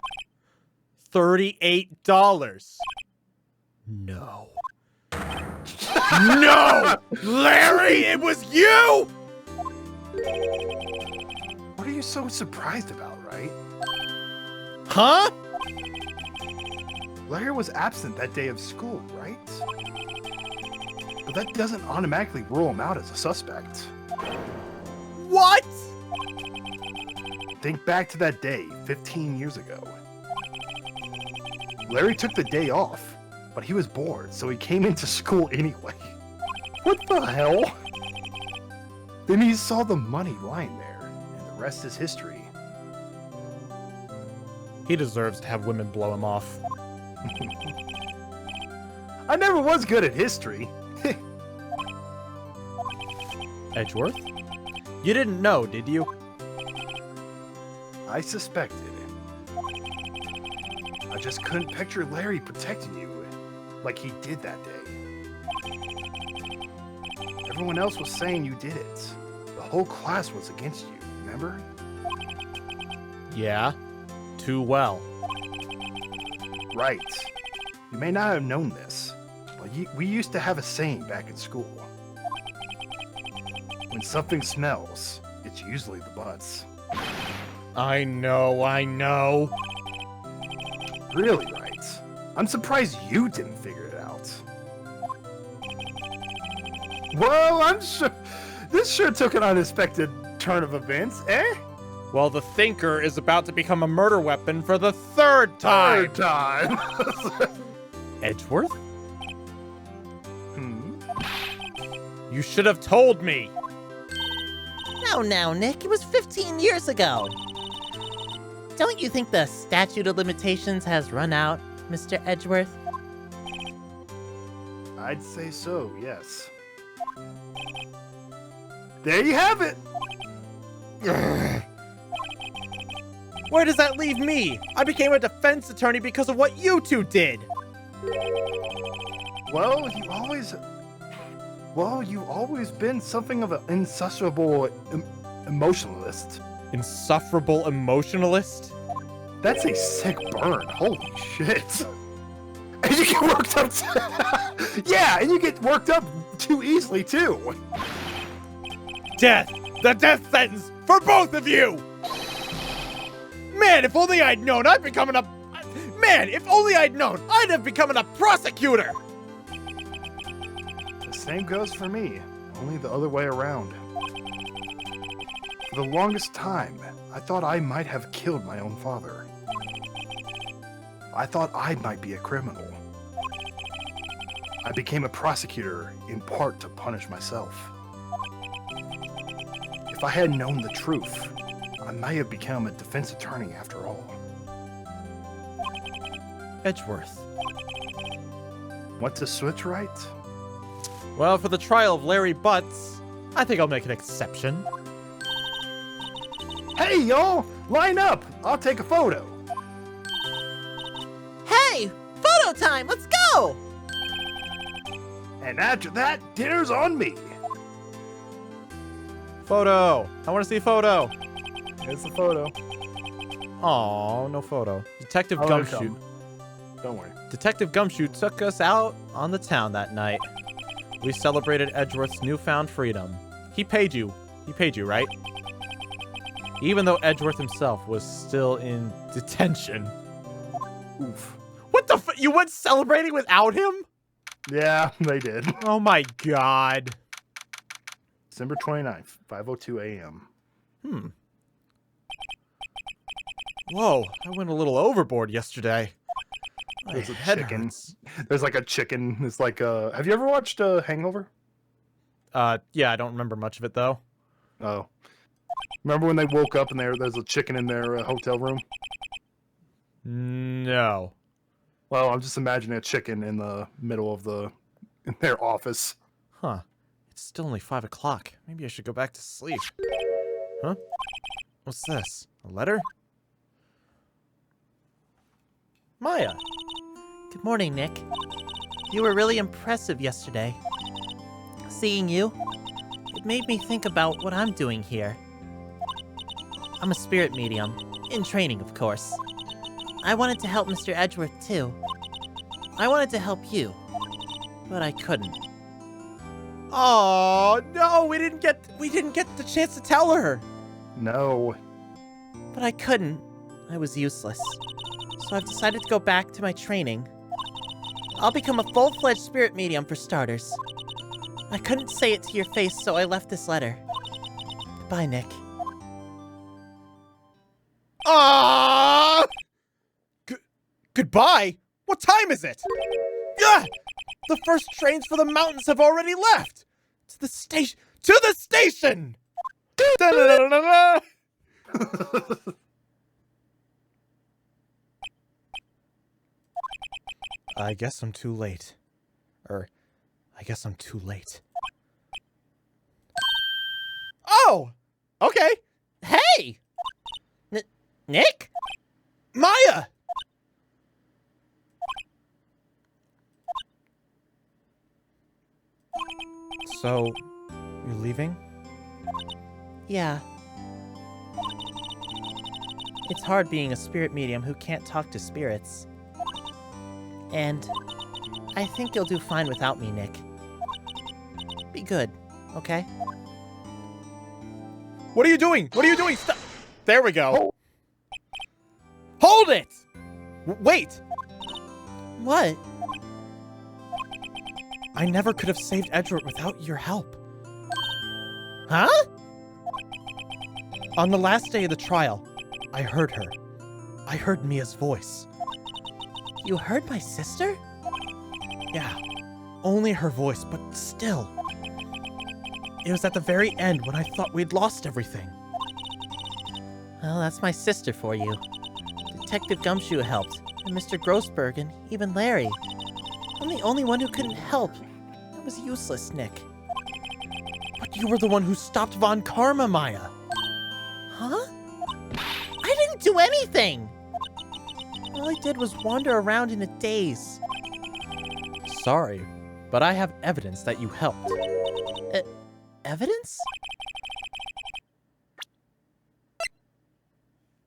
$38. No. No! Larry, it was you! What are you so surprised about, right? Huh? Larry was absent that day of school, right? But that doesn't automatically rule him out as a suspect. What? Think back to that day, 15 years ago. Larry took the day off, but he was bored, so he came into school anyway. What the hell? Then he saw the money lying there, and the rest is history. He deserves to have women blow him off. I never was good at history. Edgeworth? You didn't know, did you? I suspected. I just couldn't picture Larry protecting you like he did that day. Everyone else was saying you did it. The whole class was against you, remember? Yeah. Too well. Right. You may not have known this, but we used to have a saying back in school. When something smells, it's usually the butts. I know. Really, right? I'm surprised you didn't figure it out. Well, I'm sure this sure took an unexpected turn of events, eh? Well, the thinker is about to become a murder weapon for the third time. Third time. Edgeworth? Hmm? You should have told me. Now, Nick, it was 15 years ago. Don't you think the statute of limitations has run out, Mr. Edgeworth? I'd say so, yes. There you have it. Where does that leave me? I became a defense attorney because of what you two did. Well, you've always been something of an insufferable emotionalist. Insufferable emotionalist? That's a sick burn. Holy shit. And you get worked up yeah, and you get worked up too easily, too. Death! The death sentence for both of you! Man, if only I'd known I'd become a... Man, if only I'd known, I'd have become a prosecutor! The same goes for me, only the other way around. For the longest time, I thought I might have killed my own father. I thought I might be a criminal. I became a prosecutor in part to punish myself. If I had known the truth, I might have become a defense attorney after all. Edgeworth. Want to switch, Wright? Well, for the trial of Larry Butts, I think I'll make an exception. Hey, y'all! Line up! I'll take a photo. Hey! Photo time! Let's go! And after that, dinner's on me. Photo. I want to see a photo. Here's the photo. Aw, no photo. Detective I'll let it Gumshoe. come. Don't worry. Detective Gumshoe took us out on the town that night. We celebrated Edgeworth's newfound freedom. He paid you. He paid you, right? Even though Edgeworth himself was still in detention. Oof. What the f- You went celebrating without him? Yeah, they did. Oh my god. December 29th, 5:02 a.m. Whoa, I went a little overboard yesterday. My There's a head chicken. hurts. There's like a chicken. It's like have you ever watched Hangover? Yeah, I don't remember much of it though. Oh. Remember when they woke up and there's a chicken in their hotel room? No. Well, I'm just imagining a chicken in the middle of in their office. Huh. It's still only 5 o'clock. Maybe I should go back to sleep. Huh? What's this? A letter? Maya. Good morning, Nick. You were really impressive yesterday. Seeing you, it made me think about what I'm doing here. I'm a spirit medium, in training, of course. I wanted to help Mr. Edgeworth, too. I wanted to help you, but I couldn't. Oh no, we didn't get the chance to tell her. No. But I couldn't. I was useless. So I've decided to go back to my training. I'll become a full-fledged spirit medium for starters. I couldn't say it to your face, so I left this letter. Goodbye, Nick. Ah! Goodbye? What time is it? Ah! The first trains for the mountains have already left. To the station. To the station. Da-da-da-da-da-da. I guess I'm too late. I guess I'm too late. Oh, okay. Hey! Nick? Maya. So, you're leaving? Yeah. It's hard being a spirit medium who can't talk to spirits. And I think you'll do fine without me, Nick. Be good, okay? What are you doing? What are you doing? Stop. There we go. Hold it. Wait. What? I never could have saved Edgeworth without your help. Huh? On the last day of the trial, I heard her. I heard Mia's voice. You heard my sister? Yeah, only her voice, but still. It was at the very end when I thought we'd lost everything. Well, that's my sister for you. Detective Gumshoe helped, and Mr. Grossberg, and even Larry. I'm the only one who couldn't help. I was useless, Nick. But you were the one who stopped Von Karma, Maya. Huh? I didn't do anything! All I did was wander around in a daze. Sorry, but I have evidence that you helped. Evidence?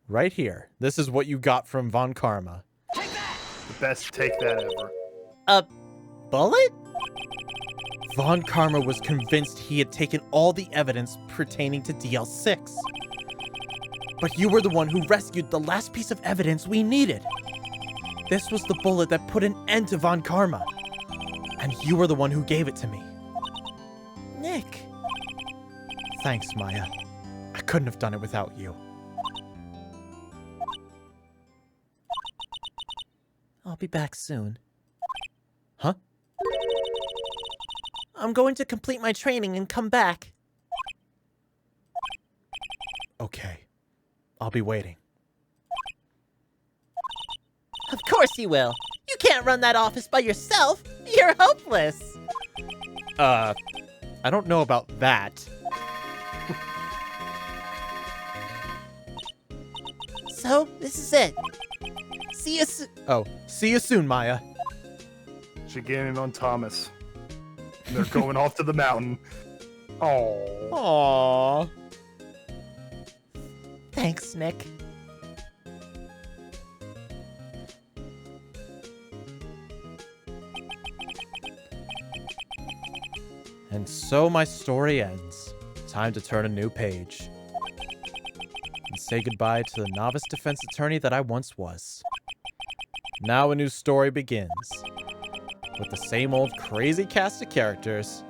Right here. This is what you got from Von Karma. The best take that ever. A bullet? Von Karma was convinced he had taken all the evidence pertaining to DL6. But you were the one who rescued the last piece of evidence we needed. This was the bullet that put an end to Von Karma. And you were the one who gave it to me. Nick. Thanks, Maya. I couldn't have done it without you. I'll be back soon. Huh? I'm going to complete my training and come back. Okay. I'll be waiting. Of course you will. You can't run that office by yourself. You're hopeless. I don't know about that. So, this is it. See you soon. Oh, see you soon, Maya. She getting on Thomas. And they're going off to the mountain. Oh. Aww. Thanks, Nick. And so my story ends. Time to turn a new page. And say goodbye to the novice defense attorney that I once was. Now a new story begins. With the same old crazy cast of characters.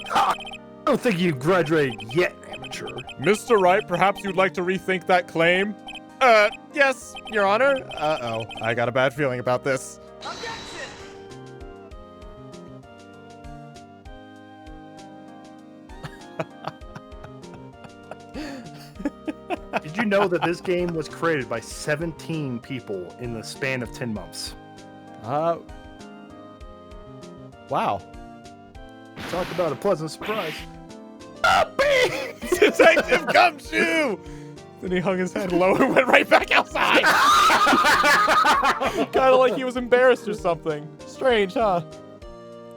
I don't think you've graduated yet, amateur. Mr. Wright, perhaps you'd like to rethink that claim? Yes, Your Honor. Uh-oh, I got a bad feeling about this. Did you know that this game was created by 17 people in the span of 10 months? Wow. Talk about a pleasant surprise. Detective Gumshoe! Then he hung his head low and went right back outside. Kind of like he was embarrassed or something. Strange, huh?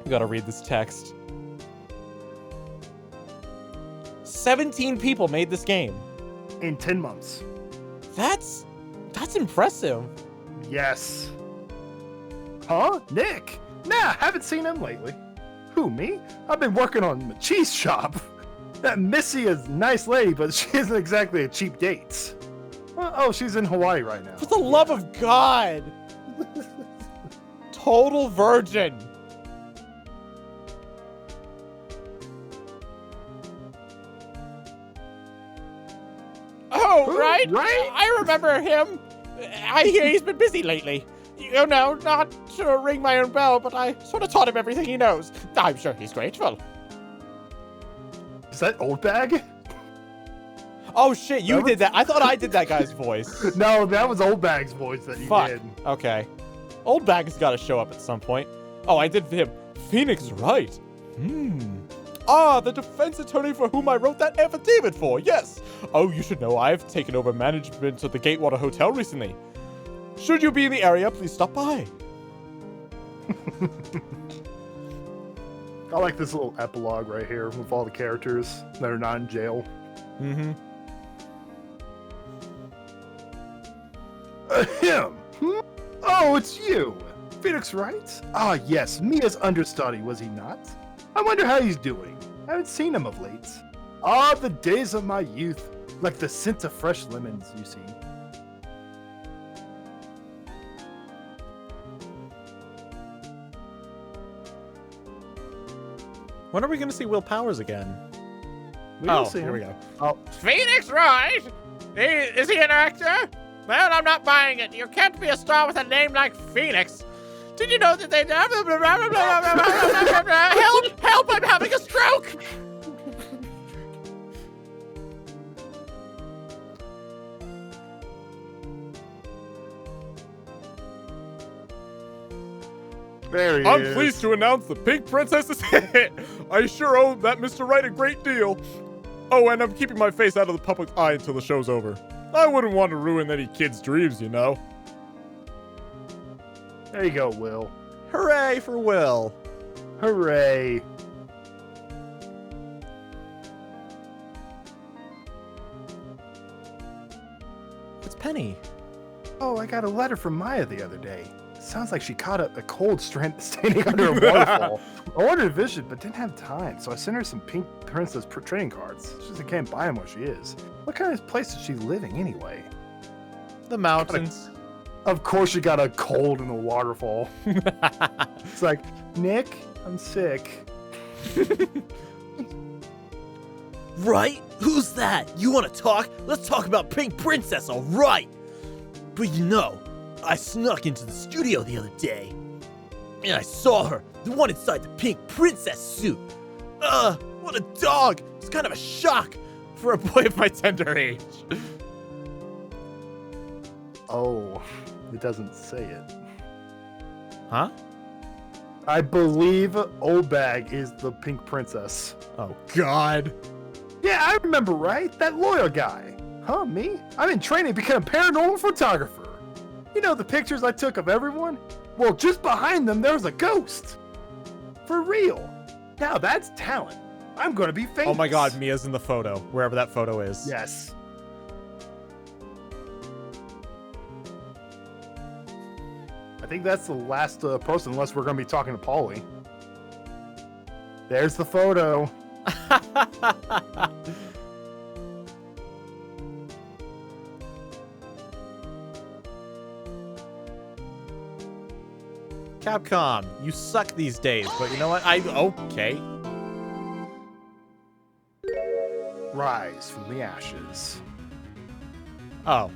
We gotta read this text. 17 people made this game. In 10 months. That's impressive. Yes. Huh? Nick? Nah, haven't seen him lately. Who, me? I've been working on my cheese shop. That Missy is a nice lady, but she isn't exactly a cheap date. Oh, she's in Hawaii right now. For the love of God! Total virgin. Oh, right? Right? I remember him. I hear he's been busy lately. You know, not to ring my own bell, but I sort of taught him everything he knows. I'm sure he's grateful. Is that Old Bag? Oh shit, you did that. I thought I did that guy's voice. No, that was Old Bag's voice that you Fuck. did. Okay. Old Bag's gotta show up at some point. Oh, I did him. Phoenix Wright. Ah, the defense attorney for whom I wrote that affidavit for, yes. Oh, you should know I've taken over management of the Gatewater Hotel recently. Should you be in the area, please stop by. I like this little epilogue right here with all the characters that are not in jail. Him? Oh, it's you. Phoenix Wright? Ah, yes, Mia's understudy, was he not? I wonder how he's doing. I haven't seen him of late. Ah, the days of my youth. Like the scent of fresh lemons, you see. When are we gonna see Will Powers again? We will Oh, see here him. we go. Oh, Phoenix Wright? Is he an actor? Well, I'm not buying it. You can't be a star with a name like Phoenix. Did you know that they... Help! Help! I'm having a stroke! there he I'm is. pleased to announce the Pink Princess is hit. I sure owe that Mr. Wright a great deal. Oh, and I'm keeping my face out of the public's eye until the show's over. I wouldn't want to ruin any kid's dreams, you know. There you go, Will. Hooray for Will. Hooray. It's Penny. Oh, I got a letter from Maya the other day. Sounds like she caught a cold standing under a waterfall. I wanted to visit, but didn't have time, so I sent her some Pink Princess trading cards. She just can't buy them where she is. What kind of place is she living anyway? The mountains. Of course you got a cold in the waterfall. It's like, Nick, I'm sick. Right? Who's that? You want to talk? Let's talk about Pink Princess, all right? But you know, I snuck into the studio the other day, and I saw her, the one inside the Pink Princess suit. What a dog! It's kind of a shock For a boy of my tender age. Oh, it doesn't say it. Huh? I believe Old Bag is the Pink Princess. Oh, God. Yeah, I remember, right? That lawyer guy. Huh, me? I'm in training to become a paranormal photographer. You know the pictures I took of everyone? Well, just behind them, there was a ghost. For real. Now that's talent. I'm gonna be famous. Oh my God, Mia's in the photo, wherever that photo is. Yes. I think that's the last person, unless we're gonna be talking to Polly. There's the photo. Capcom, you suck these days, but you know what? Okay. Rise from the ashes. Oh.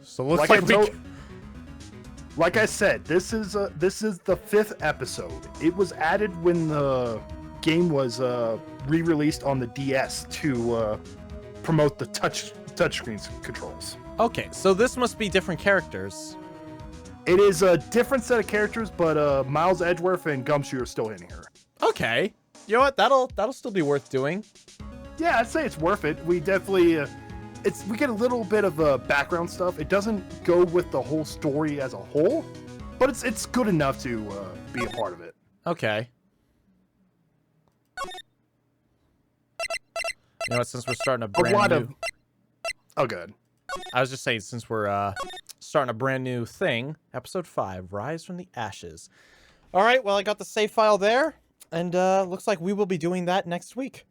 So looks Like like, like I said, this is the 5th episode. It was added when the game was re-released on the DS to promote the touchscreen controls. Okay, so this must be different characters. It is a different set of characters, but Miles Edgeworth and Gumshoe are still in here. Okay. You know what? That'll still be worth doing. Yeah, I'd say it's worth it. We definitely we get a little bit of background stuff. It doesn't go with the whole story as a whole, but it's good enough to be a part of it. Okay. You know what? Since we're starting a brand new... Oh, good. I was just saying, since we're starting a brand new thing, episode 5, Rise from the Ashes. All right, well, I got the save file there, and looks like we will be doing that next week.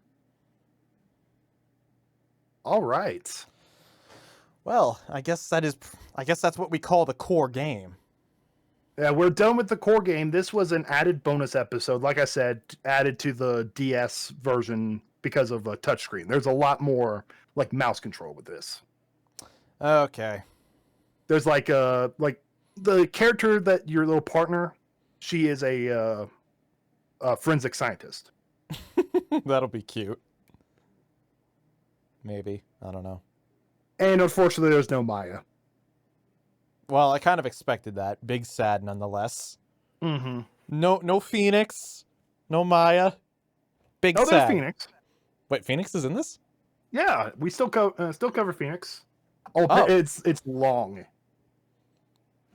All right. Well, I guess that's what we call the core game. Yeah, we're done with the core game. This was an added bonus episode, like I said, added to the DS version because of a touchscreen. There's a lot more like mouse control with this. Okay. There's like the character that your little partner, she is a forensic scientist. That'll be cute. Maybe. I don't know. And unfortunately, there's no Maya. Well, I kind of expected that. Big sad, nonetheless. Mm-hmm. No Phoenix. No Maya. Big Oh, sad. there's Phoenix. Wait, Phoenix is in this? Yeah, we still cover Phoenix. Oh. It's long.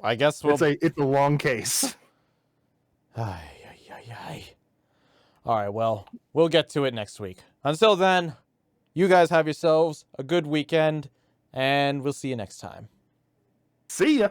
I guess we'll... It's a long case. Ay. All right, well, we'll get to it next week. Until then, you guys have yourselves a good weekend, and we'll see you next time. See ya.